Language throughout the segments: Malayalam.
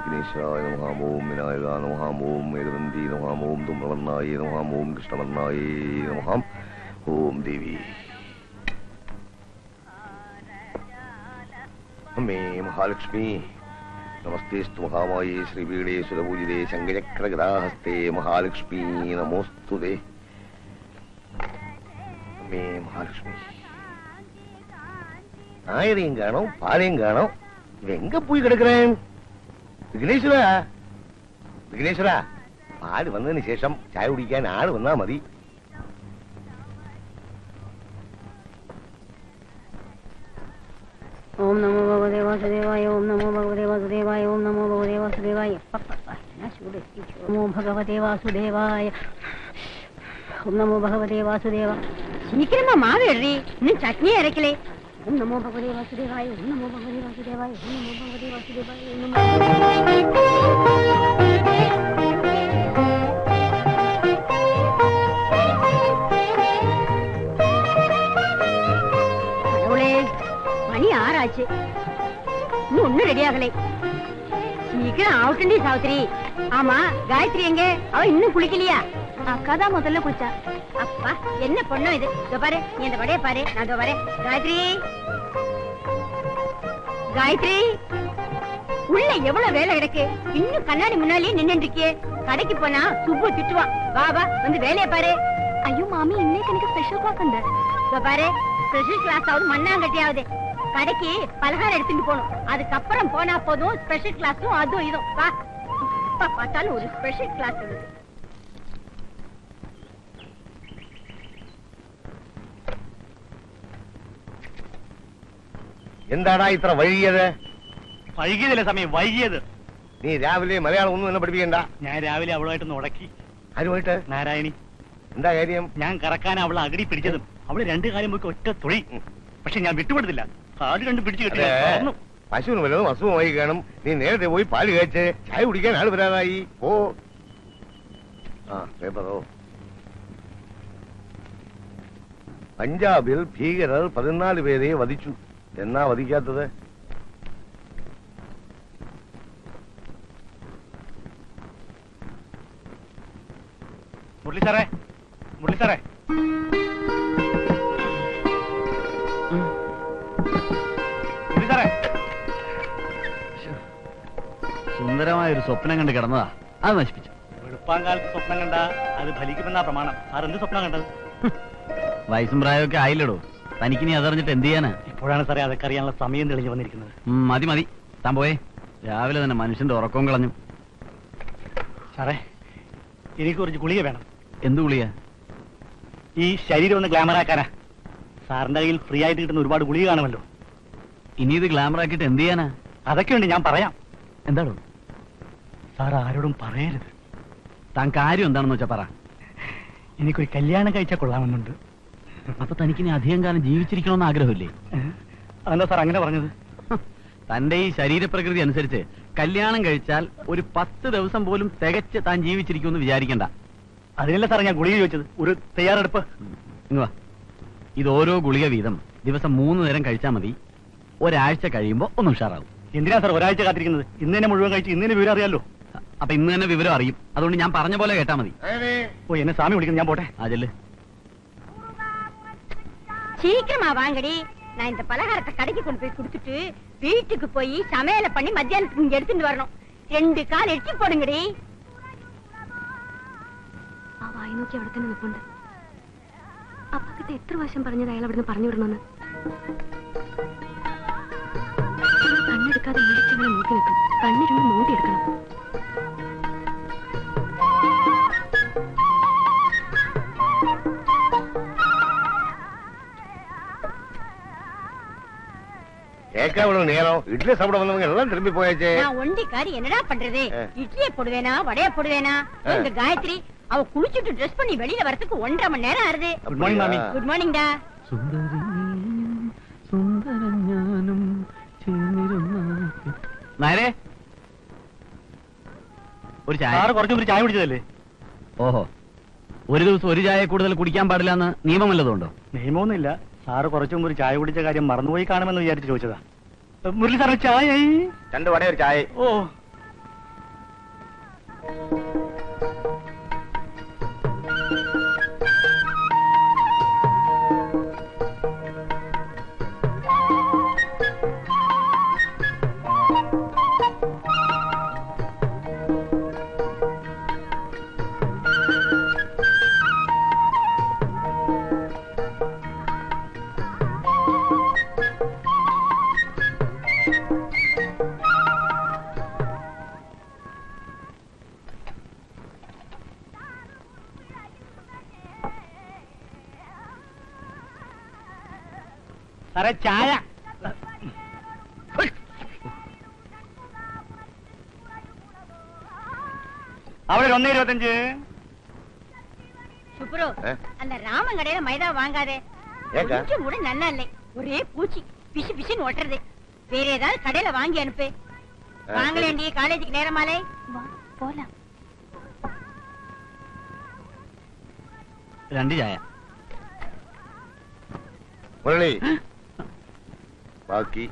വിഘ്നേശ്വരായ നമഃ. ഓം വിനായക നമഃ. ഓം മേരുനന്ദി നമഃ. ഓം തുമ്രവർണ്ണായ നമഃ. ഓം കൃഷ്ണവർണ്ണായ നമഃ. ഓം ദേവി അമ്മേ മഹാലക്ഷ്മി നമസ്തേസ്തു മഹാമായേ ശ്രീപീഠേ സുരപൂജിതേ ശങ്കചക്രഗദാഹസ്തേ മഹാലക്ഷ്മി നമോസ്തുതേ. അമ്മേ മഹാലക്ഷ്മി ஆயிரையும் காணும் பாலையும் காணும். எங்க போய் கிடக்குறேன்? விக்னேஸ்வரா விக்னேஸ்வரா, பால் வந்ததுன்னு சேஷம் சாய குடிக்க ஆள் வந்தா மதி. ஓம் நமோ பகவதே வாசுதேவாய. ஓம் நமோ பகவதே வாசுதேவாய. ஓம் நமோ பகவதே வாசுதேவாய. நமோ பகவதே வாசுதேவாய. ஓம் நமோ பகவதே வாசுதேவா. சீக்கிரமா மாவு எடுறி, இன்னும் சட்னியே அரைக்கலே. ஓம் நமோ பகவதே வாசுதேவாய. ஓம் நமோ பகவதே வாசுதேவாய. ஓம் நமோ பகவதே வாசுதேவாய. ஓம் நமோ கடவுளே, மணி 6 ஆச்சு, இன்னும் ஒன்னும் ரெடி ஆகலை. சீக்கிரம் ஆவுட்டண்டி சாவித்திரி. ஆமா, காயத்ரி எங்க? அவ இன்னும் குளிக்கலையா? அக்கா தான் முதல்ல குளிச்சா. அப்பா என்ன பொண்ணு இது. இதோ பாரு, நீ இந்த வடைய பாரு, நான் இதோ வரேன். காயத்ரி காயத்ரி, உள்ள எவ்வளவு வேலை கிடக்கு, இன்னும் கண்ணாடி முன்னாலேயே நின்று இருக்கியே. கடைக்கு போனா சுப்பு திட்டுவான். வா வா, வந்து வேலையை பாரு. ஐயோ மாமி, இன்னைக்கு எனக்கு ஸ்பெஷல் கிளாஸ் உண்டு. இதோ பாரு, ஸ்பெஷல் கிளாஸ் ஆகுது மண்ணாங்கட்டியாவது. கடைக்கு பலகாரம் எடுத்துட்டு போகணும், அதுக்கப்புறம் போனா போதும். ஸ்பெஷல் கிளாஸும் அதுவும் இதுவும். வா, பார்த்தாலும் ஒரு ஸ்பெஷல் கிளாஸ் இருக்கு. എന്താടാ ഇത്ര വൈകിയത്? വൈകിയതല്ലേ സമയം, വൈകിയത്. നീ രാവിലെ മലയാളം ഒന്നും എന്നെ പഠിപ്പിക്കണ്ട. ഞാൻ രാവിലെ അവളുമായിട്ടൊന്ന് ഉടക്കി. ആരുമായിട്ട്? നാരായണി. എന്താ കാര്യം? ഞാൻ കറക്കാൻ അവളെ അകടി പിടിച്ചതും അവള് 2 കാലം പോയി ഒറ്റ തൊഴി. പക്ഷെ ഞാൻ വിട്ടുകൊടുത്തില്ല. കാട് കണ്ട് പിടിച്ചു കിട്ടിയ പശുവിന് വല്ലതും അസുഖമായി കാണും. നീ നേരത്തെ പോയി പാല് കഴിച്ച് ചായ കുടിക്കാൻ ആള് വരാതായി. ഓ ആ പേപ്പറോ. പഞ്ചാബിൽ ഭീകരർ 14 പേരെ വധിച്ചു. എന്നാ വധിക്കാത്തത്? മുരളി സാറേ, മുരളി സാറേ. മുരളി സാറേ, സുന്ദരമായൊരു സ്വപ്നം കണ്ട് കിടന്നതാ, അത് നശിപ്പിച്ചു. വെളുപ്പാങ്കാലത്ത് സ്വപ്നം കണ്ട അത് ഫലിക്കുമെന്നാ പ്രമാണം. സാർ എന്ത് സ്വപ്നം കണ്ടത്? വയസ്സും പ്രായമൊക്കെ ആയില്ലടോ, തനിക്കിനി അതറിഞ്ഞിട്ട് എന്ത് ചെയ്യാനാ? ഇപ്പോഴാണ് സാറേ അതൊക്കെ അറിയാനുള്ള സമയം തെളിഞ്ഞു വന്നിരിക്കുന്നത്. മതി മതി, താൻ പോയേ. രാവിലെ തന്നെ മനുഷ്യന്റെ ഉറക്കവും കളഞ്ഞു. സാറേ, എനിക്ക് കുറച്ച് ഗുളിക വേണം. എന്ത് ഗുളിക? ഈ ശരീരം ഒന്ന് ഗ്ലാമർ ആക്കാനാ. സാറിന്റെ കയ്യിൽ ഫ്രീ ആയിട്ട് കിട്ടുന്ന ഒരുപാട് ഗുളിക കാണുമല്ലോ. ഇനി ഇത് ഗ്ലാമർ ആക്കിയിട്ട് എന്ത് ചെയ്യാനാ? അതൊക്കെ ഉണ്ട്, ഞാൻ പറയാം. എന്താണോ? സാർ ആരോടും പറയരുത്. താൻ കാര്യം എന്താണെന്ന് വെച്ചാ പറ. എനിക്കൊരു കല്യാണം കഴിച്ചാൽ കൊള്ളാമെന്നുണ്ട്. അപ്പൊ തനിക്കിനി അധികം കാലം ജീവിച്ചിരിക്കണമെന്ന് ആഗ്രഹമില്ലേ? അതെന്താ സാർ അങ്ങനെ പറഞ്ഞത്? തന്റെ ഈ ശരീരപ്രകൃതി അനുസരിച്ച് കല്യാണം കഴിച്ചാൽ ഒരു 10 ദിവസം പോലും തികച്ച് താൻ ജീവിച്ചിരിക്കുമെന്ന് വിചാരിക്കണ്ട. അതിനല്ല സാറേ ഞാൻ ഗുളിക ചോദിച്ചത്. ഒരു തയ്യാറെടുപ്പ്. ഇങ്ങ് വാ. ഇത് ഓരോ ഗുളിക വീതം ദിവസം 3 നേരം കഴിച്ചാൽ മതി. ഒരാഴ്ച കഴിയുമ്പോ ഒന്ന് ഉഷാറാവും. എന്തിനാ സാർ ഒരാഴ്ച കാത്തിരിക്കുന്നത്? ഇന്ന് തന്നെ മുഴുവൻ കഴിച്ച് ഇന്ന് തന്നെ വിവരം അറിയാലോ. അപ്പൊ ഇന്ന് തന്നെ വിവരം അറിയും. അതുകൊണ്ട് ഞാൻ പറഞ്ഞ പോലെ കേട്ടാ മതി. ഓ, എന്നെ സ്വാമി വിളിക്കുന്നു, ഞാൻ പോട്ടെ. അതല്ലേ, சீக்கிரமா வாங்கடி. நான் இந்த பலகாரத்தை கடைக்கு கொண்டு போய் கொடுத்துட்டு வீட்டுக்கு போய் சமையல பண்ணி மத்தியானத்துக்கு இங்க எடுத்துட்டு வரணும். 2 கால் எட்டி போடுங்கடி. ആ വായി നോക്കി അവിടെ തന്നെ നിൽപ്പുണ്ട്. അപ്പക്കിട്ട് എത്ര വർഷം പറഞ്ഞത് അയാൾ അവിടുന്ന് പറഞ്ഞു വിടണമെന്ന്. കണ്ണെടുക്കാതെ ഇടിച്ചവനെ നോക്കി നിൽക്കും. കണ്ണിരുന്ന് നോക്കിയെടുക്കണം. கேட்காம நேரம் இட்லி சாப்பிட வந்தவங்க எல்லாம் திரும்பி போயாச்சே. நான் ஒண்டிக்காரி என்னடா பண்றது? இட்லியை போடுவேனா வடைய போடுவேனா? இந்த காயத்ரி அவ குளிச்சுட்டு ட்ரெஸ் பண்ணி வெளியில வரதுக்கு 1.5 மணி நேரம் ஆறுது. குட் மார்னிங் மாமி. குட் மார்னிங் டா. നേരെ ഒരു ചായ. സാറ് കുറച്ചു മുമ്പ് ചായ കുടിച്ചതല്ലേ? ഓഹോ, ഒരു ദിവസം ഒരു ചായ കൂടുതൽ കുടിക്കാൻ പാടില്ല എന്ന് നിയമമല്ലതുകൊണ്ടോ? നിയമമൊന്നുമില്ല. സാറ് കുറച്ചു മുമ്പ് ഒരു ചായ കുടിച്ച കാര്യം മറന്നുപോയി കാണുമെന്ന് വിചാരിച്ച് ചോദിച്ചതാ. മുരളി സാറേ, ചായ. 2 വട ഒരു ചായ. ഓ, സാറേ ചായ. അവിടെ 1.25. சுப்ரு அந்த ராமன் கடையில மைதா வாங்காதே. ஏக்கா? கொஞ்சம் கூட நல்லா இல்லை. ஒரே பூச்சி பிசு பிசுன்னு ஓட்டுறது. வேற ஏதாவது கடையில வாங்கி அனுப்பு. வாங்கலேண்டி, காலேஜுக்கு நேரமாலே. போலாம். 2 ചായ. മുരളി ബാക്കി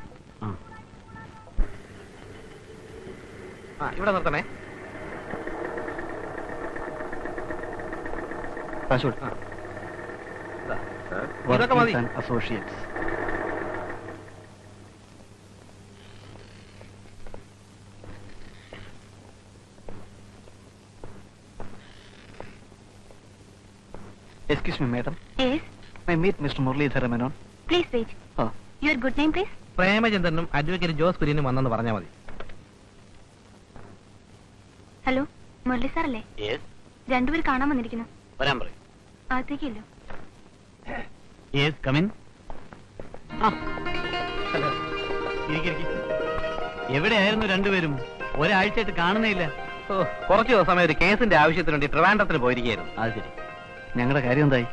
ഇവിടെ നിർത്തണേ. ഇതൊക്കെ മതി. Associates. Excuse me, madam. Yes, May I meet Mr. Muralidhara Menon? please wait. Oh. Your good name, please? പ്രേമചന്ദ്രനും അഡ്വക്കേറ്റ് ജോസ് കുര്യനും വന്നെന്ന് പറഞ്ഞാൽ മതി. ഹലോ, മുരളി സാറല്ലേ? രണ്ടുപേർ കാണാൻ വന്നിരിക്കുന്നു. വരാൻ പറയും. അകത്തേക്കില്ലോ. എവിടെയായിരുന്നു രണ്ടുപേരും? ഒരാഴ്ചയായിട്ട് കാണുന്നേയില്ല. കുറച്ചു ദിവസമായി ഒരു കേസിന്റെ ആവശ്യത്തിന് വേണ്ടി ട്രിവാൻഡ്രത്തിന് പോയിരിക്കുകയായിരുന്നു. അത് ശരി. ഞങ്ങളുടെ കാര്യം എന്തായി?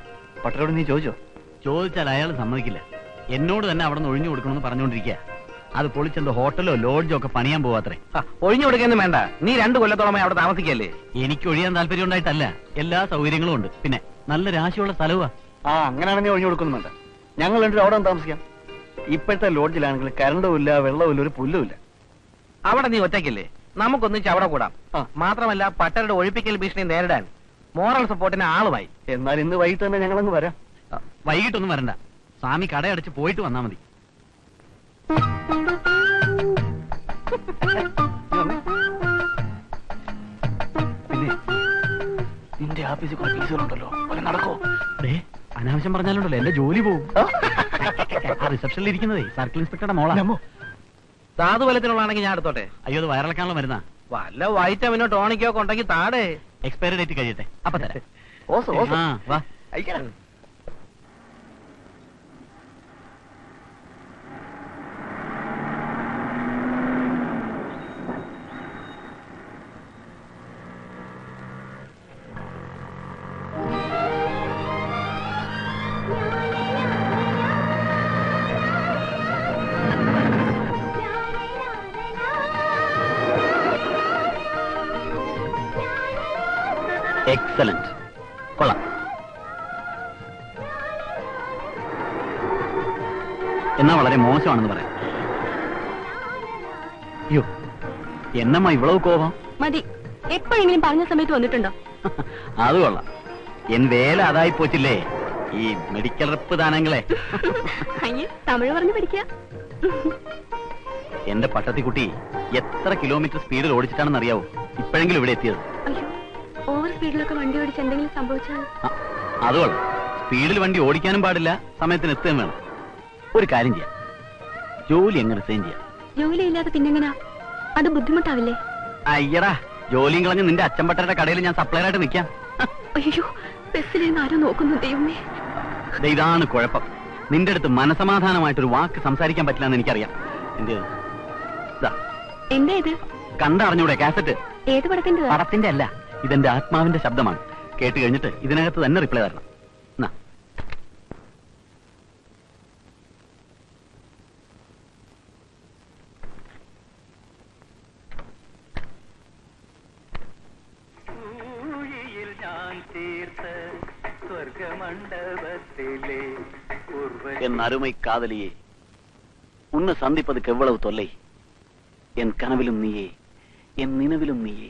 പട്ടരോട് നീ ചോദിച്ചോ? ചോദിച്ചാൽ അയാൾ സമ്മതിക്കില്ല. എന്നോട് തന്നെ അവിടെ നിന്ന് ഒഴിഞ്ഞു കൊടുക്കണമെന്ന് പറഞ്ഞുകൊണ്ടിരിക്കുക. അത് പൊളിച്ചെന്തോ ഹോട്ടലോ ലോഡ്ജോ ഒക്കെ പണിയാൻ പോവാത്രേ. ഒഴിഞ്ഞു കൊടുക്കൊന്നും വേണ്ട. നീ 2 കൊല്ലത്തോളമായി അവിടെ താമസിക്കല്ലേ? എനിക്ക് ഒഴിയാൻ താല്പര്യം ഉണ്ടായിട്ടല്ല, എല്ലാ സൗകര്യങ്ങളും ഉണ്ട്. പിന്നെ നല്ല രാശിയുള്ള സ്ഥലവാ. അങ്ങനെയാണ് നീ ഒഴിഞ്ഞു കൊടുക്കുന്നുണ്ട്. ഞങ്ങൾ രണ്ടും അവിടെ താമസിക്കാം. ഇപ്പോഴത്തെ ലോഡ്ജിലാണെങ്കിൽ കറണ്ടും ഇല്ല, വെള്ളവും ഇല്ല, ഒരു പുല്ലും ഇല്ല. അവിടെ നീ ഒറ്റയ്ക്കില്ലേ? നമുക്കൊന്നിച്ച് അവിടെ കൂടാം. മാത്രമല്ല പട്ടരുടെ ഒഴിപ്പിക്കൽ ഭീഷണി നേരിടാൻ മോറൽ സപ്പോർട്ടിന് ആളുമായി. എന്നാൽ ഇന്ന് വൈകിട്ട് തന്നെ ഞങ്ങളങ്ങ് വരാം. വൈകിട്ടൊന്നും വരണ്ട. സ്വാമി കടയടച്ച് പോയിട്ട് വന്നാ മതി. പിന്നെ നിന്റെ ഓഫീസിൽ കുറെ പീസുകളുണ്ടല്ലോ, നടക്കോ? അനാവശ്യം പറഞ്ഞാലുണ്ടല്ലോ എന്റെ ജോലി പോവും. ആ റിസപ്ഷനിൽ ഇരിക്കുന്നതേ സർക്കിൾ ഇൻസ്പെക്ടറുടെ മോളാ. സാധുബലത്തിനുള്ളതാണെങ്കിൽ ഞാൻ എടുത്തോട്ടെ. അയ്യോ, അത് വയറിളക്കാനുള്ള മരുന്നാ. വല്ല വൈറ്റമിനോ ടോണിക്കോ ഒക്കെ ഉണ്ടെങ്കിൽ താടേ. എക്സ്പയറി ഡേറ്റ് കഴിയട്ടെ, അപ്പൊ തരാം. ആ, വാ. എക്സലന്റ്, കൊള്ളാം. എന്നാ വളരെ മോശമാണെന്ന് പറയാം. അയ്യോ, എന്നമ്മ ഇவ்வளவு കോപം? മതി. എപ്പോഴെങ്കിലും പറഞ്ഞ സമയത്ത് വന്നിട്ടുണ്ടോ? അത് കൊള്ളാം. എൻ വേല അതായി പോച്ചില്ലേ, ഈ മെഡിക്കൽ റെപ്പ് ദാനങ്ങളെ. അയ്യോ, തമിഴ് പറഞ്ഞു പഠിക്കുക. എന്റെ പട്ടത്തിക്കുട്ടി എത്ര കിലോമീറ്റർ സ്പീഡിൽ ഓടിച്ചിട്ടാണെന്ന് അറിയാവോ ഇപ്പോഴെങ്കിലും ഇവിടെ എത്തിയത്? അയ്യോ, ഓവർ സ്പീഡിലൊക്കെ വണ്ടി ഓടിച്ച് എന്തെങ്കിലും സംഭവിച്ചാൽ? അത് കൊള്ളാം. സ്പീഡിൽ വണ്ടി ഓടിക്കാനും പാടില്ല, സമയത്തിന് എത്തുകയും വേണം. ഒരു കാര്യം ചെയ്യാം, ജോലി എങ്ങനെ റിസൈൻ ചെയ്യാം? ജോലി ഇല്ലാതെ പിന്നെങ്ങനാ? അത് ബുദ്ധിമുട്ടാവില്ലേ? അയ്യടാ, ജോലിയും കളഞ്ഞ് നിന്റെ അച്ഛൻപട്ടരുടെ കടയിൽ ഞാൻ സപ്ലയറായിട്ട് നിൽക്കാം. അയ്യോ, ബസ്സിലിരുന്ന് ആരോ നോക്കുന്നു. ദൈവമേ, ഇതാണ് കുഴപ്പം. നിന്റെ അടുത്ത് മനസമാധാനമായിട്ടൊരു വാക്ക് സംസാരിക്കാൻ പറ്റില്ല എന്ന് എനിക്കറിയാം. എന്താ ഇത്? കണ്ടറിഞ്ഞൂടെ കാസറ്റ്? ഏത് പടത്തിന്റെ? പടത്തിന്റെ അല്ല, ഇതെന്റെ ആത്മാവിന്റെ ശബ്ദമാണ്. കേട്ട് കഴിഞ്ഞിട്ട് ഇതിനകത്ത് തന്നെ റിപ്ലൈ തരണം. என் அருமை காதலியே, உன்னை சந்திப்பதுக்கு எவ்வளவு தொல்லை. என் கனவிலும் நீயே, என் நினைவிலும் நீயே,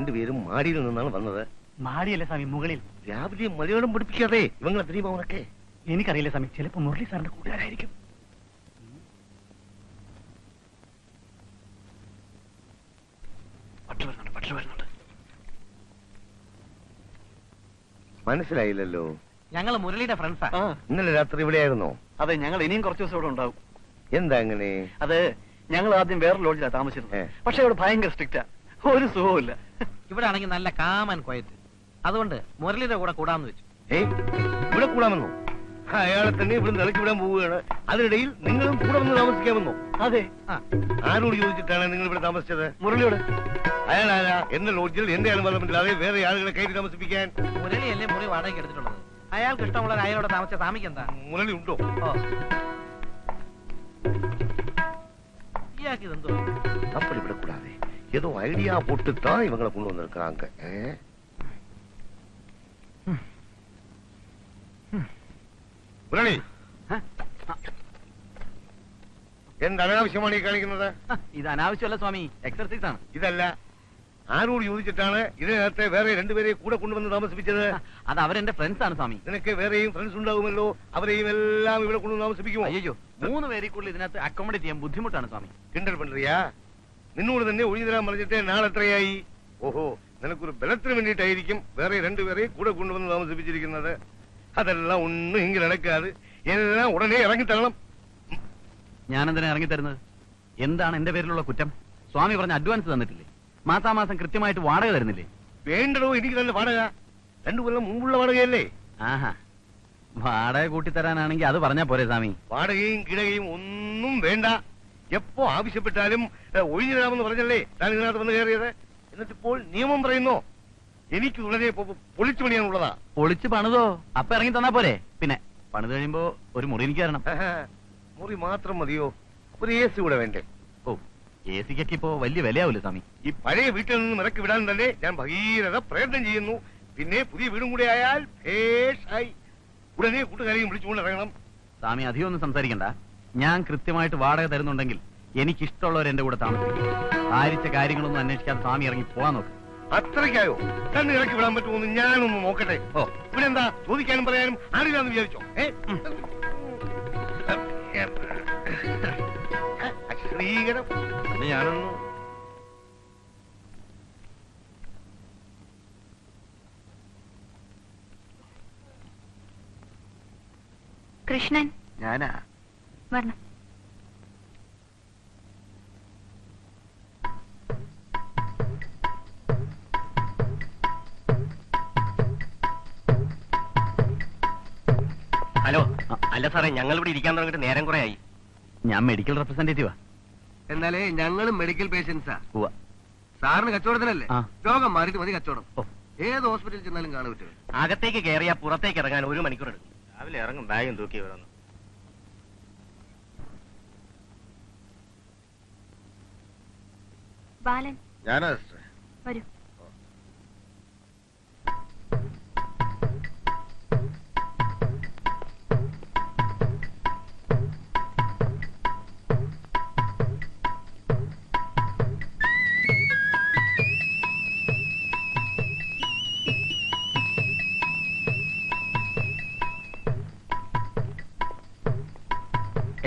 രണ്ടുപേരും മാടിയിൽ നിന്നാണ് വന്നത്. മാടിയല്ല സ്വാമി, മുകളിൽ. രാവിലെ മലയാളം പഠിപ്പിക്കാതെ ഇവങ്ങളെ തെളിയുമോ ഉനക്ക്? എനിക്കറിയില്ല സ്വാമി, ചിലപ്പോ മുരളി സാറിന്റെ കൂട്ടുകാരായിരിക്കും. പട്ടർ വരുന്നുണ്ട്. മനസ്സിലായില്ലല്ലോ. ഞങ്ങൾ മുരളിയുടെ ഫ്രണ്ട്സാ. ഇന്നലെ രാത്രി ഇവിടെയായിരുന്നോ? അതെ, ഞങ്ങൾ ഇനിയും കുറച്ച് ദിവസം ഇവിടെ ഉണ്ടാവും. എന്താ അങ്ങനെ? അത് ഞങ്ങൾ ആദ്യം വേറെ ലോഡ്ജിലാണ് താമസിച്ചിരുന്നത്. പക്ഷെ അവിടെ ഭയങ്കര സ്ട്രിക്റ്റാ, ഒരു സുഖവുമില്ല. ഇവിടെ ആണെങ്കിൽ നല്ല കാമൻ ക്വയറ്റ്. അതുകൊണ്ട് മുരളിയുടെ കൂടെ കൂടാന്ന് വെച്ചു. ഇവിടെ കൂടാമെന്നോ? അയാളെ തന്നെ ഇവിടെ ഇറക്കി വിടാൻ പോവുകയാണ്. അതിനിടയിൽ നിങ്ങളും കൂടെ വന്ന് താമസിക്കാമെന്നോ? അതെ. ആരോട് ചോദിച്ചിട്ടാണ് നിങ്ങൾ ഇവിടെ താമസിച്ചത്? മുരളിയോട്. അയാളാരാ എന്റെ ലോഡ്ജിൽ എന്റെ അനുവാദമില്ലാതെ വേറെ ആളുകളെ കയറ്റി താമസിപ്പിക്കാൻ? മുരളിയല്ലേ മുറി വാടകയ്ക്ക് എടുത്തിട്ടുള്ളത്. അയാൾക്ക് ഇഷ്ടമുള്ള അയാളോട് താമസിച്ച സ്വാമിക്ക് എന്താ? മുരളി ഉണ്ടോ? ഇയാൾക്ക് ഇതെന്തോ? അപ്പോൾ ഇവിടെ കൂടാതെ ஏதோ ஐடியா போட்டுத்தான் இவங்களை கொண்டு வந்திருக்காங்க. മുരളി, എന്ത് അനാവശ്യമാണ് ഈ കാണിക്കുന്നത്? ഇത് അനാവശ്യമല്ല സ്വാമി, എക്സർസൈസ് ആണ്. ഇതല്ല, ആരോട് ചോദിച്ചിട്ടാണ് ഇതിനകത്തെ വേറെ രണ്ടുപേരെ കൂടെ കൊണ്ടുവന്ന് താമസിപ്പിച്ചത്? അത് അവരെന്റെ ഫ്രണ്ട്സ് ആണ് സ്വാമി. നിനക്ക് വേറെയും ഫ്രണ്ട്സ് ഉണ്ടാകുമല്ലോ, അവരെയും എല്ലാം ഇവിടെ കൊണ്ടുവന്ന് താമസിപ്പിക്കുമോ? അയ്യോ, 3 പേരെക്കുള്ളിൽ ഇതിനകത്ത് അക്കോമഡേറ്റ് ചെയ്യാൻ ബുദ്ധിമുട്ടാണ് സ്വാമി. കിണ്ടൽ പண்றியா? നിന്നോട് തന്നെ ഒഴിഞ്ഞു തരാൻ പറഞ്ഞിട്ട് നാളെത്രയായി? ഓഹോ, നിനക്കൊരു ബലത്തിന് വേണ്ടിയിട്ടായിരിക്കും വേറെ രണ്ടുപേരെ കൂടെ കൊണ്ടുവന്ന് താമസിപ്പിച്ചിരിക്കുന്നത്. അതെല്ലാം ഒന്നും ഇങ്ങനെ നടക്കാതെ എല്ലാം ഉടനെ ഇറങ്ങിത്തരണം. ഞാനെന്തിനാ ഇറങ്ങിത്തരുന്നത്? എന്താണ് എന്റെ പേരിലുള്ള കുറ്റം? സ്വാമി പറഞ്ഞ അഡ്വാൻസ് തന്നിട്ടില്ലേ? മാസാമാസം കൃത്യമായിട്ട് വാടക തരുന്നില്ലേ? വേണ്ടടോ, എനിക്ക് തന്നെ വാടക 2 കൊല്ലം മുമ്പുള്ള വാടകയല്ലേ? ആഹാ, വാടക കൂട്ടിത്തരാനാണെങ്കിൽ അത് പറഞ്ഞാ പോരെ സ്വാമി? വാടകയും കിടകയും ഒന്നും വേണ്ട. എപ്പോ ആവശ്യപ്പെട്ടാലും ഒഴിഞ്ഞു തരാമെന്ന് പറഞ്ഞല്ലേ താൻ ഇതിനകത്ത് വന്ന് കയറിയത്. എന്നിട്ടിപ്പോൾ നിയമം പറയുന്നോ? എനിക്ക് വളരെ പൊളിച്ചു പണിയാനുള്ളതാ. പൊളിച്ച് പണിതോ? അപ്പൊ ഇറങ്ങി തന്നാ പോരെ? പിന്നെ പണിത് കഴിയുമ്പോ ഒരു മുറി എനിക്ക് തരണം. മുറി മാത്രം മതിയോ? ഒരു AC കൂടെ വേണ്ടേ? ഓ, AC-ക്കൊക്കെ ഇപ്പോ വലിയ വിലയാവൂലേ സ്വാമി? ഈ പഴയ വീട്ടിൽ നിന്ന് ഇറക്കി വിടാൻ തന്നെ ഞാൻ ഭഗീരഥ പ്രയത്നം ചെയ്യുന്നു. പിന്നെ പുതിയ വീടും കൂടെ ആയാൽ ഭേഷായി. ഉടനെ കൂട്ടുകാരെയും വിളിച്ചുകൊണ്ട് ഇറങ്ങണം. സ്വാമി അധികം ഒന്നും സംസാരിക്കണ്ട. ഞാൻ കൃത്യമായിട്ട് വാടക തരുന്നുണ്ടെങ്കിൽ എനിക്കിഷ്ടമുള്ളവർ എന്റെ കൂടെ താമസിക്കും. ആരിച്ച കാര്യങ്ങളൊന്നും അന്വേഷിക്കാതെ സ്വാമി ഇറങ്ങി പോകാൻ നോക്ക്. അത്രയ്ക്കായോ? തന്നെ ഇറക്കി വിടാൻ പറ്റുമോന്ന് ഞാനൊന്ന് നോക്കട്ടെ. ഓ, ഇവിടെ എന്താ ചോദിക്കാനും പറയാനും ആരില്ലാന്ന് വിചാരിച്ചോ? ശ്രീകരം ഞാനൊന്ന് കൃഷ്ണൻ. ഞാനാ വരണം. ഹലോ. അല്ല സാറേ, ഞങ്ങൾ ഇവിടെ ഇരിക്കാൻ തുടങ്ങിയിട്ട് നേരം കുറെ ആയി. ഞാൻ മെഡിക്കൽ റെപ്രസെന്റേറ്റീവാ. എന്നാലേ ഞങ്ങളും മെഡിക്കൽ പേഷ്യൻസാ. സാറിന് കച്ചവടത്തിനല്ലേ? ആ. രോഗം മാറിയിട്ട് മതി കച്ചവടം. ഓ. ഏത് ഹോസ്പിറ്റലിൽ ചെന്നാലും കാണാൻ പറ്റുമോ? അകത്തേക്ക് കയറിയാ പുറത്തേക്ക് ഇറങ്ങാൻ 1 മണിക്കൂർ എടുക്കും. രാവിലെ ഇറങ്ങും ബാഗും തൂക്കി വരുന്നു. ബാലൻ ഞാനാ വരൂ.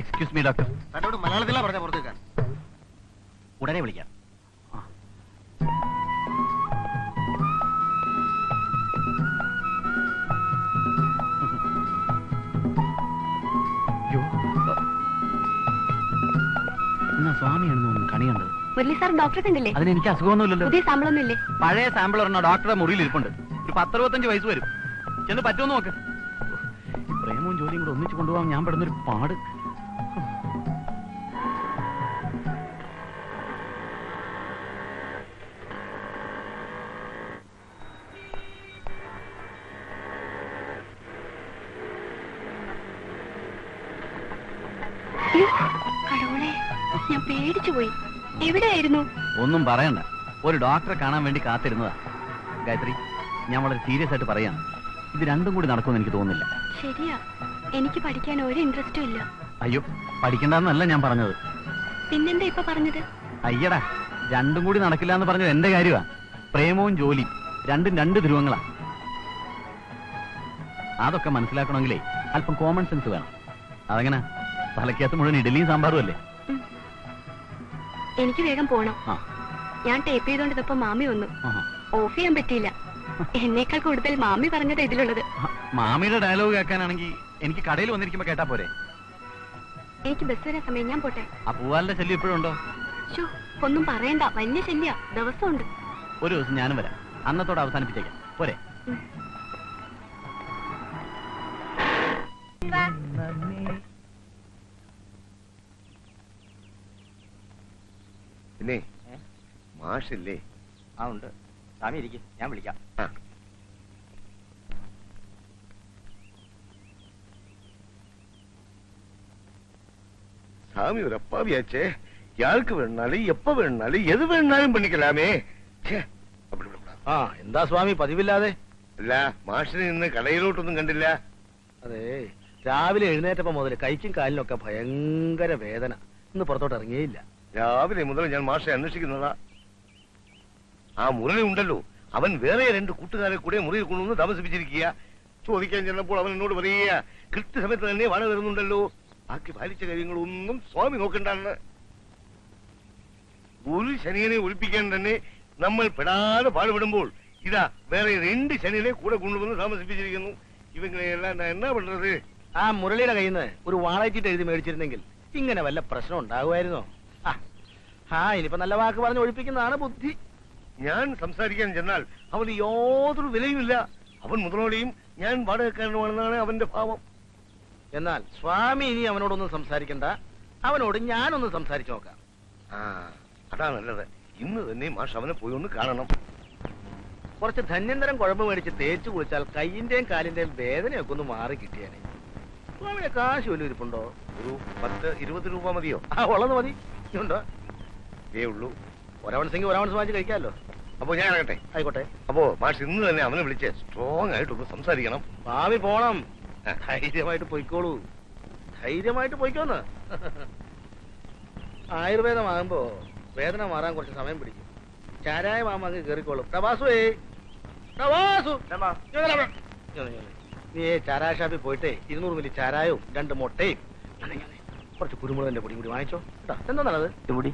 Excuse me doctor. തന്നോട് മലയാളത്തിലാ പറഞ്ഞ പുറത്തേക്കാൻ. ഉടനെ വിളിക്കാം. എന്നാ സ്വാമിയാണെന്ന് കണി കണ്ടത്. മുരളി സാർ ഡോക്ടറെ കണ്ടില്ലേ? അതിനെനിക്ക് അസുഖമൊന്നുമില്ലല്ലോ. പുതിയ സാമ്പിളൊന്നും ഇല്ലേ? പഴയ സാമ്പിൾ പറഞ്ഞ ഡോക്ടറുടെ മുറിയിൽ ഇരിപ്പുണ്ട്. ഒരു 10-65 വയസ്സ് വരും. ചെന്ന് പറ്റുമെന്ന് നോക്ക്. ഈ പ്രേമവും ജോലിയും കൂടെ ഒന്നിച്ചു കൊണ്ടുപോകാൻ ഞാൻ പെടുന്നൊരു പാട്. കടവുളെ, ഞാൻ പേടിച്ചു പോയി. എവിടെയായിരുന്നു? ഒന്നും പറയണ്ട, ഒരു ഡോക്ടറെ കാണാൻ വേണ്ടി കാത്തിരുന്നതാ. ഗായത്രി, ഞാൻ വളരെ സീരിയസ് ആയിട്ട് പറയാണ്. ഇത് രണ്ടും കൂടി നടക്കുമെന്ന് എനിക്ക് തോന്നുന്നില്ല. ശരിയാ, എനിക്ക് പഠിക്കാൻ ഒരു ഇൻട്രസ്റ്റും ഇല്ല. അയ്യോ, പഠിക്കണ്ടെന്നല്ല ഞാൻ പറഞ്ഞത്. പിന്നെന്താ ഇപ്പൊ പറഞ്ഞത്? അയ്യടാ, രണ്ടും കൂടി നടക്കില്ല എന്ന് പറഞ്ഞത് എന്റെ കാര്യമാ. പ്രേമവും ജോലിയും രണ്ടും രണ്ട് ധ്രുവങ്ങളാ. അതൊക്കെ മനസ്സിലാക്കണമെങ്കിലേ അല്പം കോമൺ സെൻസ് വേണം. അതെങ്ങനെ തലക്കകത്ത് മുഴുവൻ ഇഡലിയും സാമ്പാറും അല്ലേ? എനിക്ക് വേഗം പോണം. ആ. ഞാൻ ടേപ്പ് ചെയ്തോണ്ടിരുന്നപ്പോ മാമി വന്നു. ആഹാ. ഓഫ് ചെയ്യാൻ പറ്റിയില്ല. എന്നേക്കാൾ കൂടുതൽ മാമി പറഞ്ഞത് ഇതിലുള്ളത്. മാമിയുടെ ഡയലോഗ് കേൾക്കാനാണെങ്കിൽ എനിക്ക് കടയിൽ വന്നിരിക്കുമ്പോ കേട്ടാ പോരെ? എനിക്ക് ബസ് വരാൻ സമയം, ഞാൻ പോട്ടെ. ആ പൂവാലിന്റെ ശല്യം ഇപ്പോഴും ഉണ്ടോ? ശോ, ഒന്നും പറയണ്ട, വലിയ ശല്യ. ദിവസമുണ്ട്. ഒരു ദിവസം ഞാനും വരാം, അന്നത്തോടെ അവസാനിപ്പിച്ചേക്കാം പോരെ? പിന്നെ മാഷില്ലേ? ആ ഉണ്ട്. സ്വാമി ഇരിക്കും, ഞാൻ വിളിക്കാം. ആ. சாமி ஒரு அப்பாவியாச்சே. யாருக்கு வேணாலும் எப்ப வேணாலும் எது வேணாலும் பண்ணிக்கலாமே. அப்படி விடக்கூடாது. ആ എന്താ സ്വാമി പതിവില്ലാതെ? അല്ല, മാഷിനെ ഇന്ന് കടയിലോട്ടൊന്നും കണ്ടില്ല. അതെ, രാവിലെ എഴുന്നേറ്റപ്പോ മുതൽ കൈക്കും കാലിനൊക്കെ ഭയങ്കര വേദന. ഇന്ന് പുറത്തോട്ട് ഇറങ്ങിയില്ല. രാവിലെ മുതൽ ഞാൻ മാഷെ അന്വേഷിക്കുന്നതാ. ആ മുരളി ഉണ്ടല്ലോ, അവൻ വേറെ 2 കൂട്ടുകാരെ കൂടെ മുറിയിൽ കൊണ്ടുവന്ന് താമസിപ്പിച്ചിരിക്കുക. ചോദിക്കാൻ ചെന്നപ്പോൾ അവൻ എന്നോട് പറയുക, കൃത്യസമയത്ത് തന്നെ വാടക വരുന്നുണ്ടല്ലോ, ബാക്കി പാലിച്ച കാര്യങ്ങളൊന്നും സ്വാമി നോക്കണ്ടെന്ന്. ഒരു ശനിയനെ ഒളിപ്പിക്കാൻ തന്നെ നമ്മൾ പെടാതെ പാടുപെടുമ്പോൾ ഇതാ വേറെ 2 ശനിയനെ കൂടെ കൊണ്ടുവന്ന് താമസിപ്പിച്ചിരിക്കുന്നു. ഇവങ്ങളെല്ലാം ഞാൻ എന്നാ പண்றது? ആ മുരളിയുടെ കയ്യിൽ നിന്ന് ഒരു വാടകച്ചീട്ട് എഴുതി മേടിച്ചിരുന്നെങ്കിൽ ഇങ്ങനെ വല്ല പ്രശ്നം ഉണ്ടാകുമായിരുന്നോ? ഇനിയിപ്പോ നല്ല വാക്ക് പറഞ്ഞ് ഒഴിപ്പിക്കുന്നതാണ് ബുദ്ധി. ഞാൻ സംസാരിക്കാൻ ചെന്നാൽ അവന് യാതൊരു വിലയുമില്ല. അവൻ മുതലോളിയും ഞാൻ വാടകക്കാരനുമാണെന്നാണ് അവന്റെ ഭാവം. എന്നാൽ സ്വാമി ഇനി അവനോടൊന്നും സംസാരിക്കണ്ട, അവനോട് ഞാനൊന്ന് സംസാരിച്ചു നോക്കാം. അതാ നല്ലത്. ഇന്ന് തന്നെ മാഷ് അവനെ പോയി ഒന്ന് കാണണം. കുറച്ച് ധന്യന്തരം കുഴമ്പ് മേടിച്ച് തേച്ചു കുളിച്ചാൽ കൈയിന്റെയും കാലിന്റെയും വേദനയൊക്കെ ഒന്ന് മാറി കിട്ടിയാനെ. സ്വാമിയുടെ കാശ് വലിയ ഇരിപ്പുണ്ടോ? ഒരു 10-20 രൂപ മതിയോ? ഉള്ളത് മതി. ഉണ്ടോ? ഏ ഉള്ളൂ. ഒരവൺസെങ്കിൽ ഒരവൺസ് വാങ്ങിച്ച് കഴിക്കാമല്ലോ. അപ്പൊ ഞാൻ ഇറങ്ങട്ടെ. ആയിക്കോട്ടെ. അപ്പോ മാഷ് ഇന്ന് തന്നെ അവനെ വിളിച്ച് സ്ട്രോങ് ആയിട്ടൊന്ന് സംസാരിക്കണം. ഭാവി പോണം. ധൈര്യമായിട്ട് പൊയ്ക്കോളൂ. ധൈര്യമായിട്ട് പൊയ്ക്കോന്ന്. ആയുർവേദമാകുമ്പോ വേദന മാറാൻ കുറച്ച് സമയം പിടിക്കും. ചാരായമാകുമ്പോ അങ്ങ് കയറിക്കോളും. നീ ചാരായ ഷാപ്പിൽ പോയിട്ടേ 200 മില്ലി ചാരായവും 2 മുട്ടയും കുറച്ച് കുരുമുളകിന്റെ പൊടി കൂടി വാങ്ങിച്ചോ. എന്താ നല്ലത്? എന്ത് മുടി?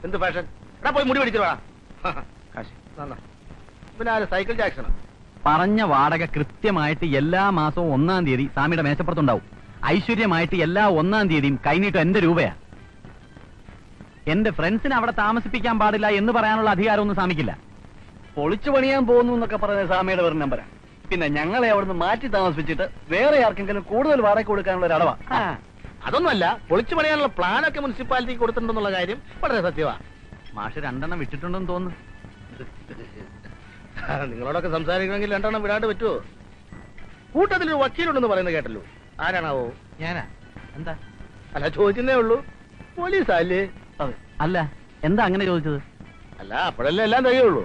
എന്ത് ഫാഷൻ? എടാ പോയി മുടി പിടിച്ചിട്ട് വാ. പിന്നെ ആര്? സൈക്കിൾ ജാക്സണോ? പറഞ്ഞ വാടക കൃത്യമായിട്ട് എല്ലാ മാസവും 1-ാം തീയതി സ്വാമിയുടെ മേശപ്പുറത്തുണ്ടാവും. ഐശ്വര്യമായിട്ട് എല്ലാ 1-ാം തീയതിയും കൈനീട്ടം എന്റെ രൂപയാ. എന്റെ ഫ്രണ്ട്സിനെ അവിടെ താമസിപ്പിക്കാൻ പാടില്ല എന്ന് പറയാനുള്ള അധികാരമൊന്നും സ്വാമിക്കില്ല. പൊളിച്ചു പണിയാൻ പോകുന്നു എന്നൊക്കെ പറഞ്ഞ സ്വാമിയുടെ വെറും നമ്പരാ. പിന്നെ ഞങ്ങളെ അവിടുന്ന് മാറ്റി താമസിപ്പിച്ചിട്ട് വേറെ ആർക്കെങ്കിലും കൂടുതൽ വാടക കൊടുക്കാനുള്ള ഒരു അടവാ. അതൊന്നുമല്ല, പൊളിച്ചു പണിയാനുള്ള പ്ലാനൊക്കെ മുനിസിപ്പാലിറ്റിക്ക് കൊടുത്തിട്ടുണ്ടെന്നുള്ള കാര്യം വളരെ സത്യമാ. മാഷ് 2 എണ്ണം വിട്ടിട്ടുണ്ടെന്ന് തോന്നുന്നു. നിങ്ങളോടൊക്കെ സംസാരിക്കണമെങ്കിൽ 2 എണ്ണം വിടാണ്ട് പറ്റുമോ? കൂട്ടത്തിലൊരു വക്കീലുണ്ടെന്ന് പറയുന്നത് കേട്ടല്ലോ. ആരാണാവോ? ഞാനാ. എന്താ? അല്ല, ചോദിക്കുന്നേ ഉള്ളൂ. പോലീസല്ലേ? അല്ല, എന്താ അങ്ങനെ ചോദിച്ചത്? അല്ല, അപ്പോഴല്ലേ എല്ലാം കഴിയുള്ളൂ.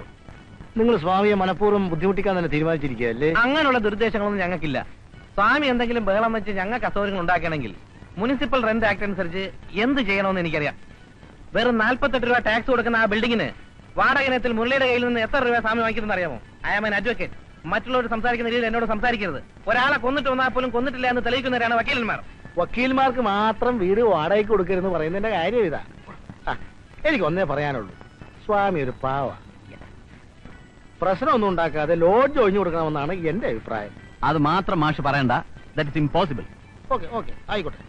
നിങ്ങൾ സ്വാമിയെ മനഃപൂർവ്വം ബുദ്ധിമുട്ടിക്കാൻ തന്നെ തീരുമാനിച്ചിരിക്കുകയല്ലേ? അങ്ങനെയുള്ള നിർദ്ദേശങ്ങളൊന്നും ഞങ്ങൾക്കില്ല. സ്വാമി എന്തെങ്കിലും ബഹളം വെച്ച് ഞങ്ങൾക്ക് അസൗകര്യങ്ങൾ ഉണ്ടാക്കണമെങ്കിൽ മുനിസിപ്പൽ റെന്റ് ആക്ട് അനുസരിച്ച് എന്ത് ചെയ്യണമെന്ന് എനിക്കറിയാം. വെറും 48 രൂപ ടാക്സ് കൊടുക്കുന്ന ആ ബിൽഡിങ്ങിന് വാടക ഇനത്തിൽ മുരളിയുടെ കയ്യിൽ നിന്ന് എത്ര രൂപ സ്വാമി വാങ്ങിക്കുന്നത് അറിയാമോ? I am an advocate. മറ്റുള്ളവർ സംസാരിക്കുന്ന രീതിയിൽ എന്നോട് സംസാരിക്കരുത്. ഒരാളെ കൊന്നിട്ട് വന്നാൽ പോലും കൊന്നിട്ടില്ല എന്ന് തെളിയിക്കുന്നവരാണ് വക്കീലന്മാർ. വക്കീൽമാർക്ക് മാത്രം വീട് വാടകയ്ക്ക് കൊടുക്കരുതെന്ന് പറയുന്നതിന്റെ കാര്യം ഇതാ. എനിക്കൊന്നേ പറയാനുള്ളൂ, സ്വാമി ഒരു പാവ. പ്രശ്നമൊന്നും ഉണ്ടാക്കാതെ ലോഡ്ജ് ഒഴിഞ്ഞു കൊടുക്കണമെന്നാണ് എന്റെ അഭിപ്രായം. അത് മാത്രം മാഷ് പറയണ്ട. That is impossible. Okay okay, ആയിക്കോട്ടെ.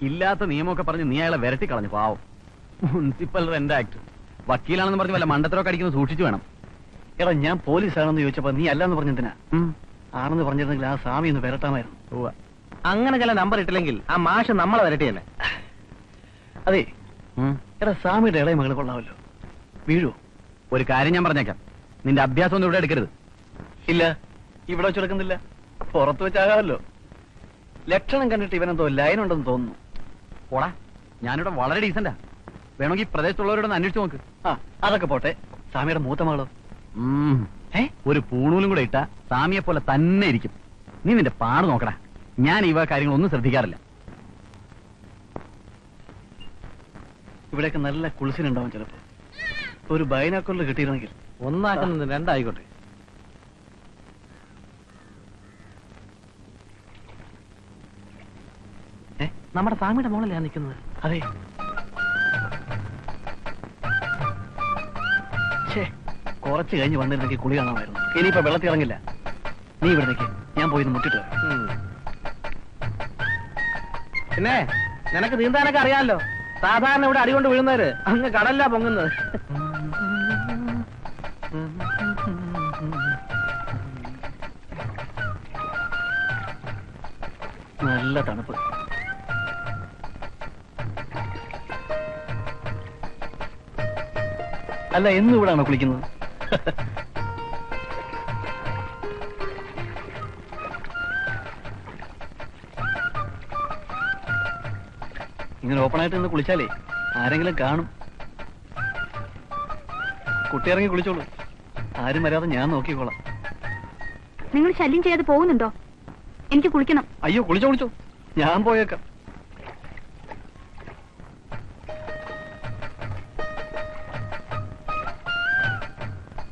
ഇല്ലാത്ത നിയമമൊക്കെ പറഞ്ഞ് നീ അയാളെ വിരട്ടി കളഞ്ഞു. പാവം. Municipal rent act. വക്കീലാണെന്ന് പറഞ്ഞ് വല്ല മണ്ടത്തരമൊക്കെ അടിക്കുന്നത് സൂക്ഷിച്ചു വേണം. എടാ, ഞാൻ പോലീസാണെന്ന് ചോദിച്ചപ്പോ നീ അല്ലാന്ന് പറഞ്ഞതിനാ. ആണെന്ന് പറഞ്ഞിരുന്നെങ്കിൽ ആ സ്വാമി ഒന്ന് വരട്ടാമായിരുന്നു. അങ്ങനെ ചില നമ്പർ ഇട്ടില്ലെങ്കിൽ ആ മാഷ് നമ്മളെ വരട്ടിയല്ലേ. അതെ, എടാ സ്വാമിയുടെ ഇളയ മകള് കൊള്ളാമല്ലോ. വീഴോ? ഒരു കാര്യം ഞാൻ പറഞ്ഞേക്കാം, നിന്റെ അഭ്യാസം ഒന്നും ഇവിടെ എടുക്കരുത്. ഇല്ല, ഇവിടെ വെച്ചെടുക്കുന്നില്ല. പുറത്ത് വെച്ചാകാമല്ലോ. ലക്ഷണം കണ്ടിട്ട് ഇവനെന്തോ ലൈൻ ഉണ്ടെന്ന് തോന്നുന്നു. പോടാ, ഞാനിവിടെ വളരെ ഡീസന്റാ. വേണമെങ്കിൽ പ്രദേശത്തുള്ളവരോടൊന്ന് അന്വേഷിച്ചു നോക്ക്. അതൊക്കെ പോട്ടെ, സ്വാമിയുടെ മൂത്ത മകളോ? ഒരു പൂണൂലും കൂടെ ഇട്ട സ്വാമിയെ പോലെ തന്നെ ഇരിക്കും. നീ നിന്റെ പാട് നോക്കടാ. ഞാൻ ഈ കാര്യങ്ങളൊന്നും ശ്രദ്ധിക്കാറില്ല. ഇവിടെയൊക്കെ നല്ല കുളിസിനുണ്ടാവും ചിലപ്പോ. ഒരു ബൈനാക്കുലർ കിട്ടിയിരുന്നെങ്കിൽ. ഒന്നാക്കുന്നത് രണ്ടായിക്കോട്ടെ. നമ്മുടെ സ്വാമിയുടെ മോളല്ലേ നിൽക്കുന്നത്? അതെ. കുറച്ച് കഴിഞ്ഞ് വന്നിരുന്നെങ്കിൽ കുളി കാണാമായിരുന്നു. ഇനിയിപ്പോ വെള്ളത്തിൽ ഇറങ്ങില്ല. നീ ഇവിടെ നിൽക്കേ, ഞാൻ പോയി മുട്ടിട്ട് വരാം. പിന്നെ നിനക്ക് നീന്താനൊക്കെ അറിയാമല്ലോ. സാധാരണ ഇവിടെ അടികൊണ്ട് വീഴുന്നവര് അങ്ങ് കടലിലാ പൊങ്ങുന്നത്. നല്ല തണുപ്പ്. അല്ല, എന്നും ഇവിടാണോ കുളിക്കുന്നത്? ഇങ്ങനെ ഓപ്പണായിട്ട് നിന്ന് കുളിച്ചാലേ ആരെങ്കിലും കാണും. കുട്ടി ഇറങ്ങി കുളിച്ചോളൂ. ആരും വരാതെ ഞാൻ നോക്കിക്കോളാം. നിങ്ങൾ ശല്യം ചെയ്യാതെ പോകുന്നുണ്ടോ? എനിക്ക് കുളിക്കണം. അയ്യോ, കുളിച്ചോ, ഞാൻ പോയേക്കാം.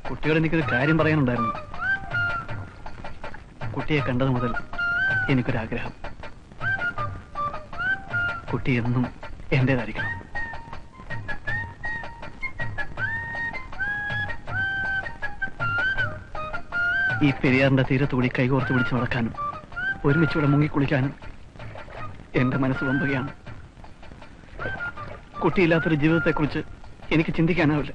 കുട്ടിയോട് എനിക്കൊരു കാര്യം പറയാനുണ്ടായിരുന്നു. കുട്ടിയെ കണ്ടത് മുതൽ എനിക്കൊരാഗ്രഹം. കുട്ടി എന്നും എന്റേതായിരിക്കണം. ഈ പെരിയാറിന്റെ തീരത്തുകൂടി കൈകോർത്ത് പിടിച്ച് നടക്കാനും ഒരുമിച്ചിവിടെ മുങ്ങിക്കുളിക്കാനും എന്റെ മനസ്സ് വമ്പുകയാണ്. കുട്ടിയില്ലാത്തൊരു ജീവിതത്തെക്കുറിച്ച് എനിക്ക് ചിന്തിക്കാനാവില്ല.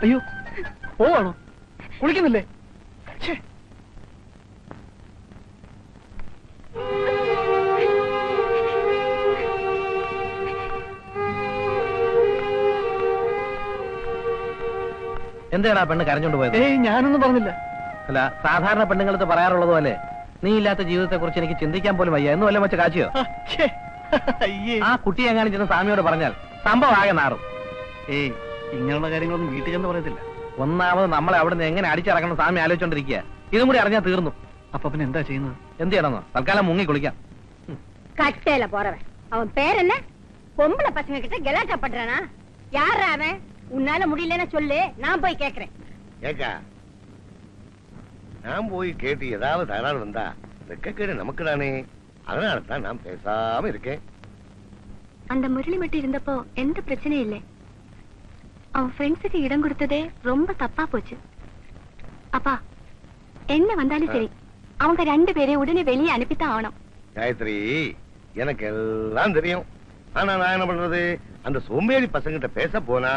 അയ്യോ, പോവാണോ? കുളിക്കുന്നില്ലേ? എന്താണ് ആ പെണ്ണ് കരഞ്ഞോണ്ട് പോയത്? ഏയ്, ഞാനൊന്നും പറഞ്ഞില്ല. അല്ല, സാധാരണ പെണ്ണുങ്ങൾക്ക് പറയാറുള്ളത് പോലെ നീ ഇല്ലാത്ത ജീവിതത്തെ കുറിച്ച് എനിക്ക് ചിന്തിക്കാൻ പോലും വയ്യ എന്ന് വല്ല വെച്ച് കാച്ചിയോ? ആ കുട്ടി എങ്ങാനും ചെന്ന് സ്വാമിയോട് പറഞ്ഞാൽ സംഭവം ആകെ നാറും. ഏയ്, ഇങ്ങനെയുള്ള കാര്യങ്ങളൊന്നും വീട്ടിൽ ചെന്ന് പറയത്തില്ല. ഒന്നാമത് നമ്മളെ അവിടുന്ന് എങ്ങനെ അടിച്ചിറക്കണം സ്വാമി ആലോചിച്ചോണ്ടിരിക്കുക. ഇതും കൂടി അറിഞ്ഞാൽ തീർന്നു. അപ്പൊ പിന്നെ എന്താ ചെയ്യുന്നത്? എന്ത് ചെയ്യണമെന്നോ? തൽക്കാലം മുങ്ങി കുളിക്കാം. கட்டையில போறவன் அவன் பேர் என்ன? பொம்பளை பசங்க கிட்ட கெலாட்டா பண்றானா? யாரா அவன்? உன்னால முடியலன்னா சொல்லு, நான் போய் கேக்குறேன். ஏக்கா, நான் போய் கேட்டு ஏதாவது தகராறு வந்தா வெக்கக்கேடு நமக்கு தானே. அதனாலதான் நான் பேசாம இருக்கேன். அந்த முரளி மட்டும் இருந்தப்போ எந்த பிரச்சனையும் இல்லை. அவன் ஃப்ரெண்ட்ஸுக்கு இடம் கொடுத்ததே ரொம்ப தப்பா போச்சு. அப்பா, என்ன வந்தாலும் சரி, அவங்க 2 பேரையும் உடனே வெளியே அனுப்பித்தான் ஆகணும். காயத்ரி, எனக்கு எல்லாம் தெரியும். ஆனா நான் என்ன பண்றது? அந்த சோம்பேறி பசங்கிட்ட பேச போனா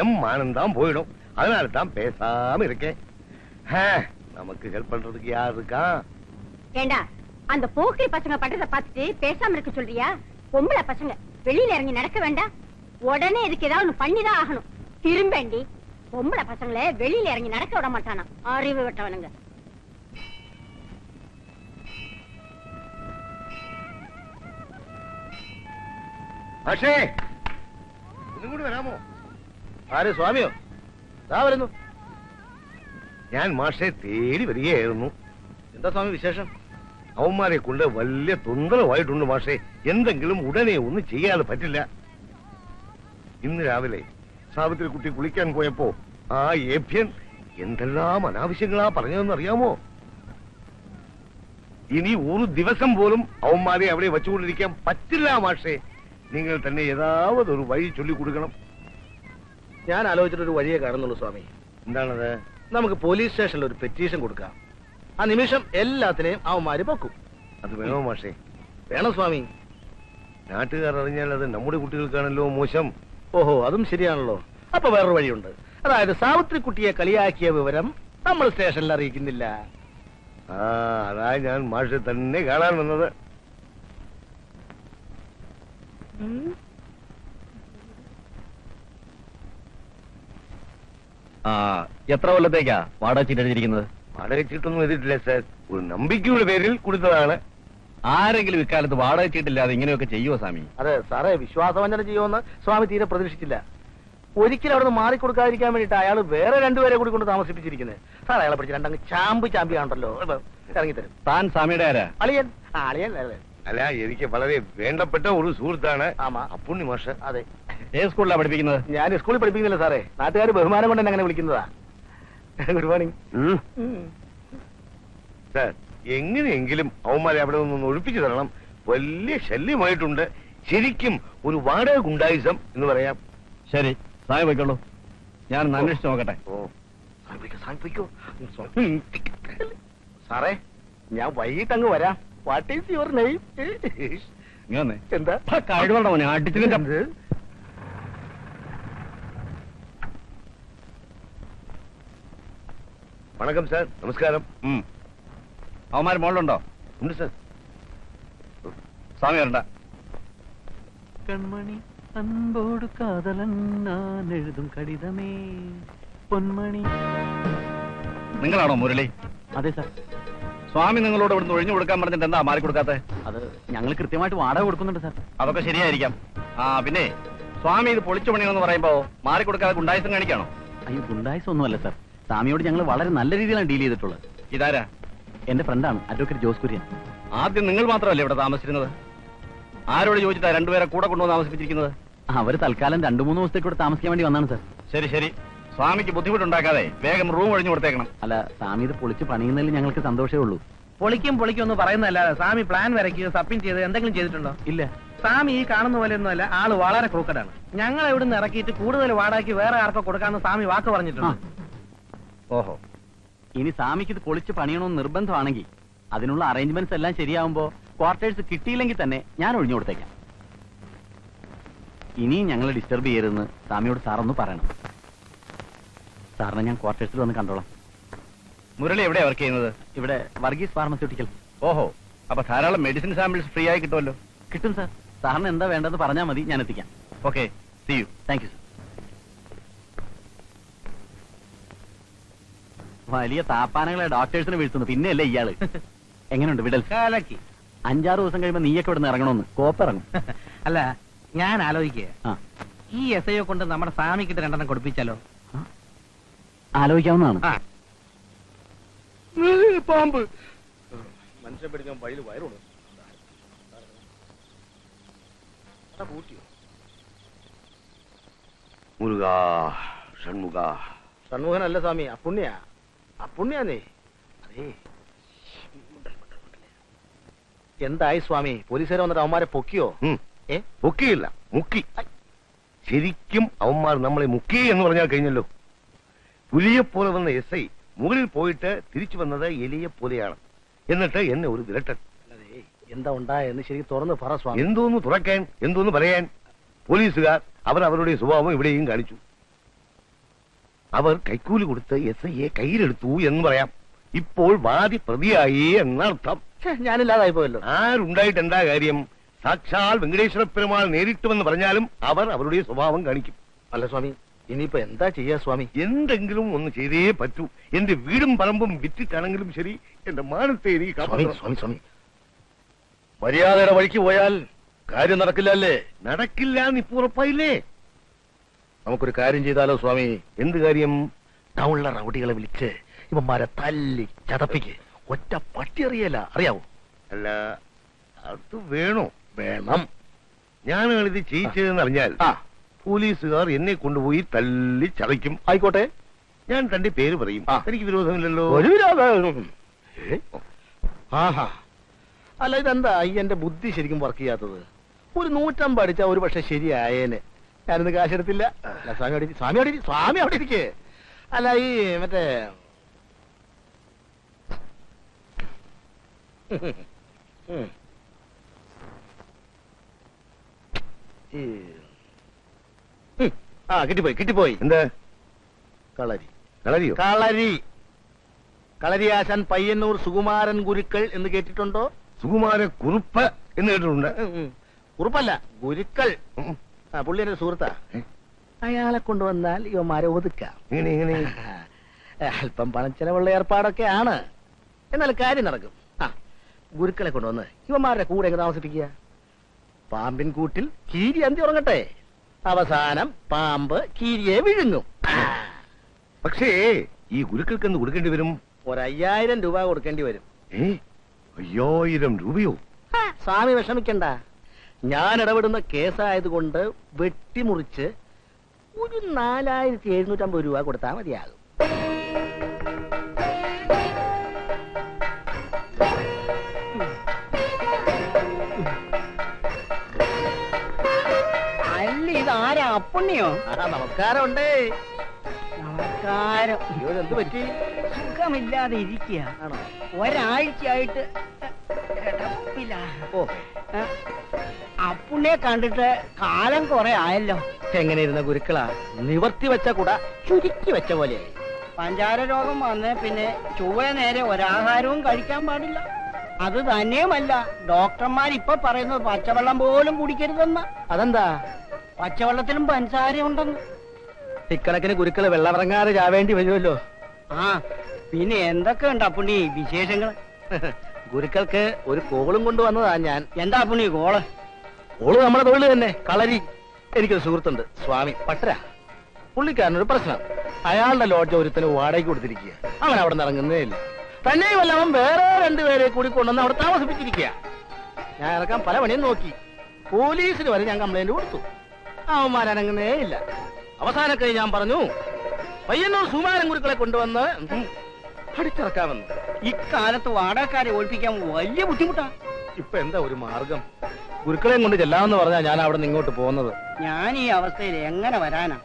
எம் மானந்தான் போயிடும். அதனால தான் பேசாம இருக்கேன். நமக்கு ஹெல்ப் பண்றதுக்கு யார் இருக்கா? ஏண்டா, அந்த போக்கிரி பசங்க பண்றத பார்த்துட்டு பேசாம இருக்க சொல்றியா? பொம்பளை பசங்க வெளியில இறங்கி நடக்க வேண்டாம். உடனே இதுக்கு ஏதாவது ஒண்ணு பண்ணிதான் ஆகணும். திரும்பேண்டி, பொம்பளை பசங்களை வெளியில இறங்கி நடக்க விட மாட்டானா? அறிவு விட்டவனுங்க. പക്ഷേ ഒന്നും കൂടി വരാമോ? ആര്? സ്വാമിയോ? ദാ വരുന്നു. ഞാൻ മാഷെ തേടി വരികയായിരുന്നു. എന്താ സ്വാമി വിശേഷം? അവന്മാരെ കൊണ്ട് വലിയ തൊന്തരവായിട്ടുണ്ട് മാഷെ. എന്തെങ്കിലും ഉടനെ ഒന്നും ചെയ്യാതെ പറ്റില്ല. ഇന്ന് രാവിലെ സാവിത്രി കുട്ടി കുളിക്കാൻ പോയപ്പോ ആ ഏഭ്യൻ എന്തെല്ലാം അനാവശ്യങ്ങളാ പറഞ്ഞതെന്ന് അറിയാമോ? ഇനി ഒരു ദിവസം പോലും അവന്മാരെ അവിടെ വെച്ചുകൊണ്ടിരിക്കാൻ പറ്റില്ല മാഷെ. നിങ്ങൾ തന്നെ ഏതാവത് ഒരു വഴി ചൊല്ലിക്കൊടുക്കണം. ഞാൻ ആലോചിച്ചിട്ടൊരു വഴിയെ കാണുന്നുള്ളൂ സ്വാമി. എന്താണത്? നമുക്ക് പോലീസ് സ്റ്റേഷനിൽ ഒരു പെറ്റീഷൻ കൊടുക്കാം. ആ നിമിഷം എല്ലാത്തിനെയും അവന്മാര് പൊക്കും. അത് വേണോ മാഷെ? വേണം സ്വാമി. നാട്ടുകാർ അറിഞ്ഞാൽ അത് നമ്മുടെ കുട്ടികൾക്കാണല്ലോ മോശം. ഓഹോ, അതും ശരിയാണല്ലോ. അപ്പൊ വേറൊരു വഴിയുണ്ട്. അതായത് സാവിത്രി കുട്ടിയെ കളിയാക്കിയ വിവരം നമ്മൾ സ്റ്റേഷനിൽ അറിയിക്കുന്നില്ല. അതാ ഞാൻ മാഷെ തന്നെ കാണാൻ വന്നത്. എത്ര കൊല്ലത്തേക്കാ വാടക ചീട്ടടിച്ചിരിക്കുന്നത്? വാടക ചീട്ടൊന്നും എഴുതിയിട്ടില്ല സാർ. ഒരു നമ്പിക്കയുടെ പേരിൽ കൊടുത്തതാണ്. ആരെങ്കിലും ഇക്കാലത്ത് വാടക ചീട്ടില്ലാതെ ഇങ്ങനെയൊക്കെ ചെയ്യുമോ സ്വാമി? അതെ സാറേ, വിശ്വാസവഞ്ചന ചെയ്യുമെന്ന് സ്വാമി തീരെ പ്രതീക്ഷിച്ചില്ല. ഒരിക്കലും അവിടെ നിന്ന് മാറിക്കൊടുക്കാതിരിക്കാൻ വേണ്ടിട്ട് അയാൾ വേറെ രണ്ടുപേരെ കൂടി കൊണ്ട് താമസിപ്പിച്ചിരിക്കുന്നത്. സാർ അയാളെ പിടിച്ച് രണ്ടങ്ങ് ചാമ്പിയാണല്ലോ ഇറങ്ങിത്തരും. താൻ സ്വാമിയുടെ ആരാ? അളിയൻ. അളിയൻ അല്ലേ? അല്ല, എനിക്ക് വളരെ വേണ്ടപ്പെട്ട ഒരു സുഹൃത്താണ്. ആമാ. അപ്പുണ്ണി മാഷ്. അതെ. ഏത് സ്കൂളിലാണ് പഠിപ്പിക്കുന്നത്? ഞാൻ സ്കൂളിൽ പഠിപ്പിക്കുന്നില്ല സാറേ, നാട്ടുകാർ ബഹുമാനം കൊണ്ട് എന്നെ അങ്ങനെ വിളിക്കുന്നതാ. Good morning sir. എങ്ങനെയെങ്കിലും അവന്മാരെ അവിടെ നിന്നൊന്ന് ഒഴിപ്പിച്ചു തരണം. വലിയ ശല്യമായിട്ടുണ്ട്. ശരിക്കും ഒരു വാടക ഗുണ്ടായിസം എന്ന് പറയാം. ശരി, സായം പോയിക്കോളൂ. ഞാൻ അന്വേഷിച്ച് നോക്കട്ടെ. ഓ, സാറേ, ഞാൻ വൈകിട്ട് അങ്ങ് വരാം. What is your name? ഇങ്ങനെ എന്താ കഴിവുള്ള മോനെ അടിച്ചിട്ട്. വണക്കം സാർ. നമസ്കാരം. അവന്മാർ മോളിലുണ്ടോ? ഉണ്ട് സാർ. സ്വാമി വരണ്ട. കൺമണി അൻപോട് കാതലൻ ഞാൻ എഴുതും കടിതമേ പൊന്മണി. നിങ്ങളാണോ മുരളി? അതെ സാർ. സ്വാമി നിങ്ങളോട് ഇവിടുന്ന് ഒഴിഞ്ഞു കൊടുക്കാൻ പറഞ്ഞിട്ട് എന്താ മാറി കൊടുക്കാത്തെ? അത് ഞങ്ങൾ കൃത്യമായിട്ട് വാടക കൊടുക്കുന്നുണ്ട് സാർ. അതൊക്കെ ശരിയായിരിക്കാം. പിന്നെ സ്വാമി ഇത് പൊളിച്ചു പണിയെന്ന് പറയുമ്പോ മാറി കൊടുക്കാതെ ഗുണ്ടായുസം കാണിക്കാണോ? അയ്യോ, ഗുണ്ടായിസം ഒന്നുമല്ല സാർ. സ്വാമിയോട് ഞങ്ങൾ വളരെ നല്ല രീതിയിലാണ് ഡീൽ ചെയ്തിട്ടുള്ളത്. ഇതാരാ? എന്റെ ഫ്രണ്ടാണ് അഡ്വക്കേറ്റ് ജോസ് കുര്യൻ. ആദ്യം നിങ്ങൾ മാത്രമല്ലേ ഇവിടെ താമസിച്ചിരുന്നത്? ആരോട് ചോദിച്ചിട്ടാ രണ്ടുപേരെ കൂടെ കൊണ്ടുവന്ന് താമസിപ്പിച്ചിരിക്കുന്നത്? അവർ തൽക്കാലം 2-3 ദിവസത്തേക്ക് ഇവിടെ താമസിക്കാൻ വേണ്ടി വന്നാണ് സാർ. ശരി ശരി, സ്വാമിക്ക് ബുദ്ധിമുട്ടുണ്ടാക്കാതെ വേഗം റൂം ഒഴിഞ്ഞു കൊടുത്തേക്കണം. അല്ല, സ്വാമി ഇത് പൊളിച്ച് പണിയുന്നതിൽ ഞങ്ങൾക്ക് സന്തോഷമേ ഉള്ളൂ. പൊളിക്കും എന്ന് പറയുന്നതല്ലാതെ സ്വാമി പ്ലാൻ വരയ്ക്കുകയോ സബ്മിറ്റ് ചെയ്ത് എന്തെങ്കിലും ചെയ്തിട്ടുണ്ടോ? ഇല്ല. സ്വാമി ഈ കാണുന്ന പോലെ ഒന്നുമല്ല, ആള് വളരെ ക്രൂക്കഡാണ്. ഞങ്ങൾ ഇവിടുന്ന് ഇറക്കിയിട്ട് കൂടുതൽ വാടകയ്ക്ക് വേറെ ആർക്കോ കൊടുക്കാമെന്ന് സ്വാമി വാക്ക് പറഞ്ഞിട്ടുണ്ട്. ഓഹോ. ഇനി സ്വാമിക്ക് ഇത് പൊളിച്ച് പണിയണമെന്ന് നിർബന്ധമാണെങ്കിൽ അതിനുള്ള അറേഞ്ച്മെന്റ്സ് എല്ലാം ശരിയാവുമ്പോ ക്വാർട്ടേഴ്സ് കിട്ടിയില്ലെങ്കിൽ തന്നെ ഞാൻ ഒഴിഞ്ഞു കൊടുത്തേക്കാം. ഇനിയും ഞങ്ങളെ ഡിസ്റ്റർബ് ചെയ്യരുതെന്ന് സ്വാമിയോട് സാറൊന്ന് പറയണം. സാറിനെ ഞാൻ ക്വാർട്ടേഴ്സിൽ വന്ന് കണ്ടോളാം. മുരളി എവിടെയാ വർക്ക് ചെയ്യുന്നത്? ഇവിടെ വർഗീസ് ഫാർമസ്യൂട്ടിക്കൽ. ഓഹോ, അപ്പൊ ധാരാളം മെഡിസിൻ സാമ്പിൾസ് ഫ്രീ ആയി കിട്ടുമല്ലോ. കിട്ടും സാർ. സാറിന് എന്താ വേണ്ടതെന്ന് പറഞ്ഞാൽ മതി, ഞാൻ എത്തിക്കാം. Okay, see you. Thank you sir. വലിയ താപ്പാനങ്ങളെ ഡോക്ടേഴ്സിന് വീഴ്ത്തുന്നു, പിന്നെയല്ലേ ഇയാള്. എങ്ങനെയുണ്ട് വിടൽ? കാലക്കി 5-6 ദിവസം കഴിയുമ്പോ നീയൊക്കെ ഇവിടെ നിന്ന് ഇറങ്ങണമെന്ന്. കോപ്പിറങ്ങും. അല്ല, ഞാൻ ആലോചിക്കുക, ആ, ഈ എസ്ഐയെ കൊണ്ട് നമ്മുടെ സ്വാമിക്കിട്ട് 2 കൊടുപ്പിച്ചാലോ? ആലോചിക്കാവുന്നതാണ്. പാമ്പ് മനുഷ്യൻ പിടിക്കാൻ വയല് വയറുണ്ട്. മുരുക ഷൺമുഖ. ഷൺമുഖനല്ല സ്വാമി, അപ്പുണ്യാന്നേ. അതേ, എന്തായി സ്വാമി? പോലീസുകാരെ വന്നിട്ട് അവന്മാരെ പൊക്കിയോ? പൊക്കിയില്ല, മുക്കി. ശരിക്കും അവന്മാർ നമ്മളെ മുക്കി എന്ന് പറഞ്ഞാൽ കഴിഞ്ഞല്ലോ. പുലിയെപ്പോലെ വന്ന SI മുകളിൽ പോയിട്ട് തിരിച്ചു വന്നത് എലിയെ പോലെയാണ്. എന്നിട്ട് എന്നെ ഒരു വിരട്ടൻ. എന്താ ഉണ്ടായെന്ന് ശരി തുറന്ന് പറ സ്വാമി. എന്തോന്ന് തുറക്കാൻ, എന്തോന്ന് പറയാൻ? പോലീസുകാർ അവർ അവരുടെ സ്വഭാവം ഇവിടെയും കാണിച്ചു. അവർ കൈക്കൂലി കൊടുത്ത് SIയെ കയ്യിലെടുത്തു എന്ന് പറയാം. ഇപ്പോൾ വാദി പ്രതിയായി എന്നർത്ഥം. ഞാനില്ലാതായി പോയല്ലോ. ആരുണ്ടായിട്ട് എന്താ കാര്യം? സാക്ഷാൽ വെങ്കടേശ്വര പെരുമാൾ നേരിട്ട് വന്ന് പറഞ്ഞാലും അവർ അവരുടെ സ്വഭാവം കാണിക്കും. അല്ല സ്വാമി, ഇനിയിപ്പോ എന്താ ചെയ്യാ സ്വാമി? എന്തെങ്കിലും ഒന്ന് ചെയ്തേ പറ്റൂ. എന്റെ വീടും പറമ്പും വിറ്റിട്ടാണെങ്കിലും ശരി, എന്റെ മാനത്തെ എനിക്ക് കാപ്പാക്കണം. സ്വാമി സ്വാമി, മര്യാദയുടെ വഴിക്ക് പോയാൽ കാര്യം നടക്കില്ല അല്ലേ? നടക്കില്ല എന്ന് ഇപ്പൊ ഉറപ്പായില്ലേ? നമുക്കൊരു കാര്യം ചെയ്താലോ സ്വാമി? എന്ത് കാര്യം? ടൗണിലെ റൗഡികളെ വിളിച്ച് ഇവന്മാരെ തല്ലി ചതപ്പിക്ക്. ഒറ്റ പട്ടി അറിയല്ല, അറിയാവോ? അല്ല, അത് വേണോ? വേണം. ഞാനാണ് ഇത് ചെയ്യിച്ചതെന്ന് അറിഞ്ഞാൽ പോലീസുകാർ എന്നെ കൊണ്ടുപോയി തല്ലി ചതയ്ക്കും. ആയിക്കോട്ടെ, ഞാൻ തന്റെ പേര് പറയും. എനിക്ക് വിരോധമില്ലല്ലോ. ഒരു വിരോധം. ആഹാ, അല്ല ഇതെന്താ ഈ എന്റെ ബുദ്ധി ശരിക്കും വർക്ക് ചെയ്യാത്തത്? ഒരു 150 അടിച്ചാ ഒരു പക്ഷെ ശരിയായേനെ. ഞാനിന്ന് കാശെടുത്തില്ല. അല്ല സ്വാമി അവിടെ ഇരിക്കേ. അല്ല ഈ മറ്റേ കിട്ടിപ്പോയി. എന്താ കളരി കളരിയോ? കളരിയാശാൻ പയ്യന്നൂർ സുകുമാരൻ ഗുരുക്കൾ എന്ന് കേട്ടിട്ടുണ്ടോ? സുകുമാര കുറുപ്പ് എന്ന് കേട്ടിട്ടുണ്ട്. കുറുപ്പല്ല, ഗുരുക്കൾ. പുള്ളി എന്റെ സുഹൃത്താ. അയാളെ കൊണ്ടുവന്നാൽ ഇവന്മാരെ ഒതുക്കാം. ഇങ്ങനെ അല്പം പണം ചെലവുള്ള ഏർപ്പാടൊക്കെ ആണ്, എന്നാൽ കാര്യം നടക്കും. ഗുരുക്കളെ കൊണ്ടുവന്ന് ഇവന്മാരുടെ കൂടെ എങ്ങനെ താമസിപ്പിക്കുക? പാമ്പിൻ കൂട്ടിൽ കീരി അന്തി ഉറങ്ങട്ടെ. അവസാനം പാമ്പ് കീരിയെ വിഴുങ്ങും. പക്ഷേ ഈ ഗുരുക്കൾക്ക് എന്ത് കൊടുക്കേണ്ടി വരും? 5000 രൂപ കൊടുക്കേണ്ടി വരും. 5000 രൂപയോ? സ്വാമി വിഷമിക്കണ്ട. ഞാൻ ഇടപെടുന്ന കേസായതുകൊണ്ട് വെട്ടിമുറിച്ച് ഒരു 4750 രൂപ കൊടുത്താൽ മതിയാകും. അല്ല ഇതാരാ? അപ്പുണ്ണിയോ? നമസ്കാരം ഉണ്ടേ. നമസ്കാരം. എന്ത് പറ്റി? സുഖമില്ലാതെ ഇരിക്കുക. ആണോ? ഒരാഴ്ചയായിട്ട് കിടപ്പില്ല. ഓ, അപ്പുണ്ണിയെ കണ്ടിട്ട് കാലം കുറെ ആയല്ലോ. എങ്ങനെ ഇരുന്ന ഗുരുക്കളാ? നിവർത്തി വെച്ച കൂട ചുരുക്കി വെച്ച പോലെയായി. പഞ്ചാര രോഗം വന്ന് പിന്നെ ചൊവ്വ നേരെ ഒരാഹാരവും കഴിക്കാൻ പാടില്ല. അത് തന്നെയുമല്ല, ഡോക്ടർമാർ ഇപ്പൊ പറയുന്നത് പച്ചവെള്ളം പോലും കുടിക്കരുതെന്ന്. അതെന്താ? പച്ചവെള്ളത്തിലും പഞ്ചസാര ഉണ്ടെന്ന്. ഇക്കണക്കിന് ഗുരുക്കള് വെള്ളമിറങ്ങാതെ ചാവേണ്ടി വരുമല്ലോ. ആ പിന്നെ എന്തൊക്കെ ഉണ്ട് അപ്പുണ്ണി വിശേഷങ്ങൾ? ഗുരുക്കൾക്ക് ഒരു കോളും കൊണ്ടുവന്നതാ ഞാൻ. എന്താ അപ്പുണ്ണി കോള്? കോള് നമ്മുടെ തൊഴിൽ തന്നെ, കളരി. എനിക്കൊരു സുഹൃത്തുണ്ട്, സ്വാമി പട്ടര. പുള്ളിക്കാരനൊരു പ്രശ്നം. അയാളുടെ ലോഡ്ജ് ഒരുത്തിന് വാടകയ്ക്ക് കൊടുത്തിരിക്കുക. അവൻ അവിടെ നിന്ന് ഇറങ്ങുന്നേ ഇല്ല. തന്നെയുമല്ല, അവൻ വേറെ 2 പേരെ കൂടി കൊണ്ടുവന്ന് അവിടെ താമസിപ്പിച്ചിരിക്കുക. ഞാൻ ഇറക്കാൻ പല പണിയും നോക്കി. പോലീസിന് വരെ ഞാൻ കംപ്ലൈന്റ് കൊടുത്തു. അവന്മാരനങ്ങുന്നേ ഇല്ല. അവസാനൊക്കെ ഞാൻ പറഞ്ഞു, പയ്യന്നൂർ സുമാരൻ ഗുരുക്കളെ കൊണ്ടുവന്ന് അടിച്ചിറക്കാമെന്ന്. ഇക്കാലത്ത് വാടകക്കാരെ ഒഴിപ്പിക്കാൻ വലിയ ബുദ്ധിമുട്ടാ. ഇപ്പൊ എന്താ ഒരു മാർഗം? ഗുരുക്കളെയും കൊണ്ട് ചെല്ലാമെന്ന് പറഞ്ഞാ ഞാൻ അവിടെ നിന്ന് ഇങ്ങോട്ട് പോകുന്നത്. ഞാൻ ഈ അവസ്ഥയിൽ എങ്ങനെ വരാനാ?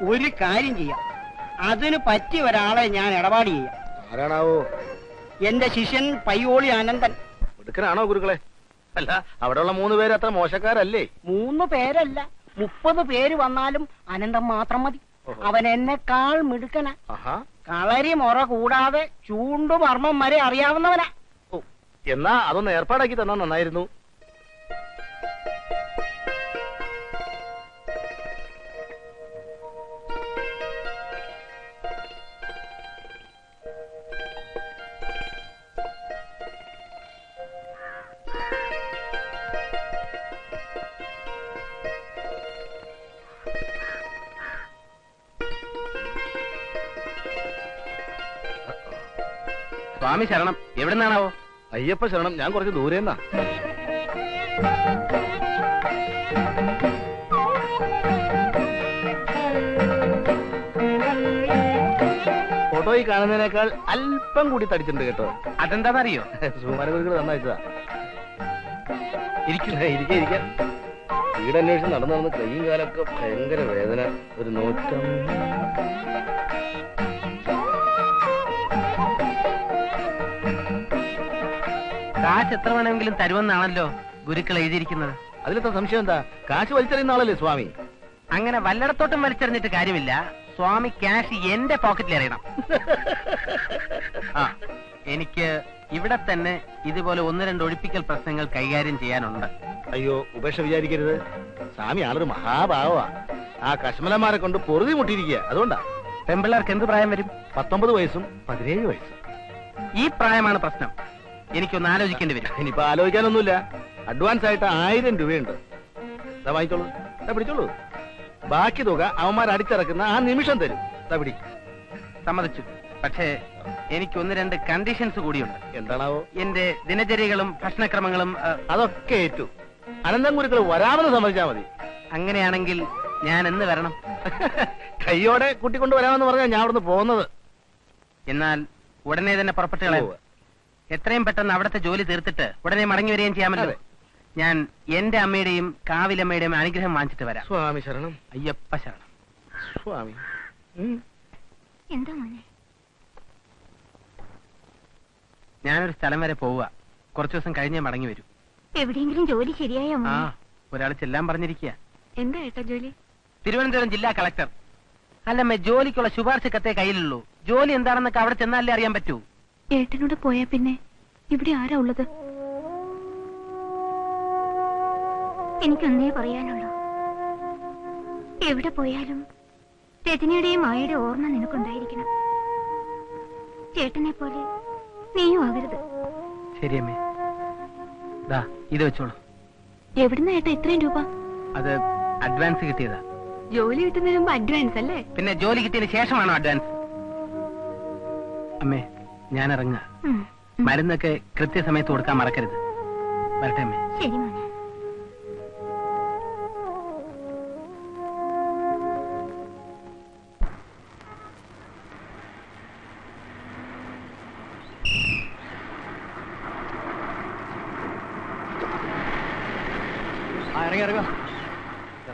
ഒരു കാര്യം ചെയ്യാം, അതിന് പറ്റിയ ഒരാളെ ഞാൻ ഇടപാട് ചെയ്യാം. ആരാണാവോ? എന്റെ ശിഷ്യൻ പയ്യോളി അനന്തൻ. ഗുരുക്കനാണോ ഗുരുക്കളെ? അല്ല, അവിടെയുള്ള 3 പേര് അത്ര മോശക്കാരല്ലേ? 3 പേരല്ല, 30 പേര് വന്നാലും അനന്തം മാത്രം മതി. അവൻ എന്നെക്കാൾ മിടുക്കനാ. കളരി മുറ കൂടാതെ ചൂണ്ടുമർമ്മം വരെ അറിയാവുന്നവനാ. എന്നാ അതൊന്ന് ഏർപ്പാടാക്കി തന്നാ നന്നായിരുന്നു. സ്വാമി ശരണം. എവിടെ നിന്നാണാവോ? അയ്യപ്പ ശരണം. ഞാൻ കുറച്ച് ദൂരെന്നാ. ഫോട്ടോയിൽ കാണുന്നതിനേക്കാൾ അല്പം കൂടി തടിച്ചിട്ടുണ്ട് കേട്ടോ. അതെന്താണെന്നറിയോ? സുമാരഗുരുക്കൾ നന്നായിട്ടാ. ഇരിക്കാം. വീടന്വേഷിച്ച് നടന്നു കൈയും കാലൊക്കെ ഭയങ്കര വേദന. ഒരു 100. കാശ് എത്ര വേണമെങ്കിലും തരുമെന്നാണല്ലോ ഗുരുക്കൾ എഴുതിയിരിക്കുന്നത്. അതിലെത്ര സംശയം എന്താ? കാശ് വലിച്ചെറിയുന്ന ആളല്ലേ സ്വാമി? അങ്ങനെ വല്ലയിടത്തോട്ടും വലിച്ചെറിഞ്ഞിട്ട് കാര്യമില്ല. സ്വാമി ക്യാഷ് എന്റെ പോക്കറ്റിൽ എറിയണം. ആ, എനിക്ക് ഇവിടെ തന്നെ ഇതുപോലെ 1-2 ഒഴിപ്പിക്കൽ പ്രശ്നങ്ങൾ കൈകാര്യം ചെയ്യാനുണ്ട്. അയ്യോ, ഉപേക്ഷ വിചാരിക്കരുത്. സ്വാമി ആളൊരു മഹാഭാവമാ. ആ കശ്മലന്മാരെ കൊണ്ട് പൊറുതി മുട്ടിയിരിക്കുക. അതുകൊണ്ടാ. പെമ്പിള്ളേർക്ക് എന്ത് പ്രായം വരും? 19 വയസ്സും 17 വയസ്സും. ഈ പ്രായമാണ് പ്രശ്നം. എനിക്കൊന്ന് ആലോചിക്കേണ്ടി വരും. ഇനിയിപ്പോ ആലോചിക്കാനൊന്നുമില്ല. അഡ്വാൻസ് ആയിട്ട് 1000 രൂപയുണ്ട്. വാങ്ങിച്ചോളൂ. പിടിച്ചോളൂ. ബാക്കി തുക അവന്മാർ അടിച്ചിറക്കുന്ന ആ നിമിഷം തരും. പിടി. സമ്മതിച്ചു. പക്ഷേ എനിക്ക് 1-2 കണ്ടീഷൻസ് കൂടിയുണ്ട്. എന്താണാവോ? എന്റെ ദിനചര്യകളും ഭക്ഷണക്രമങ്ങളും അതൊക്കെ ഏറ്റു. അനന്തം ഗുരുക്കൾ വരാമെന്ന് സമ്മതിച്ചാ മതി. അങ്ങനെയാണെങ്കിൽ ഞാൻ എന്ന് വരണം? കയ്യോടെ കൂട്ടിക്കൊണ്ട് വരാമെന്ന് പറഞ്ഞാൽ ഞാൻ അവിടുന്ന് പോകുന്നത്. എന്നാൽ ഉടനെ തന്നെ പുറപ്പെട്ടു കളയാം. എത്രയും പെട്ടെന്ന് അവിടുത്തെ ജോലി തീർത്തിട്ട് ഉടനെ മടങ്ങി വരികയും ചെയ്യാമല്ലോ. ഞാൻ എന്റെ അമ്മയുടെയും കാവിലമ്മയുടെയും അനുഗ്രഹം വാങ്ങിച്ചിട്ട് വരാം. സ്വാമി ശരണം. അയ്യപ്പ ശരണം. സ്വാമി. എന്താ മോനെ? ഞാനൊരു സ്ഥലം വരെ പോവുക. കുറച്ചു ദിവസം കഴിഞ്ഞേ മടങ്ങി വരൂ. എവിടെയെങ്കിലും ജോലി ശരിയായോ? ആ, ഒരാൾ ചെല്ലാൻ പറഞ്ഞിരിക്കുക. എന്താ ഏട്ടാ ജോലി? തിരുവനന്തപുരം ജില്ലാ കളക്ടർ. അല്ലമ്മേ, ജോലിക്കുള്ള ശുപാർശ കത്തേ കയ്യിലുള്ളൂ. ജോലി എന്താണെന്നൊക്കെ അവിടെ ചെന്നാലേ അറിയാൻ പറ്റൂ. ഏട്ടനോട് പോയാ പിന്നെ ഇവിടെ ആരാ ഉള്ളത്? എനിക്കൊന്നേ പറയാനുള്ളൂ. എവിടെ പോയാലും രജനിയുടെയും മായയുടെ ഓർമ്മ നിനക്കുണ്ടായിരിക്കണം. ചേട്ടനെ പോലെ നീയും ആകരുത്. ശരിയമ്മേ. ദാ ഇത് വെച്ചോളൂ. എവിടുന്ന ഏട്ടാ ഇത്രയും രൂപ? അത് അഡ്വാൻസ് കിട്ടിയതാ. ജോലി കിട്ടുന്നതിന് മുമ്പ് അഡ്വാൻസ് അല്ലേ? പിന്നെ ജോലി കിട്ടിയതിന് ശേഷമാണോ അഡ്വാൻസ്? അമ്മേ, ഞാൻ ഇറങ്ങുക. മരുന്നൊക്കെ കൃത്യസമയത്ത് കൊടുക്കാൻ മറക്കരുത്. വരട്ടെ അമ്മേ. ശരി മോനെ. ഇറങ്ങി ഇറങ്ങുക,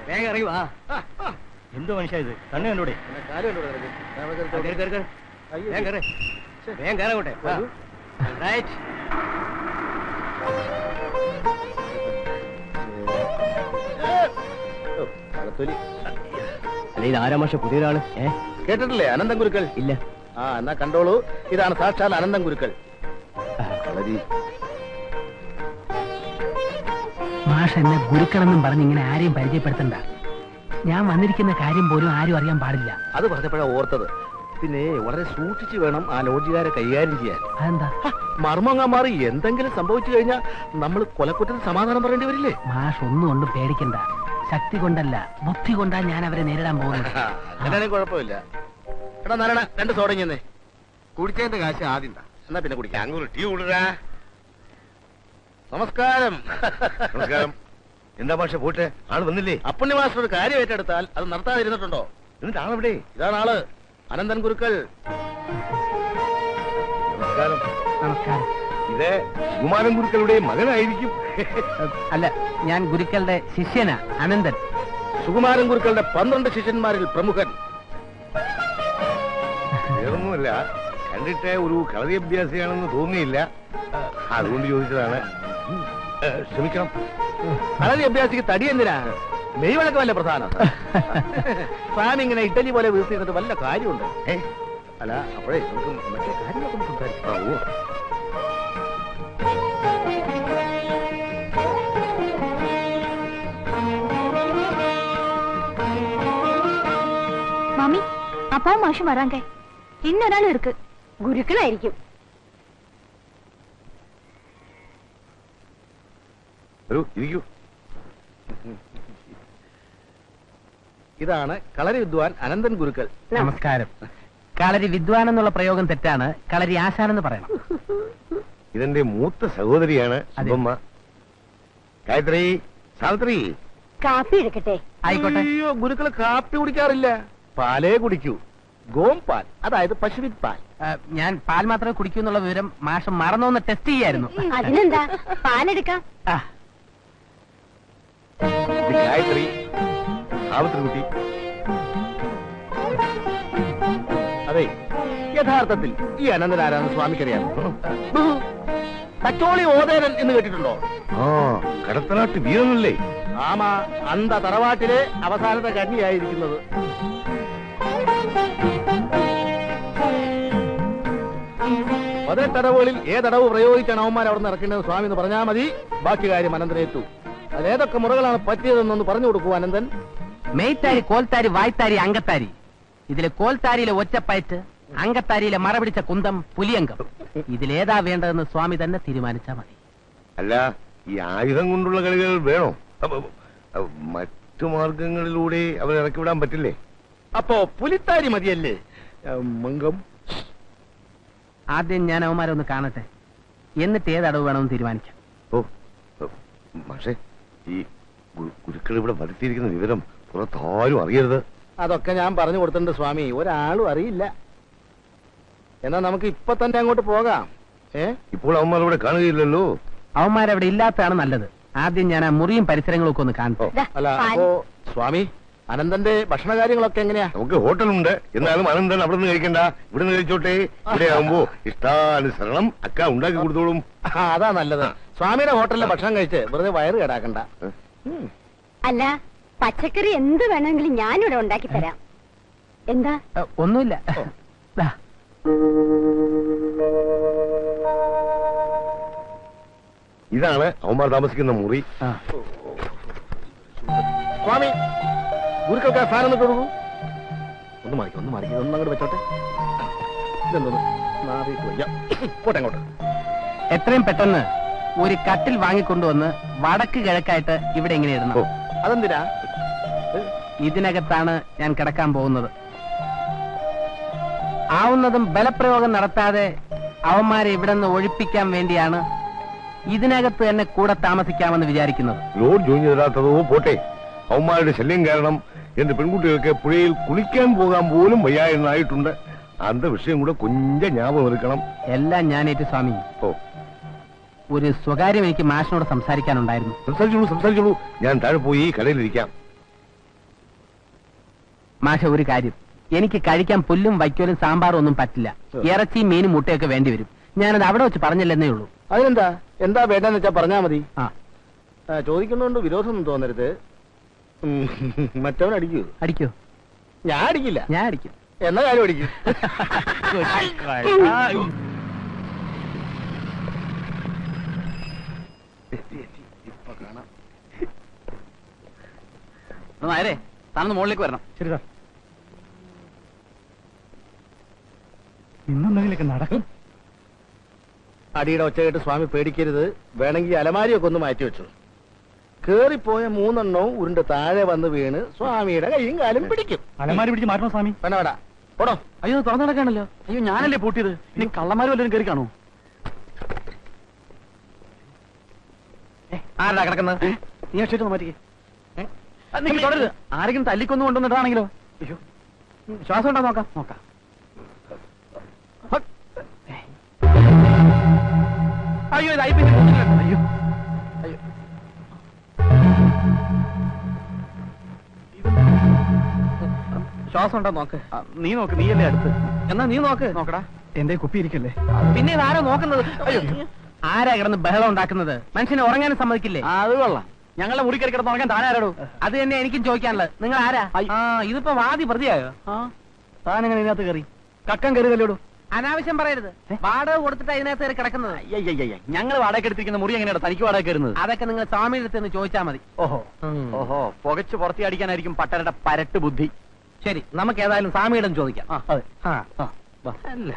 വേഗം ഇറങ്ങി വാ. എന്തോ മനുഷ്യ ഇത്, കണ്ണു കണ്ടൂടെ? വേഗം കയറങ്ങോട്ടെ. അല്ല, ഇത് ആരാ മാഷ പുതിയൊരാള്? കേട്ടിട്ടില്ലേ അനന്തൻ ഗുരുക്കൾ? ഇല്ല. ആ, എന്നാ കണ്ടോളൂ, ഇതാണ് സാക്ഷാൽ അനന്തൻ ഗുരുക്കൾ. മാഷ് എന്നെ ഗുരുക്കളെന്നും പറഞ്ഞ് ഇങ്ങനെ ആരെയും പരിചയപ്പെടുത്തണ്ട. ഞാൻ വന്നിരിക്കുന്ന കാര്യം പോലും ആരും അറിയാൻ പാടില്ല. അത് പറഞ്ഞപ്പോഴാ ഓർത്തത്. പിന്നെ വളരെ സൂക്ഷിച്ചു വേണം ആ ലോഡ്ജുകാരെ കൈകാര്യം ചെയ്യാൻ. അതെന്താ? മർമ്മങ്ങ മാറി എന്തെങ്കിലും സംഭവിച്ചു കഴിഞ്ഞാൽ നമ്മൾ കൊലക്കുറ്റത്തിന് സമാധാനം പറയേണ്ടി വരില്ലേ? മാഷ് ഒന്നും കൊണ്ടും പേടിക്കണ്ട. ശക്തി കൊണ്ടല്ല, ബുദ്ധി കൊണ്ടാ ഞാൻ അവരെ നേരിടാൻ പോകുന്നത്. അങ്ങനെയാണെങ്കിൽ കുഴപ്പമില്ല. എടാ നാരായണ, 2 സോഡ ഇങ്ങനെ. കുടിച്ചതിന്റെ കാശ് ആദ്യം താ. എന്നാ പിന്നെ കുടിക്കാം. അങ്ങോട്ട് ടീ വിടുരാ. നമസ്കാരം. നമസ്കാരം. എന്താ പക്ഷെ പോട്ടെ, ആള് വന്നില്ലേ? അപ്പുണ്ണി മാസ്റ്റർ ഒരു കാര്യം ഏറ്റെടുത്താൽ അത് നടത്താതിരുന്നിട്ടുണ്ടോ? എന്നിട്ട് ആളെവിടെ? ഇതാണ് ആള്, അനന്തൻ ഗുരുക്കൾ. നമസ്കാരം. നമസ്കാരം. ഇത് കുമാരൻ ഗുരുക്കളുടെ മകനായിരിക്കും. അല്ല, ഞാൻ ഗുരുക്കളുടെ ശിഷ്യനാ, അനന്തൻ. സുകുമാരൻ ഗുരുക്കളുടെ 12 ശിഷ്യന്മാരിൽ പ്രമുഖൻ. വേറൊന്നുമല്ല, കണ്ടിട്ട് ഒരു കളരി അഭ്യാസിയാണെന്ന് തോന്നിയില്ല, അതുകൊണ്ട് ചോദിച്ചതാണ്. ക്ഷമിക്കണം. കളരി അഭ്യാസിക്ക് തടി എന്തിനാ? മെയ്വഴക്കം വല്ല പ്രധാനം. സ്വാമി ഇങ്ങനെ ഇഡലി പോലെ വീഴ്ത്തിയിട്ട് വല്ല കാര്യമുണ്ട്. അല്ല, അപ്പോഴേ നമുക്ക് മറ്റേ കാര്യങ്ങളൊക്കെ ഒന്ന് സംസാരിക്കാം. மாமி, அப்பாவும் மாஷும் வராங்க. இன்னொரு இருக்கு. ഗുരുക്കളായിരിക്കും. ഇരിക്കൂ. ഇതാണ് കളരി വിദ്വാൻ അനന്തൻ ഗുരുക്കൾ. നമസ്കാരം. കളരി വിദ്വാൻ എന്നുള്ള പ്രയോഗം തെറ്റാണ്. കളരി ആശാനെന്ന് പറയണം. ഇതെന്റെ മൂത്ത സഹോദരിയാണ് സുബ്ബമ്മ. ഗായത്രി, സാവിത്രി. കാപ്പി എടുക്കട്ടെ? ആയിക്കോട്ടെ. അയ്യോ, ഗുരുക്കള് കാപ്പി കുടിക്കാറില്ല, പാലേ കുടിക്കൂ. ഗോംപാൽ, അതായത് പശുവിൻ പാൽ. ഞാൻ പാൽ മാത്രമേ കുടിക്കൂ എന്നുള്ള വിവരം മാഷം മറന്നോന്ന് ടെസ്റ്റ് ചെയ്യായിരുന്നു. അതിനെന്താ, പാലെടുക്കാം. ഇത് ഗായത്രി, സാവിത്രി കുട്ടി. അതെ, യഥാർത്ഥത്തിൽ ഈ അനന്തൻ ആരാന്ന് സ്വാമിക്കറിയാം. കച്ചോളി ഓതേനൻ എന്ന് കേട്ടിട്ടുണ്ടോ? ആ, കടത്തനാട്ട് വീരനല്ലേ? ആമാ, അന്ത തറവാട്ടിലെ അവസാനത്തെ കന്യായിരിക്കുന്നത്. പതിനെട്ടടവുകളിൽ ഏതടവ് പ്രയോഗിച്ചാണ് അവന്മാർ അവിടെ നിന്ന് ഇറക്കേണ്ടത് സ്വാമി എന്ന് പറഞ്ഞാൽ മതി. ബാക്കി കാര്യം അനന്തനേറ്റു. അതേതൊക്കെ മുറകളാണ് പറ്റിയതെന്നൊന്ന് പറഞ്ഞു കൊടുക്കൂ അനന്തൻ. മെയ്ത്താരി, കോൽത്താരി, വായ്ത്താരി, അങ്കത്താരി. ഇതിലെ കോൽത്താരിയിലെ ഒറ്റപ്പയറ്റ്, അങ്കത്താരിയിലെ മറപിടിച്ച കുന്തം, പുലിയങ്കം. ഇതിലേതാ വേണ്ടതെന്ന് സ്വാമി തന്നെ തീരുമാനിച്ചാൽ മതി. അല്ല, ഈ ആയുധം കൊണ്ടുള്ള കളികൾ വേണോ? മറ്റു മാർഗങ്ങളിലൂടെ അവരെ ഇറക്കി വിടാൻ പറ്റില്ലേ? അപ്പോ പുലിത്താരി മതിയല്ലേ? മംഗം. ആദ്യം ഞാൻ അവന്മാരെ ഒന്ന് കാണട്ടെ, എന്നിട്ട് ഏതടവ് വേണമെന്ന് തീരുമാനിക്കാം. ഓ, പക്ഷേ ഈ ഗുരുക്കൾ ഇവിടെ വരുത്തിയിരിക്കുന്ന വിവരം പുറത്താരും അറിയരുത്. അതൊക്കെ ഞാൻ പറഞ്ഞു കൊടുത്തിട്ടുണ്ട് സ്വാമി, ഒരാളും അറിയില്ല. എന്നാ നമുക്ക് ഇപ്പൊ തന്നെ അങ്ങോട്ട് പോകാം. ഇപ്പോൾ അവന്മാർ ഇവിടെ കാണുകയില്ലല്ലോ. അവന്മാരവിടെ ഇല്ലാത്തതാണ് നല്ലത്. ആദ്യം ഞാൻ ആ മുറിയും പരിസരങ്ങളും ഒക്കെ ഒന്ന് കാണട്ടെ. അല്ല, അപ്പോ സ്വാമി അനന്തന്റെ ഭക്ഷണ കാര്യങ്ങളൊക്കെ എങ്ങനെയാ? നമുക്ക് ഹോട്ടലുണ്ട്, എന്നാലും അനന്തൻ അവിടെ നിന്ന് കഴിക്കണ്ട, ഇവിടെ നിന്ന് കഴിച്ചോട്ടെ. ഇവിടെ ആവുമ്പോ ഇഷ്ടാനുസരണം അക്ക ഉണ്ടാക്കി കൊടുത്തോളും. അതാ നല്ലത്. സ്വാമിയുടെ ഹോട്ടലിലെ ഭക്ഷണം കഴിച്ച് വെറുതെ വയറ് കേടാക്കണ്ട. അല്ല, പച്ചക്കറി എന്ത് വേണമെങ്കിലും ഞാനിവിടെ ഉണ്ടാക്കി തരാം. എന്താ? ഒന്നുമില്ല. ഇതാണ് അവന്മാർ താമസിക്കുന്ന മുറി. സ്വാമി, ഗുരുക്കൾക്ക് ആ ഫാൻ എന്നിട്ട് കൊടുക്കൂ. ഒന്ന് മാറിക്കും, ഒന്ന് അങ്ങോട്ട് വെച്ചോട്ടെ. ഇതെന്തോന്ന് പോട്ടെ അങ്ങോട്ട്. എത്രയും പെട്ടെന്ന് ഒരു കട്ടിൽ വാങ്ങിക്കൊണ്ടുവന്ന് വടക്ക് കിഴക്കായിട്ട് ഇവിടെ ഇങ്ങനെ ഇടണം. അതെന്തിനാ? ഇതിനകത്താണ് ഞാൻ കിടക്കാൻ പോകുന്നത്. ആവുന്നതും ബലപ്രയോഗം നടത്താതെ അവന്മാരെ ഇവിടെ നിന്ന് ഒഴിപ്പിക്കാൻ വേണ്ടിയാണ് ഇതിനകത്ത് തന്നെ കൂടെ താമസിക്കാമെന്ന് വിചാരിക്കുന്നത്. ലോഡ് ജോയിൻ ചെയ്തിടാത്തതോ പോട്ടെ, അവന്മാരുടെ ശല്യം കാരണം എന്റെ പെൺകുട്ടികൾക്ക് പുഴയിൽ കുളിക്കാൻ പോകാൻ പോലും വയ്യായിരുന്നായിട്ടുണ്ട്. അന്ത വിഷയം കൂടെ കൊഞ്ച ജ്ഞാപകം എടുക്കണം. എല്ലാം ഞാനേറ്റ് സ്വാമി. ഓ, ഒരു സ്വകാര്യം എനിക്ക് മാഷിനോട് സംസാരിക്കാനുണ്ടായിരുന്നു. സംസാരിച്ചോളൂ. ഞാൻ താഴെ പോയി കടയിലിരിക്കാം. മാഷ, ഒരു കാര്യം, എനിക്ക് കഴിക്കാൻ പുല്ലും വൈക്കോലും സാമ്പാറും ഒന്നും പറ്റില്ല. ഇറച്ചിയും മീനും മുട്ടയൊക്കെ വേണ്ടി വരും. ഞാനത് അവിടെ വെച്ച് പറഞ്ഞില്ലെന്നേ ഉള്ളൂ. അതിനെന്താ, എന്താ വേണ്ടെന്ന് വെച്ചാ പറഞ്ഞാ മതി. ആ, ചോദിക്കുന്നോണ്ട് വിരോധമൊന്നും തോന്നരുത്. മറ്റവൻ അടിക്കൂ? അടിക്കോ? ഞാൻ അടിക്കില്ല. ഞാൻ അടിക്കും. എന്നാ കാര്യം അടിക്കും. നായരെ, താനൊന്ന് മുകളിലേക്ക് വരണം. ശരി സാർ. ഇന്നെന്തെങ്കിലൊക്കെ നടക്കും. അടിയുടെ ഒച്ച കേട്ട് സ്വാമി പേടിക്കരുത്. വേണമെങ്കിൽ അലമാരിയൊക്കെ ഒന്ന് മാറ്റി വെച്ചു. കേറിപ്പോയ 3 എണ്ണവും ഉരുണ്ട് താഴെ വന്ന് വീണ് സ്വാമിയുടെ കൈയും കാലും പിടിക്കും. അലമാരി പിടിച്ച് മാറ്റണം സ്വാമി. വേണ പോടോ. അയ്യോ, തുറന്നു നടക്കാണല്ലോ. അയ്യോ, ഞാനല്ലേ പൂട്ടിയത്. ഇനി കള്ളന്മാരും വല്ലതും കയറി കാണൂ. ആരാ കിടക്കുന്നത്? നീ അക്ഷയത്ത് മാറ്റിക്കേ. തുടരുത്. ആരെങ്കിലും തല്ലിക്കൊന്നു കൊണ്ടുവന്നിട്ടാണെങ്കിലോ? അയ്യോ, ശ്വാസം ഉണ്ടോ നോക്കാം. നോക്കാം. അയ്യോ, ഇത് ഐ പി സി. അയ്യോ, ശ്വാസം ഉണ്ടോ നോക്ക്. നീ നോക്ക്, നീയല്ലേ അടുത്ത്. എന്നാ നീ നോക്ക്. നോക്കടാ. എന്റെ കുപ്പി ഇരിക്കല്ലേ. പിന്നെ ഇതാരാ നോക്കുന്നത്? അയ്യോ, ആരാ കിടന്ന് ബഹളം ഉണ്ടാക്കുന്നത്? മനുഷ്യനെ ഉറങ്ങാനും സമ്മതിക്കില്ലേ? അത് കൊള്ളാം. ഞങ്ങളുടെ മുറി കയറി കിടന്ന് ഉറങ്ങാൻ താനാരോ? അത് തന്നെ എനിക്കും ചോദിക്കാനുള്ളത്. നിങ്ങൾ ആരാ? ആ, ഇതിപ്പോ വാദി പ്രതിയായോ? താനെങ്ങനെ ഇതിനകത്ത് കയറി? കക്കം കയറിയതല്ലോടൂ. അനാവശ്യം പറയരുത്. വാടക കൊടുത്തിട്ട് ഇതിനകത്ത് കയറി കിടക്കുന്നത്. ഞങ്ങൾ വാടക എടുത്തിരിക്കുന്ന മുറി എങ്ങനെയാണ് തനിക്ക് വാടക കയറുന്നത്? അതൊക്കെ നിങ്ങൾ സ്വാമിയുടെ അടുത്ത് ചോദിച്ചാൽ മതി. ഓഹോ ഓഹോ, പുകച്ച് പുറത്തി അടിക്കാനായിരിക്കും പട്ടരുടെ പരട്ട് ബുദ്ധി. ശരി, നമുക്ക് ഏതായാലും സ്വാമിയുടെ ചോദിക്കാം. അതെ. അല്ല,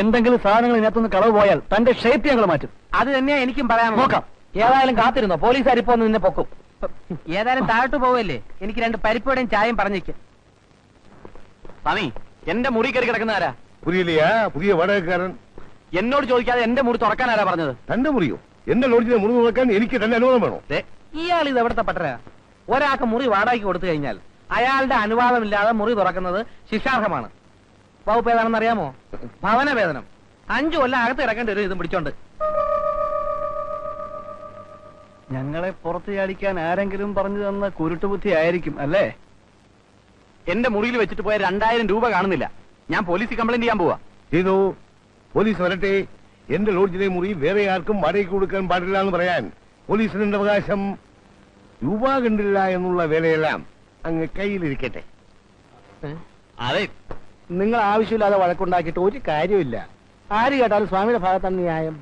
എന്തെങ്കിലും സാധനങ്ങൾ ഇതിനകത്തൊന്ന് കളവ് പോയാൽ തന്റെ ഷേപ്പ് ഞങ്ങൾ മാറ്റും. അത് തന്നെയാ എനിക്കും പറയാനുള്ളത്. നോക്കാം. ഏതായാലും കാത്തിരുന്നോ, പോലീസുകാരിപ്പോ നിന്നെ പൊക്കും. ഏതായാലും താഴോട്ട് പോവല്ലേ, എനിക്ക് 2 പരിപ്പോടെയും ചായയും പറഞ്ഞേക്കും. സ്വാമി, എന്റെ മുറി കയറി കിടക്കുന്ന ആരാ? പുരിയിലെയാ പുതിയ വാടകക്കാരൻ. എന്നോട് ചോദിക്കാതെ എന്റെ മുറി തുറക്കാൻ ആരാ പറഞ്ഞത്? തന്റെ മുറിയോ? എന്റെ ലോഡ്ജിനെ മുറി തുറക്കാൻ എനിക്ക് തന്നെ അനുവാദം വേണോ? ഇയാൾ ഇത് എവിടുത്തെ പട്ടരാ? ഒരാൾക്ക് മുറി വാടകയ്ക്ക് കൊടുത്തു കഴിഞ്ഞാൽ അയാളുടെ അനുവാദമില്ലാതെ മുറി തുറക്കുന്നത് ശിക്ഷാർഹമാണ്. വകുപ്പ് ഏതാണെന്ന് അറിയാമോ? ഭവനവേതനം. 5 കൊല്ലം അകത്ത് കിടക്കേണ്ടി വരും ഇതും പിടിച്ചോണ്ട്. ഞങ്ങളെ പുറത്ത് ചാടിക്കാൻ ആരെങ്കിലും പറഞ്ഞു തന്ന കുരുട്ടുബുദ്ധി ആയിരിക്കും അല്ലേ? എന്റെ മുറിയിൽ വെച്ചിട്ട് പോയ 2000 രൂപ കാണുന്നില്ല. ഞാൻ പോലീസിൽ കംപ്ലൈന്റ് ചെയ്യാൻ പോവാ. ചെയ്തു. പോലീസ് വരട്ടെ. എന്റെ ലോഡ്ജിലെ മുറി വേറെ ആർക്കും വാടകയ്ക്ക് കൊടുക്കാൻ പാടില്ല എന്ന് പറയാൻ പോലീസിന്റെ അവകാശം. രൂപ കണ്ടില്ല എന്നുള്ള വേലയെല്ലാം അങ്ങ് കയ്യിലിരിക്കട്ടെ. അതെ, നിങ്ങൾ ആവശ്യമില്ലാതെ വഴക്കുണ്ടാക്കിയിട്ട് ഒരു കാര്യമില്ല. ആര് കേട്ടാലും സ്വാമിയുടെ ഭാഗത്താണ് ന്യായം.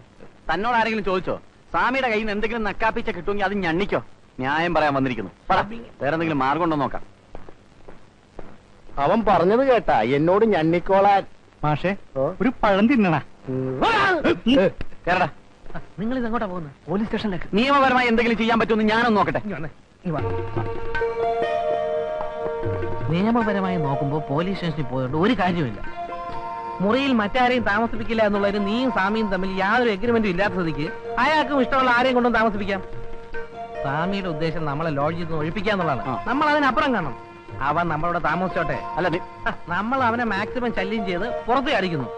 തന്നോട് ആരെങ്കിലും ചോദിച്ചോ? സ്വാമിയുടെ കയ്യിൽ നിന്ന് എന്തെങ്കിലും നക്കാപ്പിച്ച കിട്ടുമെങ്കിൽ അത് ഞണ്ണിക്കോ. ന്യായം പറയാൻ വന്നിരിക്കുന്നു. വേറെ എന്തെങ്കിലും മാർഗം ഉണ്ടോ നോക്കാം. അവൻ പറഞ്ഞത് കേട്ടാ, എന്നോട് ഞണ്ണിക്കോളാൻ. മാഷേ, ഒരു പഴം തിന്നണ. കേരടാ, നിങ്ങൾ ഇതെങ്ങോട്ടാ പോകുന്നത്? പോലീസ് സ്റ്റേഷനിലേക്ക്. നിയമപരമായി എന്തെങ്കിലും ചെയ്യാൻ പറ്റുമെന്ന് ഞാനൊന്ന് നോക്കട്ടെ. നിയമപരമായി നോക്കുമ്പോ പോലീസ് സ്റ്റേഷനിൽ പോയിട്ട് ഒരു കാര്യമില്ല. മുറിയിൽ മറ്റാരെയും താമസിപ്പിക്കില്ല എന്നുള്ളതിന് നീയും സ്വാമിയും തമ്മിൽ യാതൊരു എഗ്രിമെന്റും ഇല്ലാത്ത സ്ഥിതിക്ക് അയാൾക്കും ഇഷ്ടമുള്ള ആരെയും കൊണ്ടും താമസിപ്പിക്കാം. സ്വാമിയുടെ ഉദ്ദേശം നമ്മളെ ലോഡ്ജിൽ നിന്ന് ഒഴിപ്പിക്കാന്നുള്ളതാണ്. നമ്മൾ അതിനപ്പുറം കാണണം. അവൻ നമ്മളോട് താമസിച്ചോട്ടെ. അല്ല, നമ്മൾ അവനെ മാക്സിമം ശല്യം ചെയ്ത് പുറത്ത് അടിക്കുന്നു.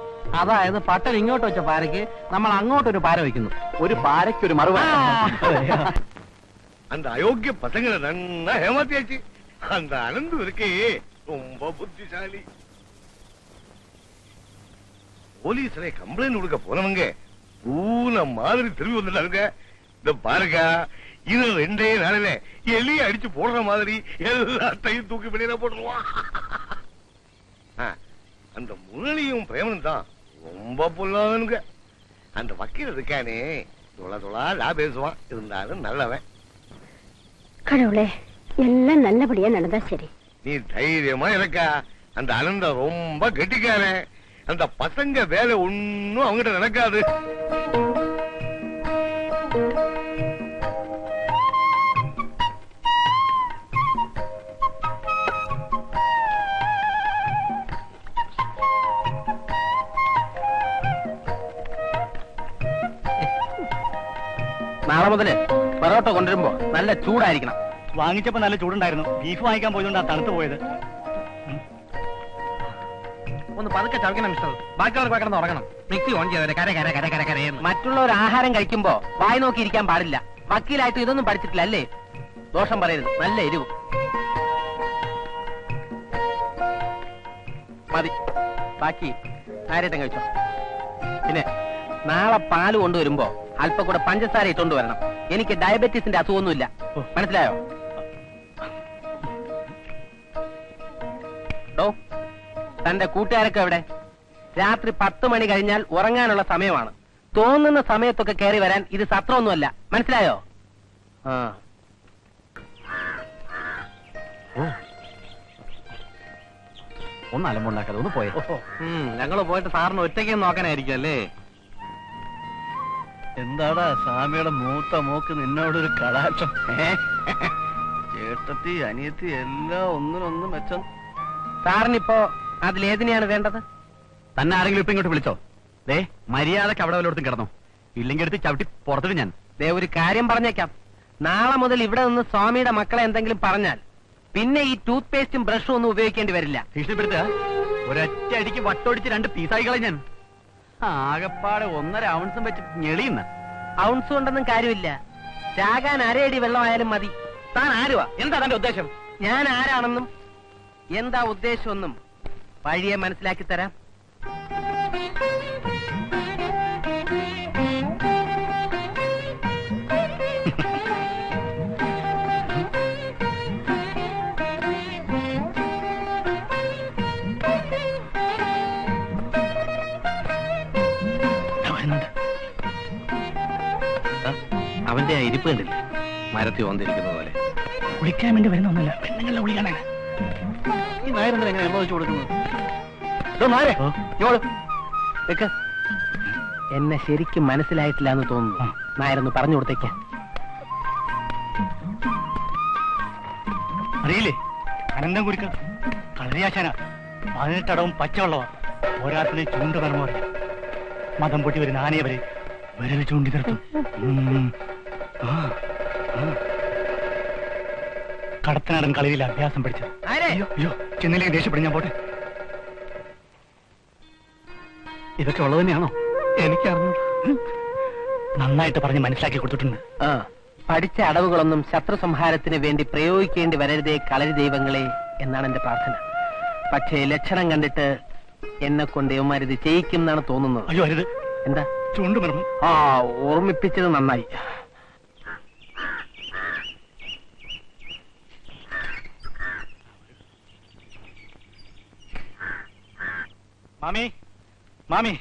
അതായത് പട്ടൻ ഇങ്ങോട്ട് വെച്ച പാരയ്ക്ക് നമ്മൾ അങ്ങോട്ടൊരു പാര വയ്ക്കുന്നു. ഒരു പാരയ്ക്കൊരു മറുപടി. அந்த அயோக்கிய பசங்களை நன்னா ஏமாத்தியாச்சு. அந்த அனந்து இருக்கே ரொம்ப புத்திசாலி. போலீஸ்ல கம்ப்ளைண்ட் கொடுக்க போனவங்க பூன மாதிரி திரும்பி வந்துட்டாங்க. இந்த பாருங்க, இது 2 நாளில எலிய அடிச்சு போடுற மாதிரி எல்லாத்தையும் தூக்கி வெளியில போட்டுருவான். அந்த முரளியும் பிரேமனும் தான் ரொம்ப பொல்லாதவனுங்க. அந்த வக்கீல் இருக்கானே தொளா பேசுவான். இருந்தாலும் நல்லவன். கடவுளே, எல்லாம் நல்லபடியா நடந்தா சரி. நீ தைரியமா இருக்கா? அந்த அனந்த ரொம்ப கெட்டிக்காரன். அந்த பசங்க வேலை ஒன்னும் அவங்கிட்ட நடக்காது. നാളെ മുതല് പൊറോട്ട കൊണ്ടുവരുമ്പോ നല്ല ചൂടായിരിക്കണം. വാങ്ങിച്ചപ്പോ നല്ല ചൂടുണ്ടായിരുന്നു. ബീഫ് വാങ്ങിക്കാൻ പോയതുകൊണ്ടാ തണുത്ത് പോയത്. ഒന്ന് പതുക്കെ ചവയ്ക്കണം മിസ്റ്റർ. ബാക്കിയുള്ളവർക്ക് കിടന്ന് ഉറങ്ങണം. മിക്സി ഓൺ ചെയ്തവരെ കര കര കര കര കരയെന്ന്. മറ്റുള്ളവർ ആഹാരം കഴിക്കുമ്പോ വായി നോക്കി ഇരിക്കാൻ പാടില്ല. വക്കീലായിട്ട് ഇതൊന്നും പഠിച്ചിട്ടില്ല അല്ലേ? ദോഷം പറയരുത്. നല്ല എരിവ് മതി. ബാക്കി ആരേട്ടം കഴിച്ചോ. പിന്നെ നാളെ പാല് കൊണ്ടുവരുമ്പോ അല്പം കൂടെ പഞ്ചസാര ഇട്ടുകൊണ്ട് വരണം. എനിക്ക് ഡയബറ്റീസിന്റെ അസുഖമൊന്നുമില്ല. മനസ്സിലായോ? ഡോ, തന്റെ കൂട്ടുകാരൊക്കെ എവിടെ? രാത്രി 10 മണി കഴിഞ്ഞാൽ ഉറങ്ങാനുള്ള സമയമാണ്. തോന്നുന്ന സമയത്തൊക്കെ കയറി വരാൻ ഇത് സത്രമൊന്നുമല്ല. മനസ്സിലായോ? ആ ഒന്ന് അലമ്പുണ്ടാക്കാതെ ഒന്ന് പോയോ. ഞങ്ങള് പോയിട്ട് സാറിന് ഒറ്റയ്ക്ക് നോക്കാനായിരിക്കും അല്ലേ? എന്താടാ സ്വാമിയുടെ മൂത്ത മോക്ക് നിന്നോടൊരു കളാട്ടം? ചേട്ടത്തി അനിയത്തി എല്ലാം ഒന്നിനൊന്നും മെച്ചം. സാറിനിപ്പോ അതിലേതിനെയാണ് വേണ്ടത്? തന്നെ ആരെങ്കിലും ഇപ്പൊ ഇങ്ങോട്ട് വിളിച്ചോ? ദേ മര്യാദക്ക് അവിടെ വല്ലയിടത്തും കിടന്നോ, ഇല്ലെങ്കിൽ എടുത്ത് ചവിട്ടി പുറത്തിട്ട് ഞാൻ. ദേ ഒരു കാര്യം പറഞ്ഞേക്കാം. നാളെ മുതൽ ഇവിടെ നിന്ന് സ്വാമിയുടെ മക്കളെ എന്തെങ്കിലും പറഞ്ഞാൽ പിന്നെ ഈ ടൂത്ത് പേസ്റ്റും ബ്രഷും ഒന്നും ഉപയോഗിക്കേണ്ടി വരില്ല. ഭീഷണിപ്പെടുത്തുക? ഒരൊറ്റ അടിക്ക് വട്ടൊടിച്ച് 2 പീസായികളെ ഞാൻ. ആകപ്പാടെ 1.5 ഔൺസും വെച്ച് ഞെളിയുന്ന. ഔൺസ് കൊണ്ടൊന്നും കാര്യമില്ല. ചാകാൻ അരയടി വെള്ളമായാലും മതി. താൻ ആരുവാ? എന്താ തന്റെ ഉദ്ദേശം? ഞാൻ ആരാണെന്നും എന്താ ഉദ്ദേശമെന്നും വഴിയെ മനസ്സിലാക്കി തരാം. അവന്റെ ആ ഇരിപ്പ് കണ്ടില്ലേ? മരത്തിൽ വന്നിരിക്കുന്ന പോലെ. വിളിക്കാൻ വേണ്ടി വരുന്ന ഒന്നല്ല, പെണ്ണുങ്ങളുടെ വിളി കാണാൻ. ഈ നായരെന്താ എങ്ങനെ എണ്ണ വെച്ച് കൊടുക്കുന്നത്? എന്നെ ശരിക്കും മനസ്സിലായിട്ടില്ല എന്ന് തോന്നുന്നു. നായരൊന്ന് പറഞ്ഞു കൊടുത്തേക്ക. അറിയില്ലേ, അനന്തം കുരുക്കൾ കളരിയാശാന 18 അടവും പച്ചവെള്ളവാ. പോരാത്തിന് ചൂണ്ട് കർമ്മ പറയും. മതം പൊട്ടി വരുന്ന ആനയെ വരെ വിരൽ ചൂണ്ടി നിർത്തും. കടത്തനാടൻ കളരിയിൽ അഭ്യാസം പഠിച്ചത്. അയ്യോ ചെന്നിലേക്ക് ദേഷ്യപ്പെടും. ഞാൻ പോട്ടെ. ഇതൊക്കെ ഉള്ളത് തന്നെയാണോ? എനിക്കറിഞ്ഞു. നന്നായിട്ട് പറഞ്ഞ് മനസ്സിലാക്കി കൊടുത്തിട്ടുണ്ട്. പഠിച്ച അടവുകളൊന്നും ശത്രു സംഹാരത്തിന് വേണ്ടി പ്രയോഗിക്കേണ്ടി വരരുതേ കളരി ദൈവങ്ങളെ എന്നാണ് എന്റെ പ്രാർത്ഥന. പക്ഷേ ലക്ഷണം കണ്ടിട്ട് എന്നെ കൊണ്ട് ഇവന്മാരിത് ചെയ്യിക്കും എന്നാണ് തോന്നുന്നത്. അയ്യോ അരുത്. എന്താ? ചൂണ്ട് മർമ്മം. ഓർമ്മിപ്പിച്ചത് നന്നായി. മാമി, മാമി.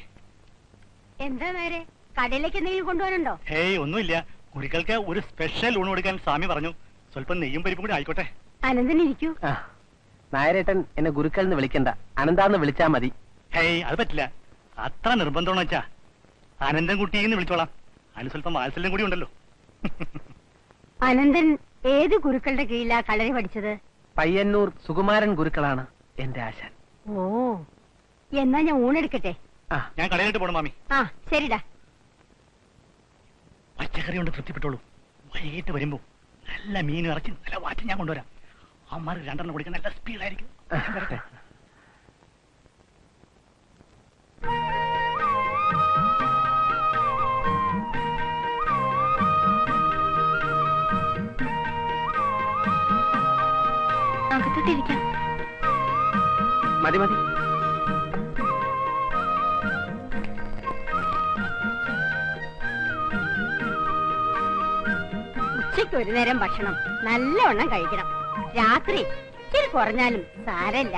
എന്താ നേരെ കടയിലേക്ക് എന്തെങ്കിലും കൊണ്ടുപോകാനുണ്ടോ? ഹേയ് ഒന്നുമില്ല. കുരികൾക്ക് ഒരു സ്പെഷ്യൽ ഊണ് കൊടുക്കാൻ സ്വാമി പറഞ്ഞു. സ്വല്പം നെയ്യും പരിപ്പും കൂടി ആയിക്കോട്ടെ. അനന്തൻ ഇരിക്കൂ. നായരേട്ടൻ എന്നെ ഗുരുക്കൾ എന്ന് വിളിക്കണ്ട, അനന്താന്ന് വിളിച്ചാ മതി. ഹേയ് അത് പറ്റില്ല. അത്ര നിർബന്ധമാണെന്ന് വെച്ചാ അനന്തൻ കുട്ടിയെന്ന് വിളിച്ചോളാം. അതിന് സ്വല്പം വാത്സല്യം കൂടി ഉണ്ടല്ലോ. അനന്തൻ ഏത് ഗുരുക്കളുടെ കീഴിലാ കളരി പഠിച്ചത്? പയ്യന്നൂർ സുകുമാരൻ ഗുരുക്കളാണ് എന്റെ ആശാൻ. ഓ, എന്നാ ഞാൻ ഊണെടുക്കട്ടെ. ഞാൻ കടയിലിട്ട് പോണം മാമി. ആ ശരിടാ. പച്ചക്കറി കൊണ്ട് തൃപ്തിപ്പെട്ടോളൂ. വൈകിട്ട് വരുമ്പോ നല്ല മീൻ ഇറച്ചി നല്ല വാറ്റ് ഞാൻ കൊണ്ടുവരാം. അമ്മമാർ 2 എണ്ണം കുടിക്കാൻ നല്ല സ്പീഡായിരിക്കും. അകത്തോട്ടിരിക്കാം. മതി മതി. ഉച്ചയ്ക്ക് ഒരു നേരം ഭക്ഷണം നല്ലവണ്ണം കഴിക്കണം. രാത്രി ഇച്ചിരി കുറഞ്ഞാലും സാരമില്ല.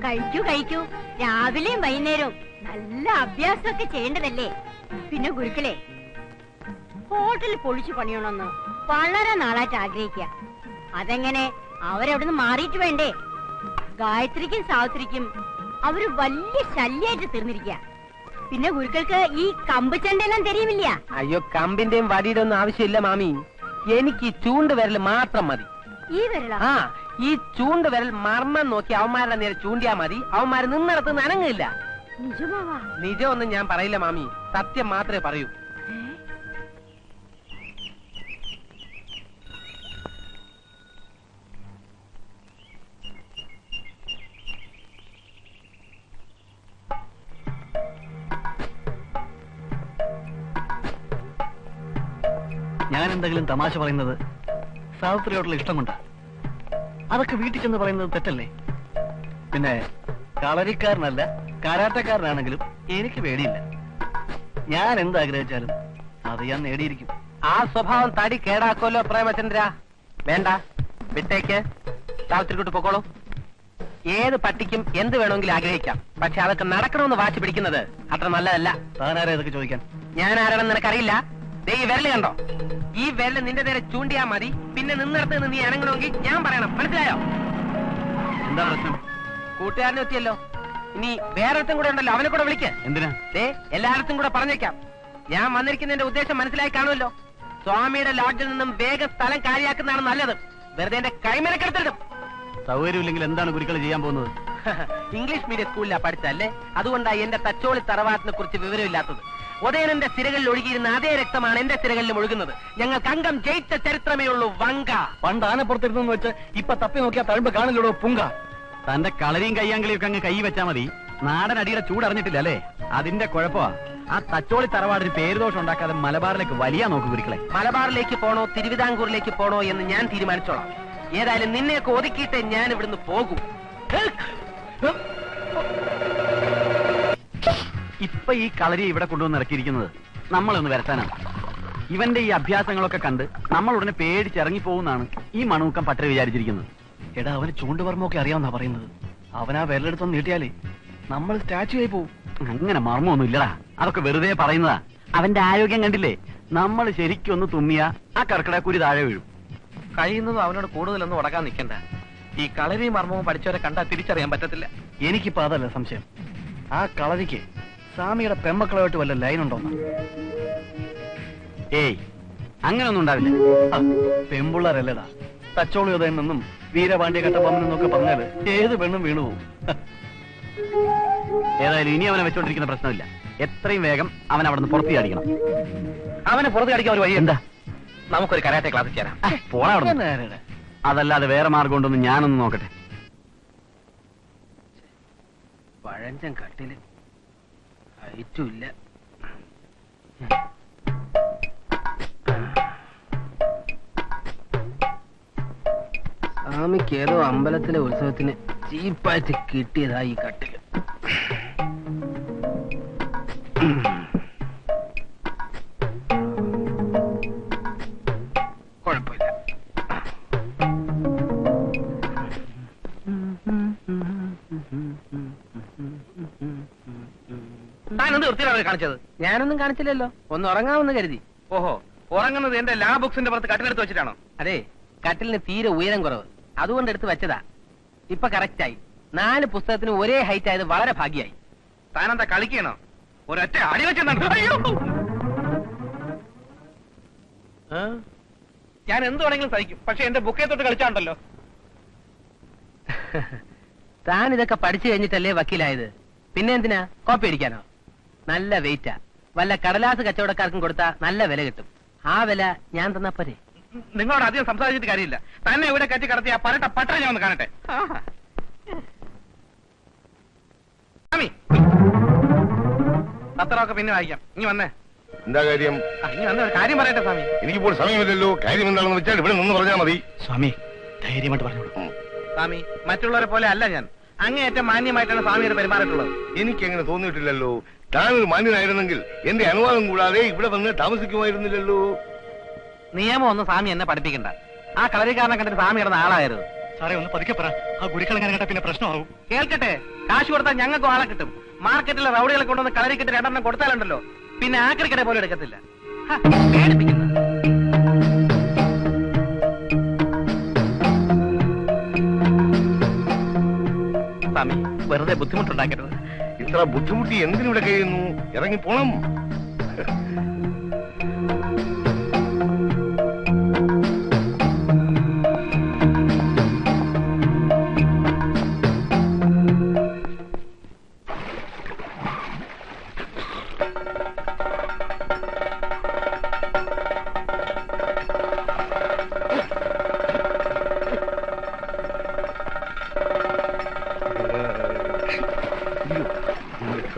കഴിക്കൂ കഴിക്കൂ. രാവിലെയും വൈകുന്നേരവും നല്ല അഭ്യാസമൊക്കെ ചെയ്യേണ്ടതല്ലേ? പിന്നെ ഗുരുക്കളെ, ഹോട്ടലിൽ പൊളിച്ചു പണിയണമെന്ന് വളരെ നാളായിട്ട് ആഗ്രഹിക്കുക. അതെങ്ങനെ അവരവിടുന്ന് മാറിയിട്ട് വേണ്ടേ? ഗായത്രിക്കും സാവിത്രിക്കും അവര് വലിയ ശല്യായിട്ട് തീർന്നിരിക്കുക. പിന്നെ ഗുരുക്കൾക്ക് ഈ കമ്പ് ചെണ്ടെല്ലാം തെരിയുമില്ല. അയ്യോ, കമ്പിന്റെയും വടിയുടെ ഒന്നും ആവശ്യമില്ല മാമി. എനിക്ക് ഈ ചൂണ്ട് വിരൽ മാത്രം മതി. ഈ വിരല? ഈ ചൂണ്ട് വിരൽ മർമ്മം നോക്കി അവന്മാരുടെ നേരെ ചൂണ്ടിയാ മതി, അവന്മാര് നിന്നിടത്ത് നനങ്ങില്ല. നിജമൊന്നും ഞാൻ പറയില്ല മാമി, സത്യം മാത്രമേ പറയൂ. ഞാൻ എന്തെങ്കിലും തമാശ പറയുന്നത് സാവിത്രിയോടുള്ള ഇഷ്ടം കൊണ്ടാ. അതൊക്കെ വീട്ടിൽ ചെന്ന് പറയുന്നത് തെറ്റല്ലേ? പിന്നെ കളരിക്കാരനല്ല കാരാട്ടക്കാരനാണെങ്കിലും എനിക്ക് പേടിയില്ല. ഞാൻ എന്താഗ്രഹിച്ചാലും അത് ഞാൻ നേടിയിരിക്കും. ആ സ്വഭാവം തടി കേടാക്കുമല്ലോ പ്രേമചന്ദ്ര. വേണ്ട, വിട്ടേക്ക്. സാവിത്രിക്കൂട്ട് പൊക്കോളൂ. ഏത് പട്ടിക്കും എന്ത് വേണമെങ്കിലും ആഗ്രഹിക്കാം, പക്ഷെ അതൊക്കെ നടക്കണമെന്ന് വാശി പിടിക്കുന്നത് അത്ര നല്ലതല്ല. താനാരാ ഇതൊക്കെ ചോദിക്കാൻ? ഞാൻ ആരാണെന്ന് നിനക്കറിയില്ല. ദേ ഈ വിരല് കണ്ടോ? ഈ വിരല് നിന്റെ നേരെ ചൂണ്ടിയാ മതി, പിന്നെ നിന്നിടത്ത് നിന്ന് നീ അനങ്ങണമെങ്കിൽ ഞാൻ പറയണം. മനസ്സിലായോ? എന്താ പ്രശ്നം? കൂട്ടുകാരനെ എത്തിയല്ലോ, ഇനി വേറൊരുത്തും കൂടെ ഉണ്ടല്ലോ, അവനെ കൂടെ വിളിക്ക്. എന്തിനാ? ദേ എല്ലായിടത്തും കൂടെ പറഞ്ഞേക്കാം. ഞാൻ വന്നിരിക്കുന്നതിന്റെ ഉദ്ദേശം മനസ്സിലായി കാണുമല്ലോ. സ്വാമിയുടെ ലോഡ്ജിൽ നിന്നും വേഗം സ്ഥലം കാര്യാക്കുന്നതാണ് നല്ലത്. വെറുതെ എന്റെ കൈമലക്കെടുത്തിടും. സൗകര്യമില്ലെങ്കിൽ എന്താണ് ഗുരുക്കൾ ചെയ്യാൻ പോകുന്നത്? ഇംഗ്ലീഷ് മീഡിയം സ്കൂളിലാ പഠിച്ചല്ലേ, അതുകൊണ്ടാണ് എന്റെ തച്ചോളി തറവാട്ടിനെ കുറിച്ച് വിവരമില്ലാത്തത്. ഉദയനന്റെ സിരകളിൽ ഒഴുകിയിരുന്ന അതേ രക്തമാണ് എന്റെ സിരകളിലും ഒഴുകുന്നത്. ഞങ്ങൾക്ക് അംഗം ജയിച്ച ചരിത്രമേ ഉള്ളൂ. വങ്ക പണ്ട് ആനപ്പുറത്തിരുന്നു വെച്ച് ഇപ്പൊ തപ്പി നോക്കിയാ തഴമ്പ് കാണില്ലടോ പുങ്ക. തന്റെ കളരിയും കയ്യാങ്കളിയൊക്കെ അങ്ങ് കൈ വെച്ചാ മതി. നാടൻ അടിയുടെ ചൂടറിഞ്ഞിട്ടില്ല അല്ലേ? അതിന്റെ കുഴപ്പമാ. ആ തച്ചോളി തറവാടിന് പേരുദോഷം ഉണ്ടാക്കാതെ മലബാറിലേക്ക് വലിയ നോക്ക് ഗുരുക്കളെ. മലബാറിലേക്ക് പോണോ തിരുവിതാംകൂറിലേക്ക് പോണോ എന്ന് ഞാൻ തീരുമാനിച്ചോളാം. ഏതായാലും നിന്നെയൊക്കെ ഒതുക്കിയിട്ട് ഞാൻ ഇവിടുന്ന് പോകും. ഇപ്പൊ ഈ കളരി ഇവിടെ കൊണ്ടുവന്ന് ഇറക്കിയിരിക്കുന്നത് നമ്മളൊന്ന് വരത്താനാണ്. ഇവന്റെ ഈ അഭ്യാസങ്ങളൊക്കെ കണ്ട് നമ്മൾ ഉടനെ പേടിച്ചിറങ്ങി പോകുന്നാണ് ഈ മണൂക്കം പട്ടര വിചാരിച്ചിരിക്കുന്നത്. എടാ, അവന് ചൂണ്ടുപറമ്പൊക്കെ അറിയാവുന്നാ പറയുന്നത്. അവനാ വിരലെടുത്തൊന്ന് നീട്ടിയാലേ നമ്മൾ സ്റ്റാച്ചു ആയി പോകും. അങ്ങനെ മർമ്മൊന്നും ഇല്ലടാ, അതൊക്കെ വെറുതെ പറയുന്നതാ. അവന്റെ ആരോഗ്യം കണ്ടില്ലേ? നമ്മൾ ശരിക്കും ഒന്ന് തുമ്മിയ ആ കർക്കിടക്കുരി താഴെ വീഴും. കഴിയുന്നതും അവനോട് കൂടുതലൊന്നും ഉടക്കാൻ നിൽക്കണ്ട. ഈ കളരിയും മർമ്മവും പഠിച്ചവരെ കണ്ടാൽ തിരിച്ചറിയാൻ പറ്റത്തില്ല. എനിക്കിപ്പോ അതല്ല സംശയം. ആ കളരിക്ക് സ്വാമിയുടെ പെമ്മക്കളുമായിട്ട് വല്ല ലൈനുണ്ടോ? ഏയ്, അങ്ങനൊന്നും ഉണ്ടാവില്ല. പെമ്പിള്ളേരല്ലടാ. തച്ചോളി ഉദയനെന്നും വീരപാണ്ഡ്യ കട്ടപ്പമെന്നൊക്കെ പറഞ്ഞാല് ഏത് പെണ്ണും വീണുപോകും. ഏതായാലും ഇനി അവനെ വെച്ചോണ്ടിരിക്കുന്ന പ്രശ്നമില്ല. എത്രയും വേഗം അവൻ അവിടെ നിന്ന് പുറത്തു ചാടിക്കണം. അവനെ പുറത്ത് കടിക്കാൻ ഒരു വഴി എന്താ? നമുക്കൊരു കരാട്ടെ ക്ലാസ് ചേരാം. പോണാ അവിടെ. അതല്ലാതെ വേറെ മാർഗം ഉണ്ടെന്ന് ഞാനൊന്ന് നോക്കട്ടെ. പഴഞ്ചൻ കട്ടില് ഹൈറ്റുമില്ല. സ്വാമിക്ക് ഏതോ അമ്പലത്തിലെ ഉത്സവത്തിന് ചീപ്പായിട്ട് കിട്ടിയതാ ഈ കട്ടില്. കുഴപ്പമില്ല. താനെന്ത് വൃത്തിയാണ് കാണിച്ചത്? ഞാനൊന്നും കാണിച്ചില്ലല്ലോ, ഒന്ന് ഉറങ്ങാമെന്ന് കരുതി. ഓഹോ, ഉറങ്ങുന്നത് എന്റെ ലാ ബുക്സിന്റെ പുറത്ത് കട്ടിലെടുത്ത് വെച്ചിട്ടാണോ? അതെ, കട്ടിലിന് തീരെ ഉയരം കുറവ്, അതുകൊണ്ട് എടുത്ത് വെച്ചതാ. ഇപ്പൊ കറക്റ്റായി. 4 പുസ്തകത്തിന് ഒരേ ഹൈറ്റ് ആയത് വളരെ ഭാഗ്യായി. താനെന്താ കളിക്കണോ? ഒരൊറ്റ അടി വെച്ചെന്നാണ്. ഞാൻ എന്ത് വേണമെങ്കിലും സഹിക്കും, പക്ഷെ എന്റെ ബുക്കേ തൊട്ട് കളിച്ചാണ്ടല്ലോ. താൻ ഇതൊക്കെ പഠിച്ചു കഴിഞ്ഞിട്ടല്ലേ വക്കീലായത്? പിന്നെ എന്തിനാ കോപ്പി അടിക്കാനോ? നല്ല വെയിറ്റാ. വല്ല കടലാസ് കച്ചവടക്കാർക്കും കൊടുത്താ നല്ല വില കിട്ടും. ആ വില ഞാൻ തന്നാ പോരെ? നിങ്ങളോട് അധികം സംസാരിച്ചിട്ട് കാര്യമില്ല. തന്നെ ഇവിടെ കറ്റി കടത്തി ആ പരട്ട പട്ട ഞാൻ ഒന്ന് കാണട്ടെ. പത്രമൊക്കെ പിന്നെ വായിക്കാം. ഇനി വന്നേ. എന്താ കാര്യം? ഇനി വന്ന ഒരു കാര്യം പറയട്ടെ സ്വാമി. എനിക്കിപ്പോൾ സമയമില്ലല്ലോ. കാര്യം എന്താണെന്ന് വെച്ചാൽ ഇവിടെ നിന്ന് പറഞ്ഞാൽ മതി. സ്വാമി, ധൈര്യമായിട്ട് പറഞ്ഞോളൂ. സ്വാമി, മറ്റുള്ളവരെ പോലെ അല്ല ഞാൻ. അങ്ങേയറ്റം മാന്യമായിട്ടാണ് സ്വാമിയുടെ പെരുമാറിയിട്ടുള്ളത്. എനിക്ക് അങ്ങനെ തോന്നിയിട്ടില്ലല്ലോ. താനൊരു മാന്യനായിരുന്നെങ്കിൽ എന്റെ അനുവാദം കൂടാതെ ഇവിടെ വന്ന് താമസിക്കുമായിരുന്നില്ലല്ലോ. നിയമം ഒന്നും സ്വാമി എന്നെ പഠിപ്പിക്കണ്ട. ആ കളരിക്കാരനെ കണ്ടിട്ട് സ്വാമി കിടന്ന ആളായിരുന്നു. സാറേ, ഒന്ന് പതുക്കെ പറ. ആ ഗുരുക്കളെങ്ങനെ കേട്ടാ പിന്നെ പ്രശ്നമാവും. കേൾക്കട്ടെ, കാശ് കൊടുത്താൽ ഞങ്ങൾക്ക് ആളെ കിട്ടും. മാർക്കറ്റിലെ റൗഡികളെ കൊണ്ടുവന്ന് കളരിക്കിട്ട് 2 എണ്ണം കൊടുത്താലുണ്ടല്ലോ, പിന്നെ ആക്രിക്കട പോലും എടുക്കത്തില്ല. പേടിപ്പിക്കുന്നു. സ്വാമി, വെറുതെ ബുദ്ധിമുട്ടുണ്ടാക്കരുത്. ഇത്ര ബുദ്ധിമുട്ടി എന്തിനിവിടെ കഴിയുന്നു? ഇറങ്ങിപ്പോണം.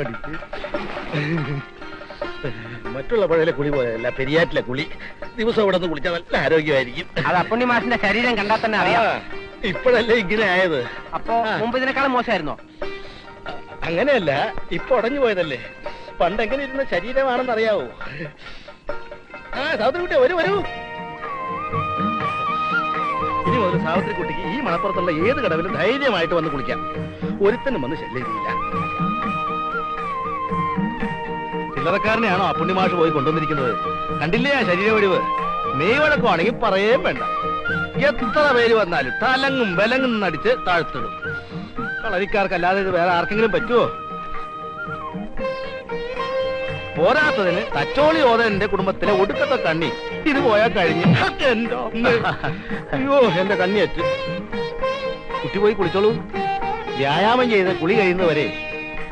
കടിച്ച്. മറ്റുള്ള പഴയ കുളി പോയല്ല, പെരിയാറ്റിലെ കുളി. ദിവസം ഇവിടെ നിന്ന് കുളിച്ചാൽ നല്ല ആരോഗ്യമായിരിക്കും. അത് അപ്പുണ്ണി മാഷിന്റെ ശരീരം കണ്ടാൽ തന്നെ അറിയാം. ഇപ്പോഴല്ലേ ഇങ്ങനെ ആയത്? അപ്പൊ മുമ്പ് ഇതിനേക്കാളും മോശമായിരുന്നോ? അങ്ങനെയല്ല, ഇപ്പൊ ഉടഞ്ഞു പോയതല്ലേ. പണ്ട് എങ്ങനെ ഇരുന്ന ശരീരമാണെന്ന് അറിയാവോ? സാവിത്രി കുട്ടി വരൂ വരൂ. ഇനി മുതൽ സാവിത്രി കുട്ടിക്ക് ഈ മണപ്പുറത്തുള്ള ഏത് കടവിലും ധൈര്യമായിട്ട് വന്ന് കുളിക്കാം. ഒരുത്തനും വന്ന് ശല്യം ചെയ്യില്ല. ചില്ലറക്കാരനെയാണോ ആ പുണ്യമാഷ് പോയി കൊണ്ടുവന്നിരിക്കുന്നത്? കണ്ടില്ലേ ആ ശരീര ഒഴിവ്? മെയ്വഴക്കമാണെങ്കിൽ പറയേം വേണ്ട. എത്ര പേര് വന്നാലും തലങ്ങും വിലങ്ങും നടിച്ച് താഴ്ത്തിടും. കളരിക്കാർക്കല്ലാതെ ഇത് വേറെ ആർക്കെങ്കിലും പറ്റുമോ? പോരാത്തതിന് തച്ചോളി ഓതന്റെ കുടുംബത്തിലെ ഒടുക്കത്തെ കണ്ണി ഇത് പോയാൽ കഴിഞ്ഞ്. അയ്യോ, എന്റെ കണ്ണിയറ്റ്. കുട്ടി പോയി കുളിച്ചോളൂ. വ്യായാമം ചെയ്ത് കുളി കഴിയുന്നവരെ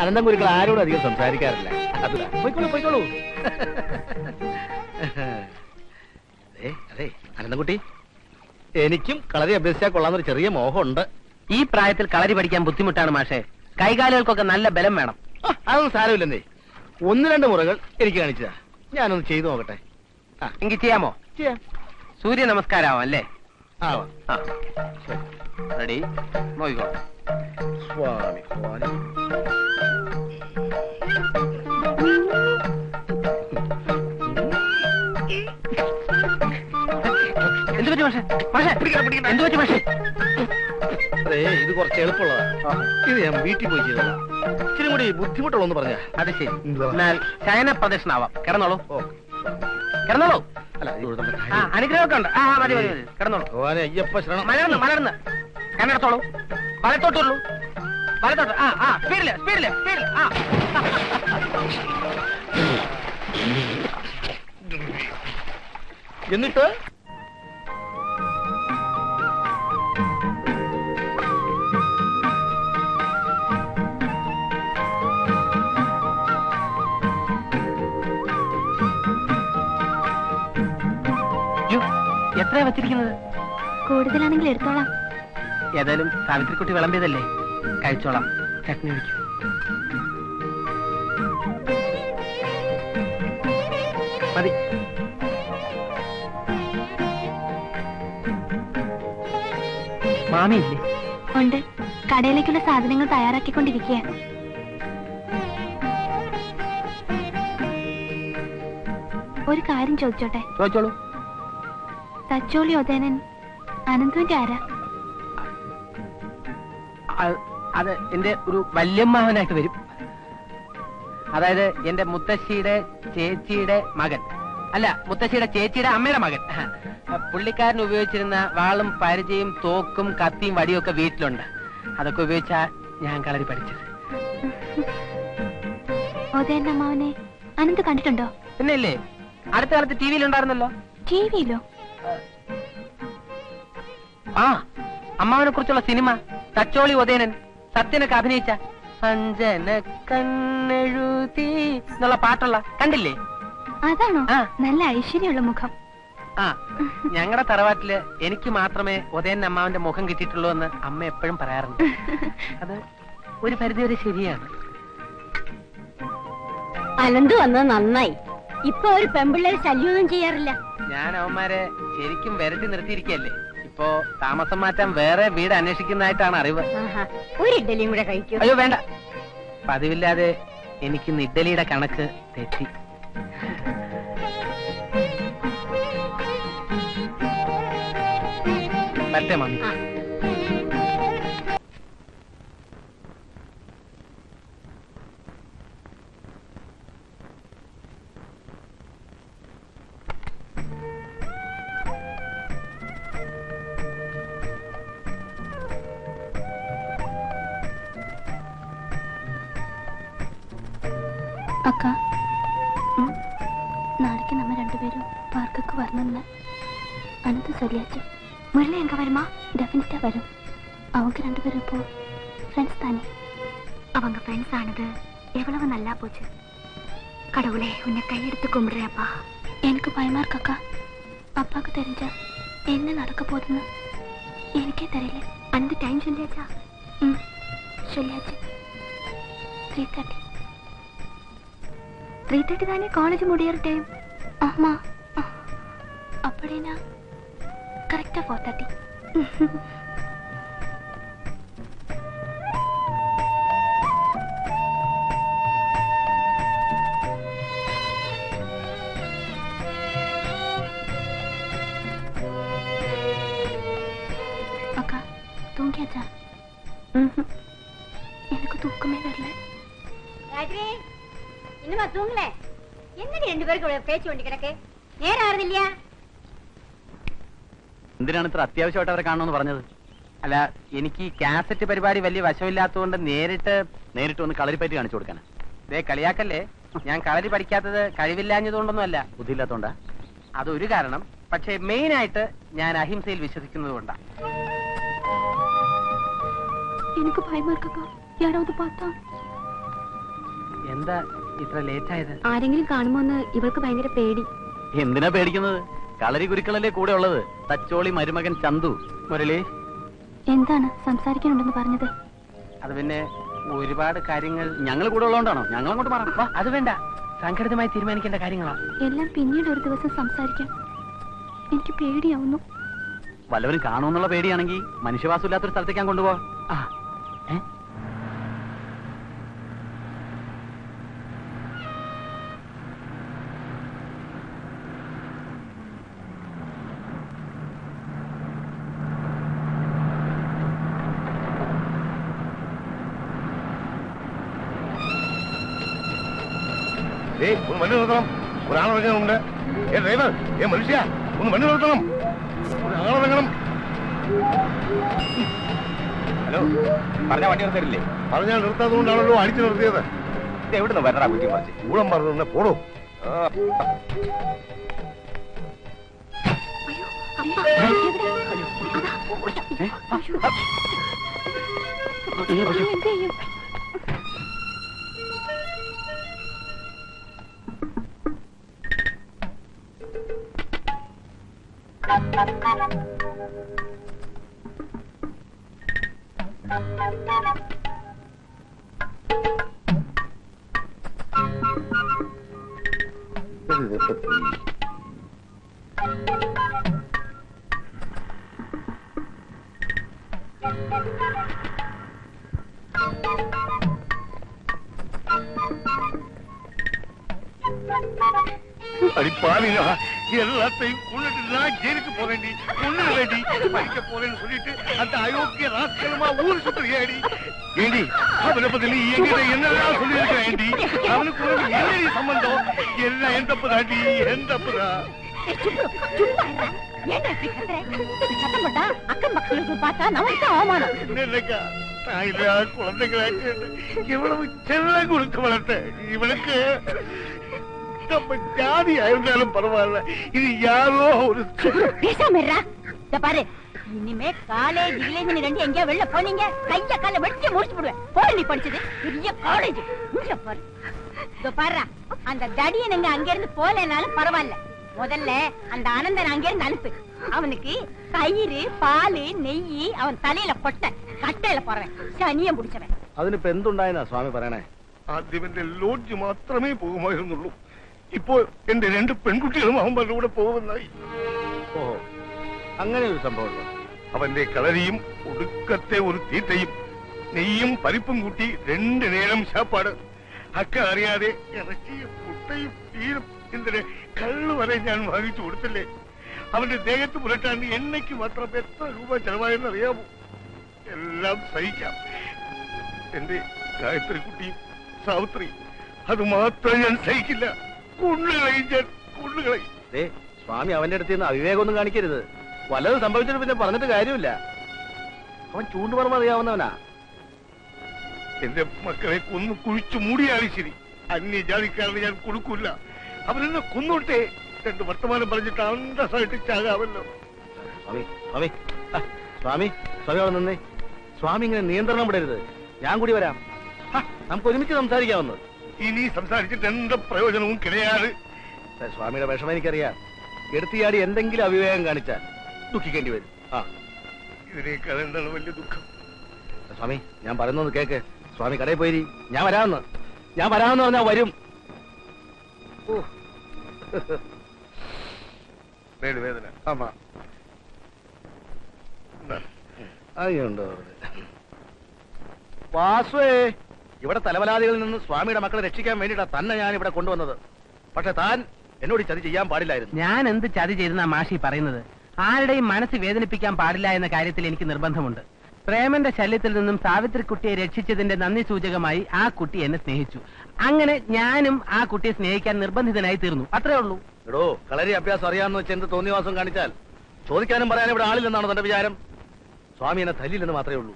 അനന്തം കുരുക്കൾ ആരോടും അധികം സംസാരിക്കാറില്ല. അത് പോയിക്കോളൂ പോയിക്കോളൂ. അതെ അനന്തൻകുട്ടി, എനിക്കും കളരി അഭ്യസിച്ചാൽ കൊള്ളാന്നൊരു ചെറിയ മോഹമുണ്ട്. ഈ പ്രായത്തിൽ കളരി പഠിക്കാൻ ബുദ്ധിമുട്ടാണ് മാഷേ. കൈകാലുകൾക്കൊക്കെ നല്ല ബലം വേണം. അതൊന്നും സാരമില്ലെന്നേ. 1-2 മുറകൾ എനിക്ക് കാണിച്ചതാ. ഞാനൊന്ന് ചെയ്തു നോക്കട്ടെ. എങ്കിൽ ചെയ്യാമോ? ചെയ്യാം. സൂര്യ നമസ്കാരമാവാം അല്ലേ? ആവാം. റെഡി, നോക്കിക്കോ. സ്വാമി സ്വാമി. എന്ത് പറ്റി മാഷേ? മാഷേ എന്ത് പറ്റി മാഷേ? അതെ, ഇത് കുറച്ച് എളുപ്പമുള്ളതാ. ഇത് ഞാൻ വീട്ടിൽ പോയി ചെയ്തതാ. ഇച്ചിരി കൂടി ബുദ്ധിമുട്ടുള്ളൂ പറഞ്ഞ. അത് ശരി. എന്നാൽ ശയന പ്രദർശനാവാം. കിടന്നോളൂ. കിടന്നോളൂ. അല്ല, അനുഗ്രഹമൊക്കെ ഉണ്ട്. മതി മതി മതി, കിടന്നോളൂ. ഭഗവാനെ അയ്യപ്പ ശരണം. മലർന്ന് മലർന്ന് കണ്ണെടുത്തോളൂ. വലത്തോട്ടുള്ളൂ. വലത്തോട്ട്. സ്പീഡില് സ്പീഡില് സ്പീഡില്. എന്നിട്ട് എത്രയാ വെച്ചിരിക്കുന്നത്? കൂടുതലാണെങ്കിൽ എടുത്തോളാം. ഏതായാലും സാവിത്രിക്കുട്ടി വിളമ്പിയതല്ലേ, കഴിച്ചോളാം. ചട്നി ഒഴിക്കും. മതി. മാമിയില്ലേ? ഉണ്ട്. കടയിലേക്കുള്ള സാധനങ്ങൾ തയ്യാറാക്കിക്കൊണ്ടിരിക്കുക. ഒരു കാര്യം ചോദിച്ചോട്ടെ? ചോദിച്ചോളൂ. തച്ചോളി ഒതേനൻ അനന്തുവിന്റെ ആരാ? അത് എന്റെ ഒരു വല്യമ്മാവനായിട്ട് വരും. അതായത് എന്റെ മുത്തശ്ശിയുടെ ചേച്ചിയുടെ മകൻ. അല്ല, മുത്തശ്ശിയുടെ ചേച്ചിയുടെ അമ്മയുടെ മകൻ. പുള്ളിക്കാരൻ ഉപയോഗിച്ചിരുന്ന വാളും പരിചയും തോക്കും കത്തിയും വടിയും ഒക്കെ വീട്ടിലുണ്ട്. അതൊക്കെ ഉപയോഗിച്ചാ ഞാൻ കളരി പഠിച്ചത്. ഒതേന്റെ അമ്മാവനെ അനന്ത് കണ്ടിട്ടുണ്ടോ? പിന്നെ ഇല്ലേ, അടുത്ത കാലത്ത് ടി വിയിലുണ്ടായിരുന്നല്ലോ. ടി വിയിലോ? അമ്മാവനെ കുറിച്ചുള്ള സിനിമ തച്ചോളി ഒതേനൻ സത്യനൊക്കെ അഭിനയിച്ച അഞ്ജന കണ്ണെഴുതി എന്നുള്ള പാട്ടുള്ള കണ്ടില്ലേ? അതാണോ? നല്ല ഐശ്വര്യമുള്ള മുഖം. ഞങ്ങളുടെ തറവാട്ടില് എനിക്ക് മാത്രമേ ഒതേൻ അമ്മാവന്റെ മുഖം കിട്ടിയിട്ടുള്ളൂ എന്ന് അമ്മ എപ്പോഴും പറയാറുണ്ട്. അത് ഒരു പരിധിവരെ ശരിയാണ്. അനന്ത് വന്നത് നന്നായി. ഇപ്പൊ ഒരു പെമ്പിള്ളേര് ശല്യമൊന്നും ചെയ്യാറില്ല. ഞാൻ അവന്മാരെ ശരിക്കും വിരട്ടി നിർത്തിയിരിക്കല്ലേ. ഇപ്പോ താമസം മാറ്റാൻ വേറെ വീട് അന്വേഷിക്കുന്നതായിട്ടാണ് അറിവ്. ഒരു ഇഡ്ഡലിയും കൂടെ കഴിക്കൂ. അയ്യോ വേണ്ട. പതിവില്ലാതെ എനിക്കിന്ന് ഇഡ്ഡലിയുടെ കണക്ക് തെറ്റി. പറ്റേ മമ്മി. അക്ക, நாளைக்கு நம்ம 2 பேரும் பார்க்குக்கு வரணும்னு அனந்து சொல்லியாச்சு. முரளி எங்க வருமா? டெஃபினட்டா வரும். அவங்க 2 பேரும் இப்போ ஃப்ரெண்ட்ஸ் தானே. அவங்க ஃப்ரெண்ட்ஸ் ஆனது எவ்வளவு நல்லா போச்சு. கடவுளே, உன்னை கையெடுத்து கும்பிடுறேப்பா. எனக்கு பயமா இருக்கு அக்கா. அப்பாவுக்கு தெரிஞ்சா என்ன நடக்க போகுதுன்னு எனக்கே தெரியல. அந்த டைம் சொல்லியாச்சா? சொல்லியாச்சு. 3:30. 3:30 தானே காலேஜ் முடியற டைம். அம்மா அப்படினா கரெக்டா 4:30. அக்கா தூங்கியாச்சா? எனக்கு தூக்கமே வரல. ராஜி இன்னுமா தூங்கல? என்னடி 2 பேருக்கு பேச்சு வேண்டி கிடக்கு? நேரம் ஆறுது இல்லையா? എന്തിനാണ് ഇത്ര അത്യാവശ്യമായിട്ട് അവരെ കാണണമെന്ന് പറഞ്ഞത്? അല്ല, എനിക്ക് ഈ കാസറ്റ് പരിപാടി വലിയ വശമില്ലാത്തതുകൊണ്ട് നേരിട്ട് വന്ന് കളരിപ്പറ്റി കാണിച്ചു കൊടുക്കാൻ. ദേ കളിയാക്കല്ലേ, ഞാൻ കളരി പഠിക്കാത്തത് കഴിവില്ലാഞ്ഞതുകൊണ്ടൊന്നും അല്ല, ബുദ്ധിയില്ലാത്തോണ്ടാ? അതൊരു കാരണം. പക്ഷേ മെയിൻ ആയിട്ട് ഞാൻ അഹിംസയിൽ വിശ്വസിക്കുന്നത് കൊണ്ടാ. എനിക്ക് ഭയമാ ഇരിക്കക്കാ. யாராவது பார்த்தா? എന്താ ഇത്ര ലേറ്റ് ആയത്? ആരെങ്കിലും കാണുമോന്ന് ഇവൾക്ക് ഭയങ്കര പേടി. എന്തിനാ പേടിക്കുന്നത്? കളരി ഗുരുക്കളല്ലേ കൂടെ ഉള്ളത്. തച്ചോളി മരുമകൻ ചന്തു. മുരളി, എന്താണ് സംസാരിക്കാനുണ്ടെന്ന് പറഞ്ഞത്? അത് പിന്നെ ഒരുപാട് കാര്യങ്ങൾ. ഞങ്ങൾ കൂടെ ഉള്ളതുകൊണ്ടാണോ? ഞങ്ങൾ അങ്ങോട്ട് മാറാം. വാ. അത് വേണ്ട, സംഘടിതമായി തീരുമാനിക്കേണ്ട കാര്യങ്ങളാ. എല്ലാം പിന്നീട് ഒരു ദിവസം സംസാരിക്കാം. എനിക്ക് പേടിയാവുന്നു. വല്ലവരും കാണുമെന്നുള്ള പേടിയാണെങ്കിൽ മനുഷ്യവാസം ഇല്ലാത്തൊരു സ്ഥലത്തേക്ക് ഞാൻ കൊണ്ടുപോവാം. ഒന്ന് വണ്ടി നിർത്തണം. ഒരാളിറങ്ങാനുണ്ട്. ഡ്രൈവർ, മനുഷ്യ ഒന്ന് വണ്ടി നിർത്തണം. ഒരാളിറങ്ങണം. ഹലോ, പറഞ്ഞാ വണ്ടി നിർത്തരില്ലേ? പറഞ്ഞാൽ നിർത്താത്തതുകൊണ്ടാണല്ലോ അടിച്ചു നിർത്തിയത്. ഇത് എവിടുന്ന് വരണ കുറ്റി മറിച്ച് ഊളം പറഞ്ഞു പോടോ. அடிப்பாவினா எல்லாத்தையும் கொண்டுட்டு நான் ஜெயிலுக்கு போறேன்டி, கொண்டு வேண்டி படிக்க போறேன்னு சொல்லிட்டு அந்த அயோக்கிய ராஸ்கலமா ஊர் சுத்துறியாடி. ஏண்டி அவனை பத்தி நீ எங்கிட்ட என்னெல்லாம் சொல்லியிருக்க? ஏண்டி அவனுக்கு உனக்கு என்னடி சம்பந்தம்? எல்லாம் என் தப்பு தாண்டி, என் தப்புதான். அக்கம் பக்கத்துக்கு பார்த்தா நமக்கு அவமானம். இல்லைக்கா, தாயிலா குழந்தைகளாச்சு எவ்வளவு செல்லம் கொடுத்து வளர்த்த இவனுக்கு நம்ம ஜாதி இருந்தாலும் பரவாயில்ல, இது யாரோ ஒரு பேசாம பாரு. இனிமே காலேஜ் இளைஞர் ரெண்டு எங்கேயா வெளில போனீங்க கைய கால வெட்டி முடிச்சு போடுவேன். போய் நீ படிச்சது பெரிய காலேஜ் பாரு. இதோ பாரு, அந்த தடியன் எங்க அங்க இருந்து போலனாலும் பரவாயில்ல, முதல்ல அந்த அனந்தன் அங்க இருந்து அனுப்பு. அவனுக்கு தயிர் பால் நெய் அவன் தலையில கொட்ட കട്ടയില പോറവൻ ശനിയം പിടിച്ചവൻ. അതിനിപ്പോ എന്തുണ്ടായെന്നാ സ്വാമി പറയണേ? ആദ്യം എന്റെ ലോഡ്ജ് മാത്രമേ പോകുമായിരുന്നുള്ളൂ. ഇപ്പോൾ എന്റെ 2 പെൺകുട്ടികളും അവന്മാരുടെ കൂടെ പോകുന്നതായി. ഓഹോ, അങ്ങനെ ഒരു സംഭവം. അവന്റെ കളരിയും ഒടുക്കത്തെ ഒരു തീറ്റയും നെയ്യും പരിപ്പും കൂട്ടി 2 നേരം ശാപ്പാട്. അക്ക അറിയാതെ ഇറച്ചിയും മുട്ടയും തീരും എന്തിന് കള്ളു വരെ ഞാൻ വാങ്ങിച്ചു കൊടുത്തില്ലേ. അവന്റെ ദേഹത്ത് പുരട്ടാൻ എണ്ണയ്ക്ക് മാത്രം എത്ര രൂപ ചെലവായെന്ന് അറിയാമോ? എല്ലാം സഹിക്കാം. എന്റെ ഗായത്രി കുട്ടിയും സാവിത്രി, അത് മാത്രം ഞാൻ സഹിക്കില്ല. കൊള്ളുകളയും ഞാൻ കൊള്ളുകളയും. സ്വാമി അവന്റെ അടുത്ത് നിന്ന് അവിവേകമൊന്നും കാണിക്കരുത്. വല്ലതും സംഭവിച്ചിട്ട് പിന്നെ പറഞ്ഞിട്ട് കാര്യമില്ല. അവൻ ചൂണ്ടുപറമ്പ് അറിയാവുന്നവനാ. എന്റെ മക്കളെ കൊന്നു കുഴിച്ചു മൂടിയാലും ശരി, അന്യജാതിക്കാരന് ഞാൻ കൊടുക്കൂല. അവരെന്നെ കൊന്നോട്ടെ. 2 വർത്തമാനം പറഞ്ഞിട്ട് അന്തസ്സായിട്ട് ചാകാമല്ലോ. സ്വാമി സ്വാമി സ്വാമി സ്വാമി അവിടെ നിന്നേ. സ്വാമി ഇങ്ങനെ നിയന്ത്രണം വിടരുത്. ഞാൻ കൂടി വരാം. നമുക്ക് ഒരുമിച്ച് സംസാരിക്കാവുന്നത്. ഇനി സംസാരിച്ചിട്ട് എന്താ പ്രയോജനവും കിടയാറ്. സ്വാമിയുടെ വിഷമം എനിക്കറിയാം. എടുത്തിയാടി എന്തെങ്കിലും അവിവേകം കാണിച്ചാൽ ദുഃഖിക്കേണ്ടി വരും. ഇതിനേക്കാൾ എന്താണ് വലിയ ദുഃഖം? സ്വാമി, ഞാൻ പറയുന്നത് കേക്ക്. സ്വാമി കടയിൽ പോയി. ഞാൻ വരാമെന്ന് പറഞ്ഞാൽ വരും. വേദന ആമാ അതുണ്ടോ വാസുവേ, ഇവിടെ തലവലാദികളിൽ നിന്ന് സ്വാമിയുടെ മക്കളെ രക്ഷിക്കാൻ വേണ്ടിയിട്ടാ തന്നെ ഞാൻ ഇവിടെ കൊണ്ടുവന്നത്. പക്ഷെ താൻ എന്നോട് ചതി ചെയ്യാൻ പാടില്ലായിരുന്നു. ഞാൻ എന്ത് ചതി ചെയ്തെന്നാ മാഷി പറയുന്നത്? ആരുടെയും മനസ്സ് വേദനിപ്പിക്കാൻ പാടില്ല എന്ന കാര്യത്തിൽ എനിക്ക് നിർബന്ധമുണ്ട്. പ്രേമന്റെ ശല്യത്തിൽ നിന്നും സാവിത്രിക്കുട്ടിയെ രക്ഷിച്ചതിന്റെ നന്ദി സൂചകമായി ആ കുട്ടി എന്നെ സ്നേഹിച്ചു. അങ്ങനെ ഞാനും ആ കുട്ടിയെ സ്നേഹിക്കാൻ നിർബന്ധിതനായി തീർന്നു. അത്രേ ഉള്ളൂ. എടോ, കളരി അഭ്യാസം അറിയാമെന്ന് വെച്ച് എന്ത് തോന്നിവാസം കാണിച്ചാൽ ചോദിക്കാനും പറയാനും ഇവിടെ ആളില്ലെന്നാണ് തന്റെ വിചാരം. സ്വാമി എന്നെ തല്ലില്ലെന്ന് മാത്രമേ ഉള്ളൂ.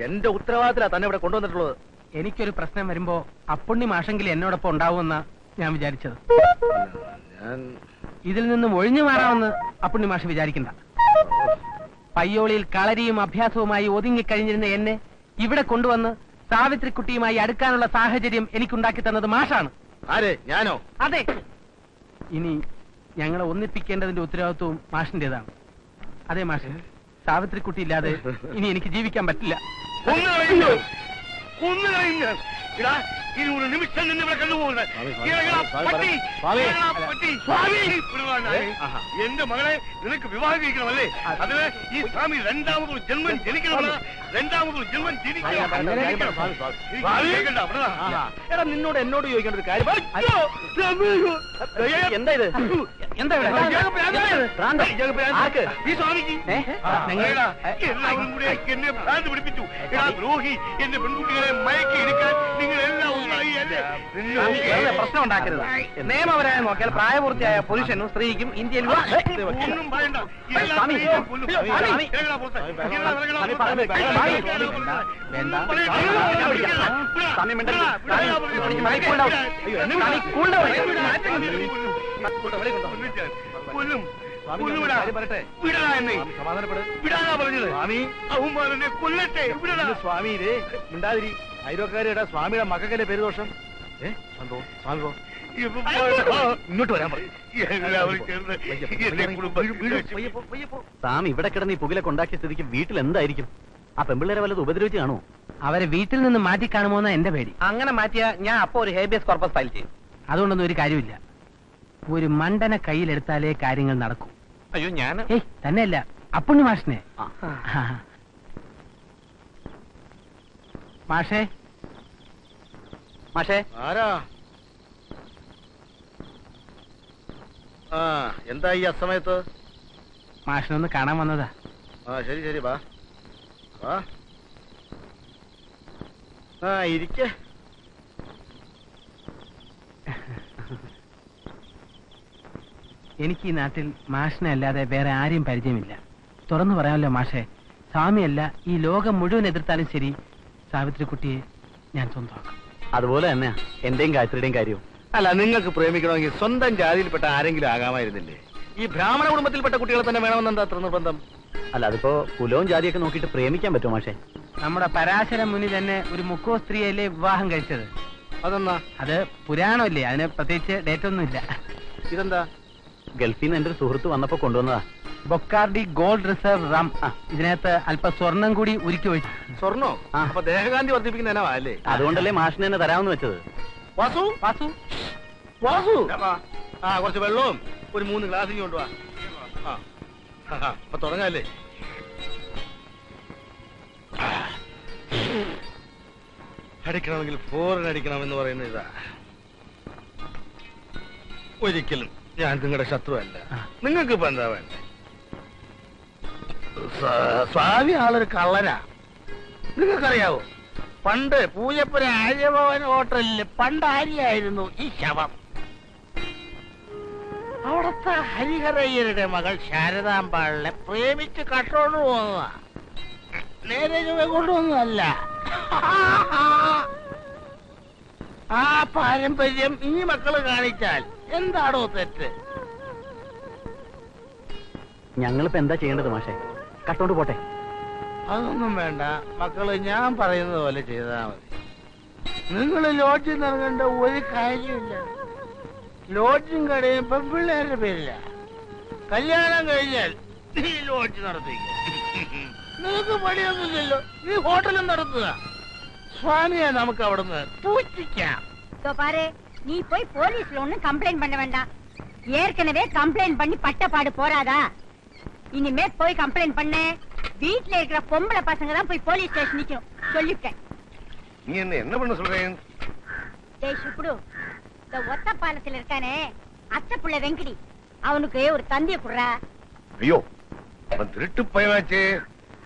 എന്റെ ഉത്തരവാദിത്തത്തിലാ തന്നെ ഇവിടെ കൊണ്ടുവന്നിട്ടുള്ളത്. എനിക്കൊരു പ്രശ്നം വരുമ്പോ അപ്പുണ്ണി മാഷെങ്കിലും എന്നോടൊപ്പം ഉണ്ടാവുമെന്നാ ഞാൻ വിചാരിച്ചത്. ഇതിൽ നിന്നും ഒഴിഞ്ഞു മാറാമെന്ന് അപ്പുണ്ണി മാഷ് വിചാരിക്കണ്ട. പയ്യോളിയിൽ കളരിയും അഭ്യാസവുമായി ഒതുങ്ങിക്കഴിഞ്ഞിരുന്ന എന്നെ ഇവിടെ കൊണ്ടുവന്ന് സാവിത്രിക്കുട്ടിയുമായി അടുക്കാനുള്ള സാഹചര്യം എനിക്കുണ്ടാക്കി തന്നത് മാഷാണ്. ആരെ? ഞാനോ? അതെ. ഇനി ഞങ്ങളെ ഒന്നിപ്പിക്കേണ്ടതിന്റെ ഉത്തരവാദിത്വവും മാഷിന്റേതാണ്. അതെ മാഷ്, സാവിത്രിക്കുട്ടി ഇല്ലാതെ ഇനി എനിക്ക് ജീവിക്കാൻ പറ്റില്ല. ഇനി ഒരു നിമിഷം നിന്ന് ഇവിടെ കണ്ടുപോകുന്നത് എന്റെ മകളെ നിനക്ക് വിവാഹം കഴിക്കണമല്ലേ? അതിന് ഈ സ്വാമി രണ്ടാമതൊരു ജന്മം ജനിക്കണമല്ല. രണ്ടാമതൊരു ജന്മം എടാ, നിന്നോട് എന്നോട് ചോദിക്കേണ്ട ഒരു കാര്യം. എന്താ ഇത്? എന്താ ഈ സ്വാമിക്ക് എല്ലാവരും കൂടെ എന്നെ ഭ്രാന്ത് പിടിപ്പിച്ചു. ദ്രോഹി, എന്റെ പെൺകുട്ടികളെ മയക്കി എടുക്കാൻ നിങ്ങൾ എല്ലാം പ്രശ്നം ഉണ്ടാക്കരുത്. നിയമപരമായി നോക്കിയാൽ പ്രായപൂർത്തിയായ പുരുഷനും സ്ത്രീക്കും ഇന്ത്യയിൽ ഒന്നും പറയണ്ട. സ്വാമി ഇതേ മിണ്ടാതിരി. അയൽവക്കാരുടെ സ്വാമിയുടെ മക്കൾക്കല്ലേ പേരുദോഷം. ഇങ്ങോട്ട് വരാൻ പറയും. സ്വാമി ഇവിടെ കിടന്ന് ഈ പുകിലൊക്കെ ഉണ്ടാക്കിയ സ്ഥിതിക്ക് വീട്ടിൽ എന്തായിരിക്കും? ആ പെമ്പിള്ളേരെ വല്ലത് ഉപദ്രവിച്ച് കാണോ? അവരെ വീട്ടിൽ നിന്ന് മാറ്റി കാണുമോന്നാ എന്റെ പേടി. അങ്ങനെ മാറ്റിയാ ഞാൻ അപ്പൊ ഒരു ഹേബിയസ് കോർപ്പസ് ഫയൽ ചെയ്യും. അതുകൊണ്ടൊന്നും ഒരു കാര്യമില്ല. ഒരു മണ്ടനെ കയ്യിലെടുത്താലേ കാര്യങ്ങൾ നടക്കും. അയ്യോ, ഞാൻ തന്നെയല്ല, അപ്പുണ്ണി മാഷിനെ. മാഷേ, മാഷേ. ആരാ? എന്താ ഈ അസമയത്ത്? മാഷിനൊന്ന് കാണാൻ വന്നതാ. ശരി ശരി, വാ വാ. ഇരിക്ക. എനിക്ക് ഈ നാട്ടിൽ മാഷിനെ അല്ലാതെ വേറെ ആരെയും പരിചയമില്ല. തുറന്നു പറയാമല്ലോ മാഷേ, സ്വാമിയല്ല ഈ ലോകം മുഴുവൻ എതിർത്താലും ശരി, സാവിത്രിക്കുട്ടിയെ ഞാൻ സ്വന്തമാക്കും. അതുപോലെ തന്നെയാ എന്റെയും ഗായത്രിയുടെയും കാര്യവും. അല്ല, നിങ്ങൾക്ക് പ്രേമിക്കണമെങ്കിൽ സ്വന്തം ജാതിയിൽപ്പെട്ട ആരെങ്കിലും ആകാമായിരുന്നില്ലേ? ഈ ബ്രാഹ്മണ കുടുംബത്തിൽപ്പെട്ട കുട്ടികളെ തന്നെ വേണമെന്നെന്താ അത്ര നിർബന്ധം? അല്ല, അതിപ്പോ കുലവും ജാതിയൊക്കെ നോക്കിയിട്ട് പ്രേമിക്കാൻ പറ്റുമോ മാഷേ? നമ്മുടെ പരാശര മുനി തന്നെ ഒരു മുക്കോ സ്ത്രീയല്ലേ വിവാഹം കഴിച്ചത്. അതെന്നാ? അത് പുരാണമല്ലേ, അതിന് പ്രത്യേകിച്ച് ഡേറ്റ് ഒന്നുമില്ല. ഇതെന്താ? ഗൾഫിൽ നിന്ന് എന്റെ ഒരു സുഹൃത്ത് വന്നപ്പോ കൊണ്ടുവന്നതാ. ബൊക്കാർഡി ഗോൾഡ് റിസർവ് റം. ഇതിനകത്ത് അല്പം സ്വർണം കൂടി ഉരുക്കി ഒഴിച്ചു. സ്വർണ്ണോ? അപ്പൊ ദേഹകാന്തി വർദ്ധിപ്പിക്കുന്ന ഇനവാ അല്ലേ? അതുകൊണ്ടല്ലേ മാഷിനെ തന്നെ തരാമെന്ന് വെച്ചത്. വാസു വാസു വാസു, കുറച്ച് വെള്ളവും ഒരു 3 ഗ്ലാസ് കൊണ്ടുവാ. അപ്പൊ തുടങ്ങാല്ലേ? അടിക്കണമെങ്കിൽ ഫോറിൻ അടിക്കണം എന്ന് പറയുന്ന ഇതാ. ഒരിക്കലും ഞാൻ നിങ്ങളുടെ ശത്രുവല്ല. നിങ്ങൾക്ക് ഇപ്പൊ എന്താ വേണ്ട? സ്വാമി ആളൊരു കള്ളനാ. നിങ്ങൾക്കറിയാവോ, പണ്ട് പൂജപ്പുര ആര്യഭവൻ ഹോട്ടലില് പണ്ടാരിയായിരുന്നു ഈ ശവം. അവിടുത്തെ ഹരിഹരയ്യരുടെ മകൾ ശാരദാമ്പാളിനെ പ്രേമിച്ച് കട്ടോണ്ട് പോകുന്നതാ. നേരെ കൊണ്ടുവന്നതല്ല. ആ പാരമ്പര്യം ഈ മക്കള് കാണിച്ചാൽ എന്താണോ തെറ്റ്? ഞങ്ങളിപ്പോ എന്താ ചെയ്യേണ്ടത് മാഷേ? കട്ടോണ്ട് പോട്ടെ? അതൊന്നും വേണ്ട മക്കള്, ഞാൻ പറയുന്നത് പോലെ ചെയ്താൽ മതി. നിങ്ങൾ ലോഡ്ജിൽ നിറങ്ങേണ്ട ഒരു കാര്യമില്ല. ലോഡ്ജും കടയും പെൺപിള്ളേരുടെ പേരില്ല. കല്യാണം കഴിഞ്ഞാൽ നീ ലോഡ്ജ് നടത്തിക്കും. നിനക്ക് പണിയൊന്നുമില്ലല്ലോ, നീ ഹോട്ടലും നടത്തുക. സ്വാമിയെ നമുക്ക് അവിടുന്ന് പൂജിക്കാം. तो पारे நீ போய் போலீஸ்ல ஒண்ணும் கம்ப்ளைண்ட் பண்ண வேண்டாம். ஏற்கனவே கம்ப்ளைண்ட் பண்ணி பட்டப்பாடு போறாதா? இனிமே போய் கம்ப்ளைண்ட் பண்ண வீட்டுல இருக்கிற பொம்பளை பசங்க தான் போய் போலீஸ் ஸ்டேஷன் நிக்கணும் சொல்லிட்டேன். நீ என்ன பண்ண சொல்றேன்? டேய் சுப்புடு, இந்த ஒத்த பாலத்துல இருக்கானே அத்தை புள்ள வெங்கடி, அவனுக்கு ஒரு தந்திய குடுறா. ஐயோ, அவன் திருட்டு பயனாச்சு.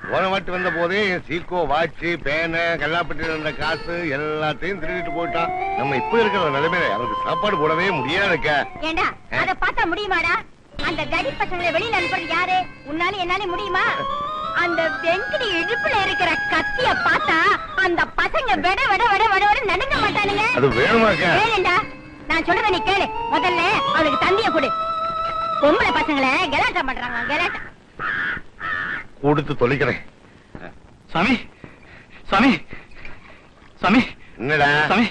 போன வாட்டி வந்த போதே என் சீக்கோ, வாட்சி, பேனை, கல்லாப்பட்டி இருந்த காசு எல்லாத்தையும் திருடிட்டு போயிட்டான். நம்ம இப்ப இருக்கிற நிலைமையில அவனுக்கு சாப்பாடு போடவே முடியாதுக்க. ஏண்டா அத பார்த்தா முடியுமாடா? அந்த கடி பசங்களை வெளியில அனுப்புறது யாரு? உன்னால என்னால முடியுமா? அந்த வெங்கடி இடுப்புல இருக்கிற கத்திய பார்த்தா அந்த பசங்க வெட வெட வெட வெட வெட நடுங்க மாட்டானுங்க. அது வேணுமாக்க? வேணும்டா, நான் சொல்றத நீ கேளு. முதல்ல அவளுக்கு தந்திய கொடு. பொம்பளை பசங்களை கலாட்டா பண்றாங்க, கலாட்டா. கொடுத்து தொலைக்கிறேன். சாமி சாமி சாமி என்னடா சாமி,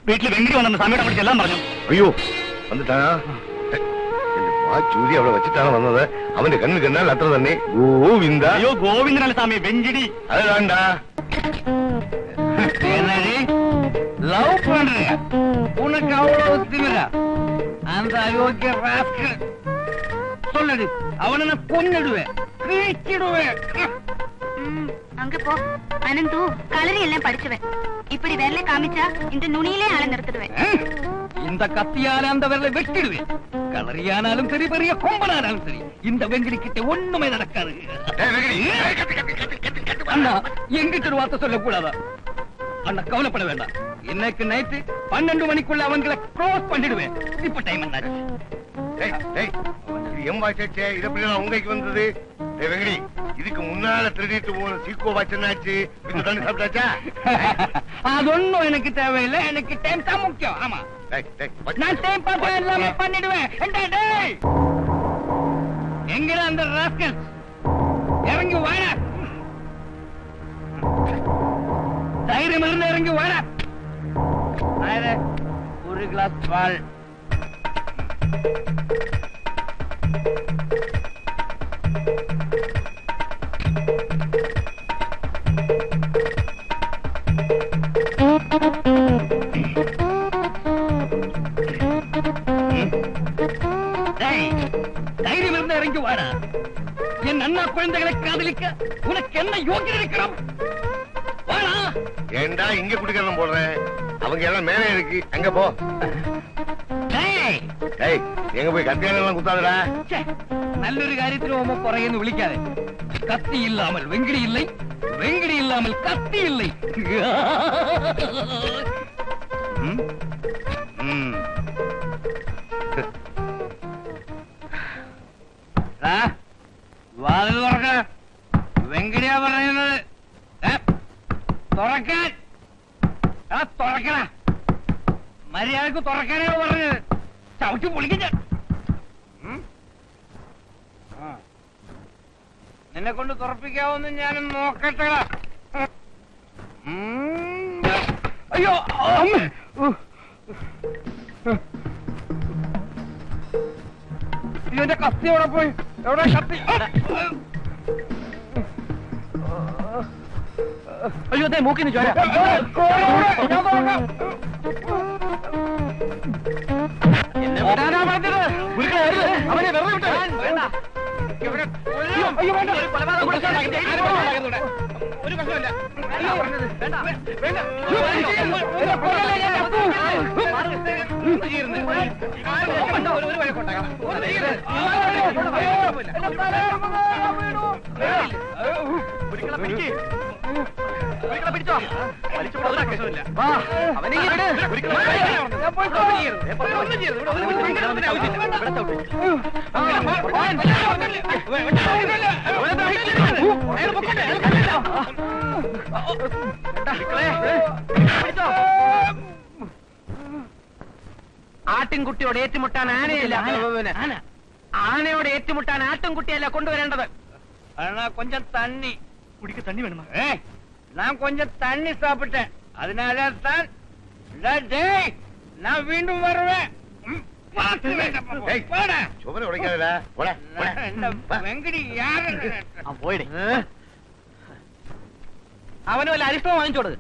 வீட்டுல வெங்கடி வந்த சாமியோட படிச்சு எல்லாம் പറഞ്ഞു. ஐயோ வந்துட்டான். சூரி அவளை வச்சுட்டான வந்தத அவன் கண்ணு கண்ணால் அത്ര തന്നെ கோவிந்தா. ஐயோ கோவிந்தனால சாமி, வெங்கடி. அதுதான்டா. என்னடி லவ் பண்ற? உனக்கு அவ்வளவு திமிரா? அந்த அயோக்கிய ராஸ்கல் சொல்லடி, அவனை நான் கொன்னிடுவேன், கிழிச்சிடுவேன். அங்க போ அனந்து, கலரி எல்லாம் படிச்சுவேன். இப்படி விரல காமிச்சா இந்த நுனியிலே ஆள நிறுத்திடுவேன். இந்த கத்தியால அந்த விரலை வெட்டிடுவேன். கலரியானாலும் சரி, பெரிய கொம்பனானாலும் சரி, இந்த வெங்கடி கிட்ட ஒண்ணுமே நடக்காது. அண்ணா எங்கிட்ட ஒரு வார்த்தை சொல்லக்கூடாதா? அண்ணா கவலைப்பட வேண்டாம். இன்னைக்கு நைட்டு 12 மணிக்குள்ள அவங்களை க்ளோஸ் பண்ணிடுவேன். இப்ப டைம் என்ன? இது எப்படி உங்கைக்கு வந்தது? வெங்கடி, இதுக்கு முன்னால திருடிட்டு போன சீக்கோ வாட்சனாச்சு. இந்த தண்ணி சாப்பிட்டாச்சா? அது ஒண்ணும் எனக்கு தேவையில்லை. எனக்கு டைம் தான் முக்கியம். ஆமா, நான் டைம் பார்த்து எல்லாமே பண்ணிடுவேன். எங்க அந்த ராஸ்கல் இறங்கி வாழ, தைரியம் இருந்து இறங்கி வாழ. ஒரு கிளாஸ் பால். தைரியம் இருந்து இறங்கி வாடா. என் அண்ணா குழந்தைகளை காதலிக்க உனக்கு என்ன யோகியம் இருக்கிறோம்? வாடா. ஏண்டா இங்க குடிக்கிறத போடுறேன்? அவங்க எல்லாம் மேலே இருக்கு, அங்க போ. எங்க போய் கத்தியால குத்தாதடா. நல்லொரு காரியத்தில் உம குறையன்னு விழிக்காது. கத்தி இல்லாமல் வெங்கடி இல்லை, வெங்கடி இல்லாமல் கத்தி இல்லை. വാതിൽ തുറക്ക. വെങ്കടിയാ പറയുന്നത്. തുറക്കാൻ തുറക്കണ. മര്യാദക്ക് തുറക്കാനാണ് പറഞ്ഞത്. ചവിട്ടി പൊളിക്ക. നിന്നെ കൊണ്ട് തുറപ്പിക്കാവോന്ന് ഞാനൊന്ന് നോക്കട്ടെ. അയ്യോ എന്റെ കത്തി എവിടെ പോയി? എവിടെ കത്തി? അയ്യോ അതെ, മൂക്കിന് ചോര. അവനെ വെറുതെ വിട്ടേ. വേണ്ട, അയ്യോ വേണ്ട. ഒരു പ്രശ്നമില്ല. പിടിച്ചോ, പ്രശ്നമില്ല. ആട്ടിൻകുട്ടിയോട് ഏറ്റുമുട്ടാൻ ആനയല്ല, ആനയോട് ഏറ്റുമുട്ടാൻ ആട്ടിൻകുട്ടിയല്ല കൊണ്ടുവരേണ്ടത്. கொஞ்சம் தண்ணி കുടിക്ക. തണ്ണി വേണമാ? நான் கொஞ்சம் தண்ணி சாப்பிட்டேன், அதனால தான் நான் மீண்டும் வருவேன். ചുമര ഉടയ്ക്കാതടാ. வெங்கடி யாரு? പോയിടേ. അവന് വല്ല അരിഷ്ടം വാങ്ങിച്ചോട്.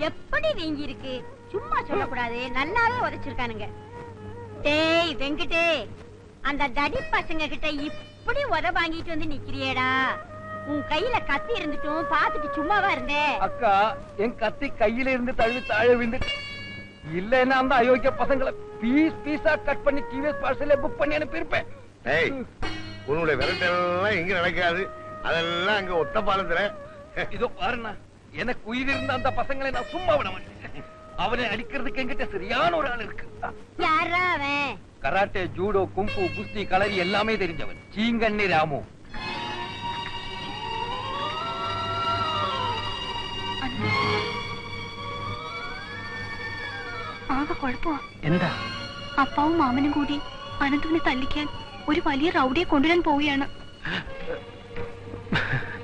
எப்படி வீங்கி இருக்கு? சும்மா சொல்லக்கூடாது, நல்லாவே உதைச்சிருக்கானுங்க. டேய் வெங்கடே, அந்த தடி பசங்க கிட்ட இப்படி உத வாங்கிட்டு வந்து நிக்கிறியேடா. உன் கையில கத்தி இருந்துட்டும் பாத்துட்டு சும்மாவா இருந்தே? அக்கா, என் கத்தி கையில இருந்து தழுவி தாழ விழுந்து இல்லன்னா அந்த அயோக்கிய பசங்களை பீஸ் பீஸா கட் பண்ணி டிவிஎஸ் பார்சல்ல புக் பண்ணி அனுப்பியிருப்பேன். ஏய், உன்னுடைய விரட்டெல்லாம் இங்க நடக்காது, அதெல்லாம் அங்க ஒத்த பாலத்துல. இதோ பாருண்ணா, எனக்கு உயிர் இருந்த அந்த பசங்களை நான் சும்மா விட மாட்டேன். அவனை அடிக்கிறதுக்கு என்கிட்ட சரியான ஒரு ஆள் இருக்கு. யாரா அவன்? கராட்டே, ஜூடோ, கும்பு, குஸ்தி, களரி எல்லாமே தெரிஞ்சவன். சீங்கண்ணி ராமு. ആകെ കുഴപ്പമാ. എന്താ? അപ്പാവും മാമനും കൂടി അനന്തുവിനെ തല്ലിക്കാൻ ഒരു വലിയ റൗഡിയെ കൊണ്ടുവരാൻ പോവുകയാണ്.